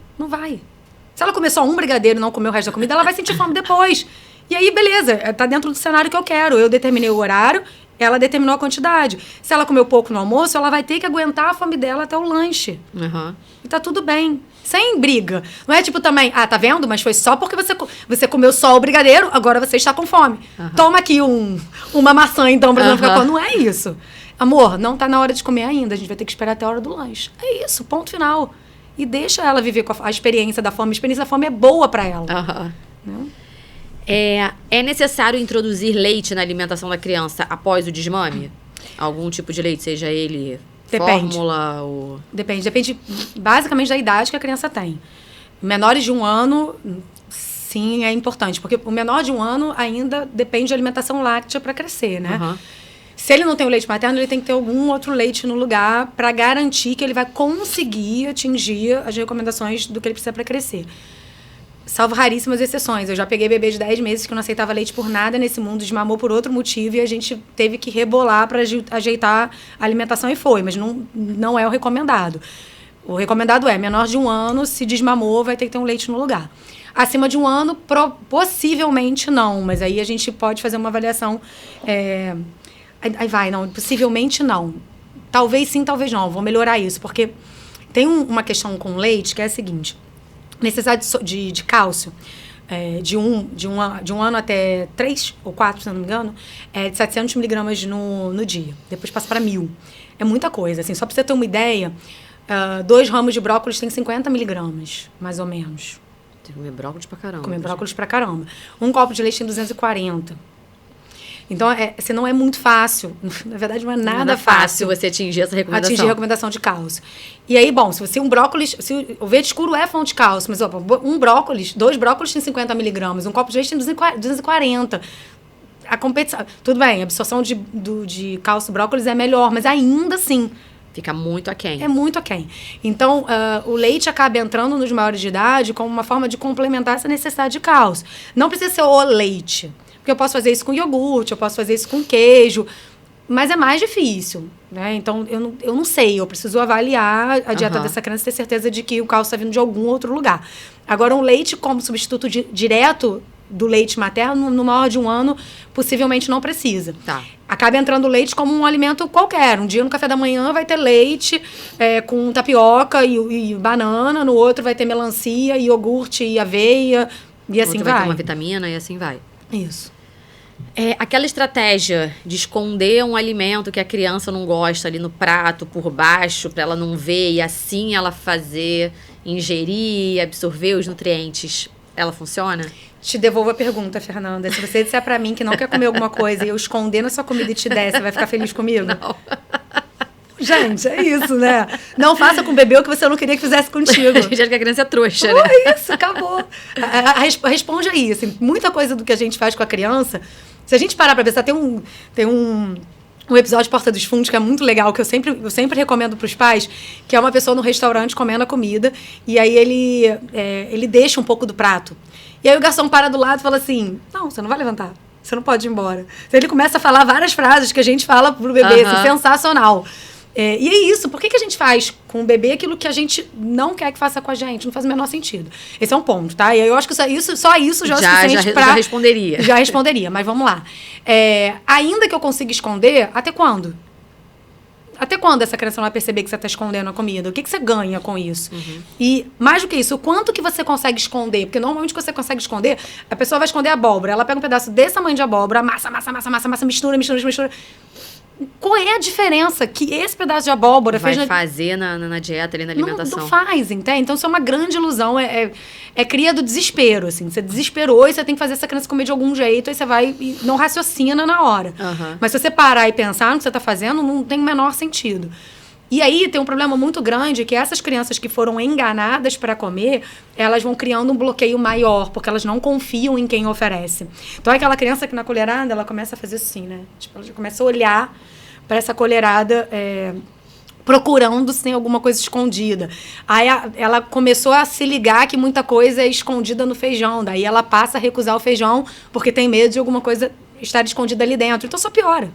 S2: Se ela comer só um brigadeiro e não comer o resto da comida, ela vai sentir fome depois. E aí, beleza, tá dentro do cenário que eu quero. Eu determinei o horário, ela determinou a quantidade. Se ela comeu pouco no almoço, ela vai ter que aguentar a fome dela até o lanche.
S1: Uhum.
S2: E tá tudo bem. Sem briga. Não é tipo também, tá vendo? Mas foi só porque você comeu só o brigadeiro, agora você está com fome. Uhum. Toma aqui uma maçã, então, pra não ficar com... Não é isso. Amor, não tá na hora de comer ainda. A gente vai ter que esperar até a hora do lanche. É isso, ponto final. E deixa ela viver com a experiência da fome. A experiência da fome é boa pra ela.
S1: Uhum.
S2: Né?
S1: É necessário introduzir leite na alimentação da criança após o desmame? Algum tipo de leite, seja ele fórmula ou...
S2: Depende basicamente da idade que a criança tem. Menores de 1 ano, sim, é importante. Porque o menor de 1 ano ainda depende de alimentação láctea para crescer, né?
S1: Uhum.
S2: Se ele não tem o leite materno, ele tem que ter algum outro leite no lugar para garantir que ele vai conseguir atingir as recomendações do que ele precisa para crescer. Salvo raríssimas exceções. Eu já peguei bebê de 10 meses que não aceitava leite por nada nesse mundo, desmamou por outro motivo e a gente teve que rebolar para ajeitar a alimentação e foi. Mas não é o recomendado. O recomendado é, menor de 1 ano, se desmamou, vai ter que ter um leite no lugar. Acima de 1 ano, possivelmente não. Mas aí a gente pode fazer uma avaliação... possivelmente não. Talvez sim, talvez não. Vou melhorar isso, porque tem uma questão com leite que é a seguinte... Necessidade de cálcio. de um ano até 3 ou 4, se não me engano, é de 700 miligramas no dia. Depois passa para 1.000. É muita coisa. Assim, só para você ter uma ideia, 2 ramos de brócolis tem 50 miligramas, mais ou menos.
S1: Tem que comer brócolis pra caramba.
S2: Comer brócolis pra caramba. Um copo de leite tem 240. Então, assim, não é muito fácil. Na verdade, não é nada fácil
S1: você atingir essa recomendação.
S2: Atingir a recomendação de cálcio. E aí, bom, se um brócolis... Se o verde escuro é fonte de cálcio, mas 2 brócolis tem 50 miligramas, um copo de leite tem 240. A competição... Tudo bem, a absorção de cálcio brócolis é melhor, mas ainda assim...
S1: Fica muito aquém.
S2: É muito aquém. Então, o leite acaba entrando nos maiores de idade como uma forma de complementar essa necessidade de cálcio. Não precisa ser o leite. Porque eu posso fazer isso com iogurte, eu posso fazer isso com queijo, mas é mais difícil, né? Então, eu não sei, eu preciso avaliar a dieta dessa criança e ter certeza de que o cálcio está vindo de algum outro lugar. Agora, um leite como substituto direto do leite materno, no maior de 1 ano, possivelmente não precisa.
S1: Tá.
S2: Acaba entrando leite como um alimento qualquer. Um dia no café da manhã vai ter leite com tapioca e banana, no outro vai ter melancia, iogurte e aveia, e assim vai.
S1: Vai ter uma vitamina e assim vai.
S2: Isso.
S1: Aquela estratégia de esconder um alimento que a criança não gosta ali no prato, por baixo, para ela não ver e assim ela fazer, ingerir, absorver os nutrientes, ela funciona?
S2: Te devolvo a pergunta, Fernanda. Se você disser pra mim que não quer comer alguma coisa e eu esconder na sua comida e te der, você vai ficar feliz comigo?
S1: Não.
S2: Gente, é isso, né? Não faça com o bebê o que você não queria que fizesse contigo.
S1: A gente acha que a criança é trouxa, né?
S2: É isso, acabou. Responde aí. Assim, muita coisa do que a gente faz com a criança, se a gente parar pra pensar, tem um episódio de Porta dos Fundos que é muito legal, que eu sempre recomendo pros pais, que é uma pessoa no restaurante comendo a comida, e aí ele deixa um pouco do prato. E aí o garçom para do lado e fala assim, não, você não vai levantar. Você não pode ir embora. Então ele começa a falar várias frases que a gente fala pro bebê, assim, sensacional. E é isso, por que a gente faz com o bebê aquilo que a gente não quer que faça com a gente? Não faz o menor sentido. Esse é um ponto, tá? E eu acho que só isso já é o suficiente pra...
S1: Já responderia.
S2: Já responderia, mas vamos lá. Ainda que eu consiga esconder, até quando? Até quando essa criança não vai perceber que você está escondendo a comida? O que você ganha com isso? E, mais do que isso, o quanto que você consegue esconder? Porque, normalmente, quando você consegue esconder, a pessoa vai esconder a abóbora. Ela pega um pedaço desse tamanho de abóbora, massa, mistura. Qual é a diferença que esse pedaço de abóbora
S1: vai fazer na dieta, ali na alimentação?
S2: Não faz, entende? Então, isso é uma grande ilusão. É cria do desespero, assim. Você desesperou e você tem que fazer essa criança comer de algum jeito, aí você vai e não raciocina na hora. Mas se você parar e pensar no que você está fazendo, não tem o menor sentido. E aí tem um problema muito grande, que essas crianças que foram enganadas para comer, elas vão criando um bloqueio maior, porque elas não confiam em quem oferece. Então é aquela criança que na colherada, ela começa a fazer assim, né? Tipo, ela já começa a olhar para essa colherada procurando se tem alguma coisa escondida. Aí ela começou a se ligar que muita coisa é escondida no feijão. Daí ela passa a recusar o feijão porque tem medo de alguma coisa estar escondida ali dentro. Então só piora.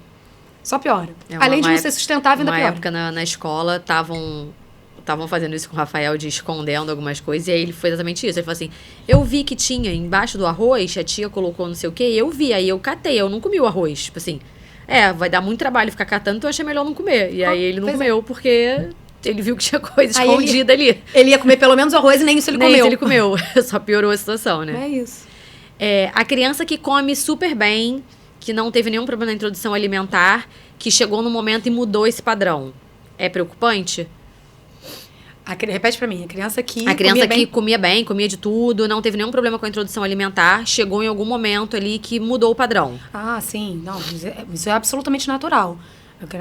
S2: Só piora. Além de não ser sustentável, ainda piora.
S1: Na época, na escola, estavam fazendo isso com o Rafael, de escondendo algumas coisas, e aí ele foi exatamente isso. Ele falou assim, eu vi que tinha embaixo do arroz, a tia colocou não sei o quê, e eu vi, aí eu catei, eu não comi o arroz. Tipo assim, vai dar muito trabalho ficar catando, então eu achei melhor não comer. E aí ele não comeu, porque ele viu que tinha coisa escondida ali.
S2: Ele ia comer pelo menos o arroz e nem isso ele comeu.
S1: Nem isso ele comeu. Só piorou a situação, né?
S2: É isso.
S1: A criança que come super bem, que não teve nenhum problema na introdução alimentar, que chegou no momento e mudou esse padrão. É preocupante?
S2: Repete pra mim, a criança que
S1: comia bem, comia de tudo, não teve nenhum problema com a introdução alimentar, chegou em algum momento ali que mudou o padrão.
S2: Ah, sim. Não, isso é absolutamente natural.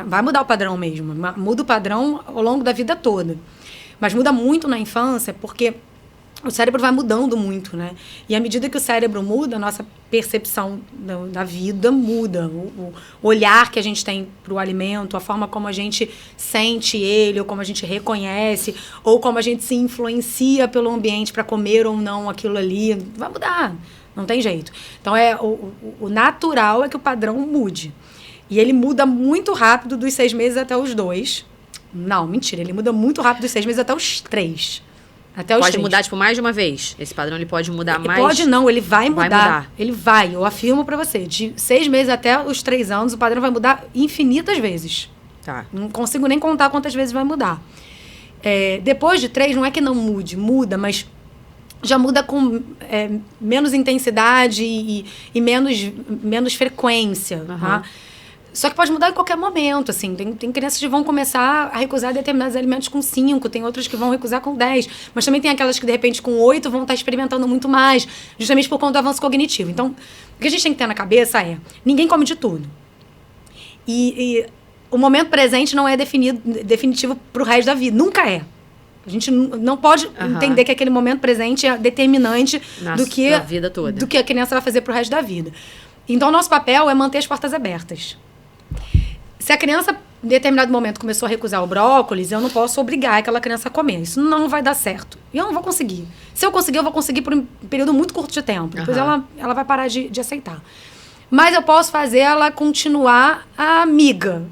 S2: Vai mudar o padrão mesmo. Muda o padrão ao longo da vida toda. Mas muda muito na infância, porque o cérebro vai mudando muito, né? E à medida que o cérebro muda, a nossa percepção da vida muda. O olhar que a gente tem para o alimento, a forma como a gente sente ele, ou como a gente reconhece, ou como a gente se influencia pelo ambiente para comer ou não aquilo ali, vai mudar. Não tem jeito. Então, o natural é que o padrão mude. E ele muda muito rápido dos 6 meses até os 2. Não, mentira. Ele muda muito rápido dos 6 meses até os 3.
S1: Pode mudar, tipo, mais de uma vez? Esse padrão, ele pode mudar mais?
S2: Pode não, ele vai mudar. Ele vai, eu afirmo pra você. De 6 meses até os 3 anos, o padrão vai mudar infinitas vezes.
S1: Tá.
S2: Não consigo nem contar quantas vezes vai mudar. Depois de 3, não é que não muda, mas já muda com menos intensidade e menos frequência, tá? Só que pode mudar em qualquer momento, assim. Tem crianças que vão começar a recusar determinados alimentos com 5, tem outras que vão recusar com 10. Mas também tem aquelas que, de repente, com 8 vão estar experimentando muito mais, justamente por conta do avanço cognitivo. Então, o que a gente tem que ter na cabeça é, ninguém come de tudo. E o momento presente não é definitivo para o resto da vida. Nunca é. A gente não pode entender que aquele momento presente é determinante
S1: da vida toda.
S2: Do que a criança vai fazer para o resto da vida. Então, o nosso papel é manter as portas abertas. Se a criança, em determinado momento, começou a recusar o brócolis, eu não posso obrigar aquela criança a comer. Isso não vai dar certo. E eu não vou conseguir. Se eu conseguir, eu vou conseguir por um período muito curto de tempo. Depois ela vai parar de aceitar. Mas eu posso fazer ela continuar a amiga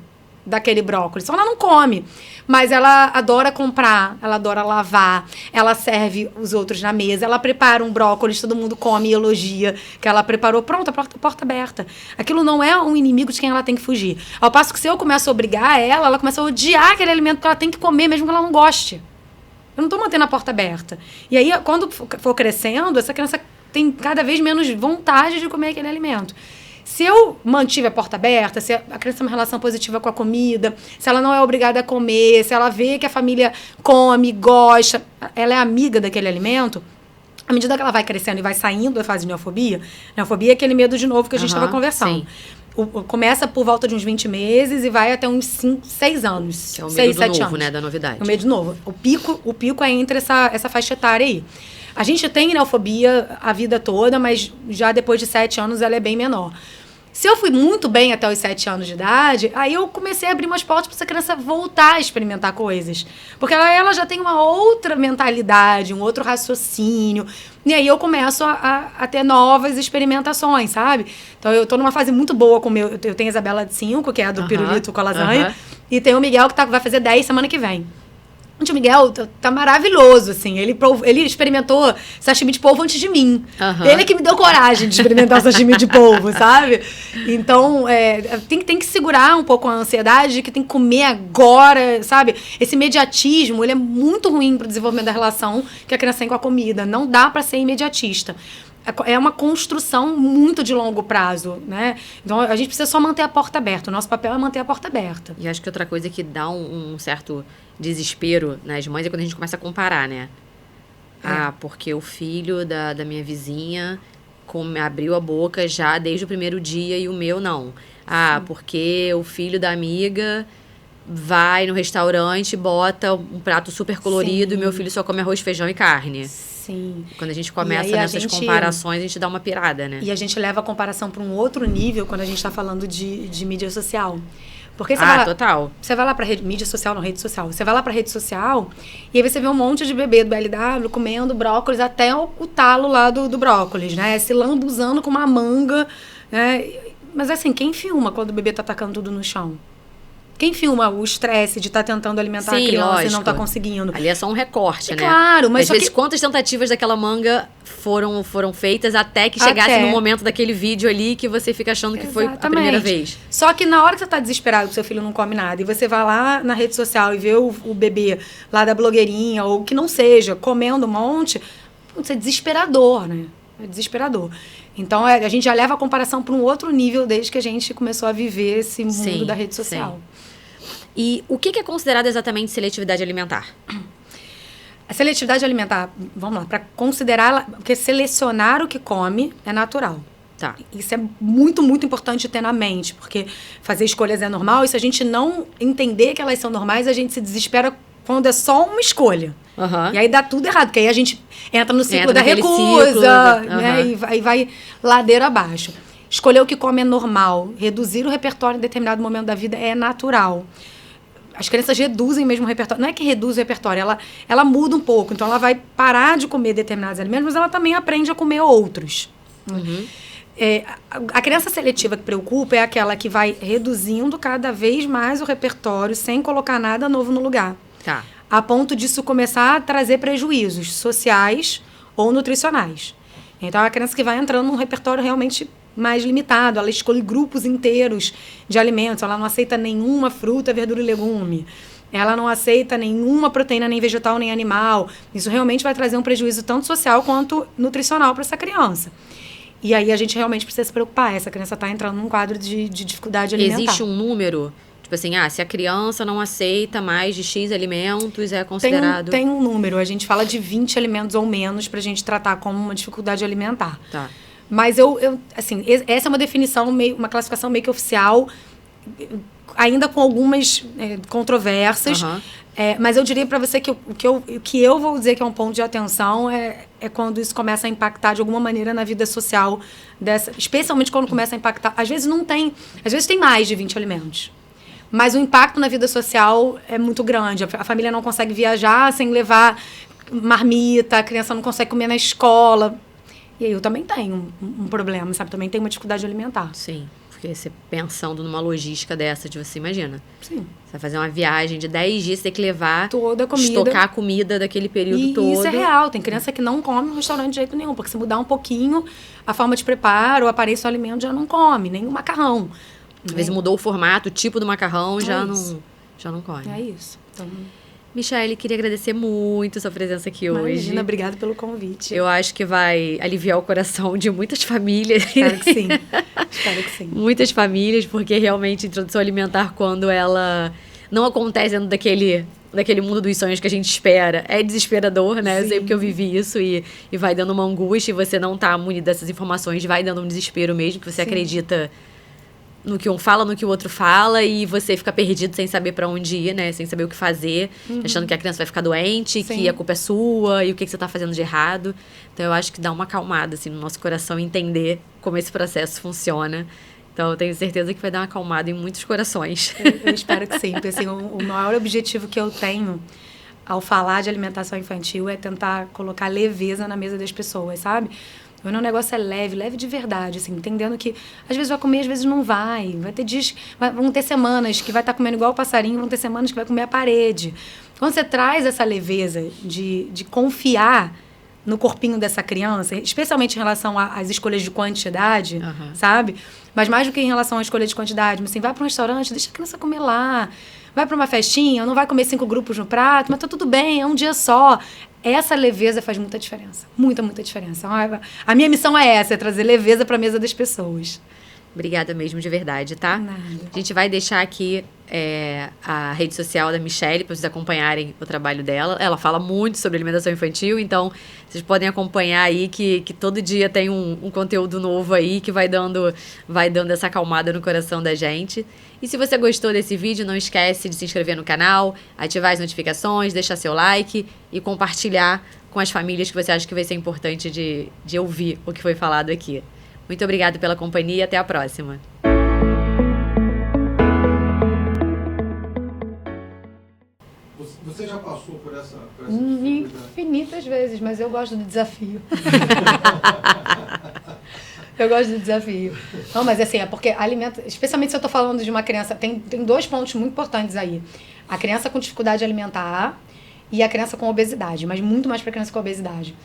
S2: daquele brócolis. Só ela não come. Mas ela adora comprar, ela adora lavar, ela serve os outros na mesa, ela prepara um brócolis, todo mundo come e elogia que ela preparou. Pronto, a porta aberta. Aquilo não é um inimigo de quem ela tem que fugir. Ao passo que se eu começo a obrigar ela começa a odiar aquele alimento que ela tem que comer, mesmo que ela não goste. Eu não estou mantendo a porta aberta. E aí, quando for crescendo, essa criança tem cada vez menos vontade de comer aquele alimento. Se eu mantive a porta aberta, se a criança tem uma relação positiva com a comida, se ela não é obrigada a comer, se ela vê que a família come, gosta, ela é amiga daquele alimento, à medida que ela vai crescendo e vai saindo da fase de neofobia, neofobia é aquele medo de novo que a gente estava conversando. Começa por volta de uns 20 meses e vai até uns 6 anos.
S1: Que é o medo
S2: 6,
S1: do
S2: 7
S1: novo,
S2: anos.
S1: né? Da novidade.
S2: O medo de novo. O pico é entre essa faixa etária aí. A gente tem neofobia a vida toda, mas já depois de 7 anos ela é bem menor. Se eu fui muito bem até os 7 anos de idade, aí eu comecei a abrir umas portas para essa criança voltar a experimentar coisas. Porque ela já tem uma outra mentalidade, um outro raciocínio. E aí eu começo a ter novas experimentações, sabe? Então eu tô numa fase muito boa com o meu... Eu tenho a Isabela de 5, que é a do pirulito com a lasanha. E tem o Miguel, que vai fazer 10 semana que vem. O Miguel tá maravilhoso, assim. Ele experimentou sashimi de polvo antes de mim. Ele é que me deu coragem de experimentar sashimi de polvo, sabe? Então, tem que segurar um pouco a ansiedade de que tem que comer agora, sabe? Esse imediatismo, ele é muito ruim pro desenvolvimento da relação que a criança tem com a comida. Não dá para ser imediatista. É uma construção muito de longo prazo, né? Então, a gente precisa só manter a porta aberta. O nosso papel é manter a porta aberta.
S1: E acho que outra coisa que dá um certo desespero nas mães é quando a gente começa a comparar, né? Porque o filho da minha vizinha abriu a boca já desde o primeiro dia e o meu não. Porque o filho da amiga vai no restaurante, bota um prato super colorido e meu filho só come arroz, feijão e carne.
S2: Sim.
S1: Quando a gente começa nessas comparações, a gente dá uma pirada, né?
S2: E a gente leva a comparação para um outro nível quando a gente está falando de mídia social. Porque
S1: total.
S2: Você vai lá pra mídia social, não, rede social. Você vai lá pra rede social e aí você vê um monte de bebê do BLW comendo brócolis até o talo lá do brócolis, né? Se lambuzando com uma manga, né? Mas assim, quem filma quando o bebê tá tacando tudo no chão? Quem filma o estresse de estar tentando alimentar a criança lógico. E não tá conseguindo?
S1: Ali é só um recorte, né?
S2: Claro, mas
S1: às vezes, quantas tentativas daquela manga foram feitas até que chegasse no momento daquele vídeo ali que você fica achando que foi a primeira vez.
S2: Só que na hora que você tá desesperado que seu filho não come nada e você vai lá na rede social e vê o bebê lá da blogueirinha ou que não seja, comendo um monte, isso é desesperador, né? É desesperador. Então, a gente já leva a comparação para um outro nível desde que a gente começou a viver esse mundo da rede social.
S1: Sim. E o que é considerado exatamente seletividade alimentar?
S2: A seletividade alimentar, vamos lá, para considerá-la, porque selecionar o que come é natural.
S1: Tá.
S2: Isso é muito, muito importante ter na mente, porque fazer escolhas é normal e se a gente não entender que elas são normais, a gente se desespera quando é só uma escolha. E aí dá tudo errado, porque aí a gente entra no ciclo da recusa, né, e vai ladeira abaixo. Escolher o que come é normal. Reduzir o repertório em determinado momento da vida é natural. As crianças reduzem mesmo o repertório. Não é que reduz o repertório, ela muda um pouco. Então, ela vai parar de comer determinados alimentos, mas ela também aprende a comer outros. A criança seletiva que preocupa é aquela que vai reduzindo cada vez mais o repertório sem colocar nada novo no lugar.
S1: Tá.
S2: A ponto disso começar a trazer prejuízos sociais ou nutricionais. Então, é a criança que vai entrando num repertório realmente mais limitado, ela escolhe grupos inteiros de alimentos, ela não aceita nenhuma fruta, verdura e legume. ela não aceita nenhuma proteína, nem vegetal, nem animal. Isso realmente vai trazer um prejuízo tanto social quanto nutricional para essa criança. E aí a gente realmente precisa se preocupar. Essa criança está entrando num quadro de dificuldade alimentar.
S1: Existe um número? Tipo assim, se a criança não aceita mais de X alimentos, é considerado...
S2: Tem um número. A gente fala de 20 alimentos ou menos para a gente tratar como uma dificuldade alimentar.
S1: Tá.
S2: Mas assim, essa é uma definição, uma classificação meio que oficial, ainda com algumas controvérsias.
S1: Uhum.
S2: Mas eu diria para você que o que eu vou dizer que é um ponto de atenção é quando isso começa a impactar de alguma maneira na vida social especialmente quando começa a impactar. Às vezes tem mais de 20 alimentos. Mas o impacto na vida social é muito grande. A família não consegue viajar sem levar marmita, a criança não consegue comer na escola. E aí eu também tenho um problema, sabe? Também tenho uma dificuldade alimentar.
S1: Sim, porque você pensando numa logística dessa, você imagina.
S2: Sim.
S1: Você vai fazer uma viagem de 10 dias, você tem que levar...
S2: toda a comida.
S1: Estocar a comida daquele período todo.
S2: E isso é real. Tem criança que não come no restaurante de jeito nenhum. Porque se mudar um pouquinho a forma de preparo, o aparelho do alimento, já não come. Nem o macarrão.
S1: Às vezes mudou o formato, o tipo do macarrão, já não come.
S2: É isso. Então...
S1: Michele, queria agradecer muito a sua presença aqui hoje.
S2: Imagina, obrigada pelo convite.
S1: Eu acho que vai aliviar o coração de muitas famílias.
S2: Espero que sim. Espero que sim.
S1: Muitas famílias, porque realmente a introdução alimentar, quando ela não acontece dentro daquele mundo dos sonhos que a gente espera, é desesperador, né?
S2: Sim.
S1: Eu sei porque eu vivi isso e vai dando uma angústia e você não tá munido dessas informações, vai dando um desespero mesmo, que você
S2: Sim.
S1: acredita no que um fala, no que o outro fala, e você fica perdido sem saber pra onde ir, né? Sem saber o que fazer, achando que a criança vai ficar doente,
S2: Sim.
S1: que a culpa é sua e o que você tá fazendo de errado. Então, eu acho que dá uma acalmada, assim, no nosso coração entender como esse processo funciona. Então, eu tenho certeza que vai dar uma acalmada em muitos corações.
S2: Eu espero que sim. Porque, assim, o maior objetivo que eu tenho ao falar de alimentação infantil é tentar colocar leveza na mesa das pessoas, sabe? O meu negócio é leve de verdade, assim, entendendo que às vezes vai comer, às vezes não vai. Vai ter dias, vão ter semanas que vai estar comendo igual o passarinho, vão ter semanas que vai comer a parede. Quando você traz essa leveza de confiar no corpinho dessa criança, especialmente em relação às escolhas de quantidade, sabe? Mas mais do que em relação à escolha de quantidade, mas assim, vai para um restaurante, deixa a criança comer lá. Vai para uma festinha, não vai comer 5 grupos no prato, mas tá tudo bem, é um dia só. Essa leveza faz muita diferença. Muita diferença. A minha missão é essa, é trazer leveza para a mesa das pessoas.
S1: Obrigada mesmo, de verdade, tá?
S2: Nada.
S1: A gente vai deixar aqui a rede social da Michele para vocês acompanharem o trabalho dela. Ela fala muito sobre alimentação infantil, então vocês podem acompanhar aí que todo dia tem um conteúdo novo aí que vai dando essa acalmada no coração da gente. E se você gostou desse vídeo, não esquece de se inscrever no canal, ativar as notificações, deixar seu like e compartilhar com as famílias que você acha que vai ser importante de ouvir o que foi falado aqui. Muito obrigada pela companhia e até a próxima.
S3: Você já passou por essa dificuldade?
S2: Infinitas vezes, mas eu gosto do desafio. Eu gosto do desafio. Não, mas assim, é porque alimento, especialmente se eu estou falando de uma criança, tem 2 pontos muito importantes aí. A criança com dificuldade alimentar e a criança com obesidade, mas muito mais para a criança com obesidade.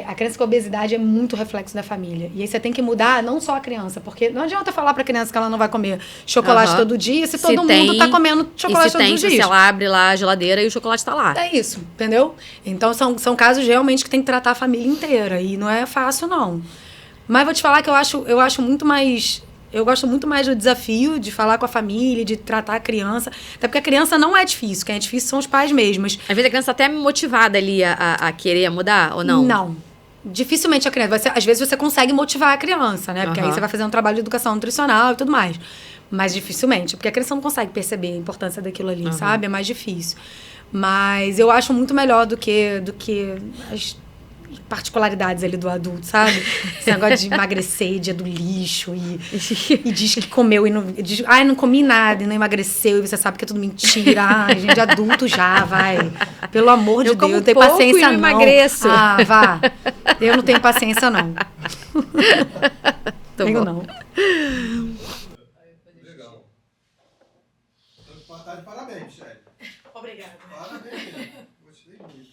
S2: A criança com obesidade é muito reflexo da família. E aí você tem que mudar não só a criança, porque não adianta falar para a criança que ela não vai comer chocolate todo dia se todo mundo está comendo chocolate todos os dias.
S1: Se ela abre lá a geladeira e o chocolate está lá.
S2: É isso, entendeu? Então são casos realmente que tem que tratar a família inteira. E não é fácil, não. Mas vou te falar que eu acho muito mais... Eu gosto muito mais do desafio de falar com a família, de tratar a criança. Até porque a criança não é difícil. Quem é difícil são os pais mesmos.
S1: Às vezes a criança está até motivada ali a querer mudar, ou não?
S2: Não. Dificilmente a criança... Às vezes você consegue motivar a criança, né? Porque aí você vai fazer um trabalho de educação nutricional e tudo mais. Mas dificilmente. Porque a criança não consegue perceber a importância daquilo ali, sabe? É mais difícil. Mas eu acho muito melhor do que as particularidades ali do adulto, sabe? Esse negócio de emagrecer, dia do lixo e diz que comeu e não... Diz, não comi nada e não emagreceu e você sabe que é tudo mentira. Ai, gente, adulto já, vai. Pelo amor de Deus, eu não tenho paciência não.
S1: Eu emagreço.
S2: Vá. Eu não tenho paciência não. Tenho não.
S3: Legal. Então, parabéns, Michele.
S2: Obrigada.
S3: Parabéns. Gostei muito.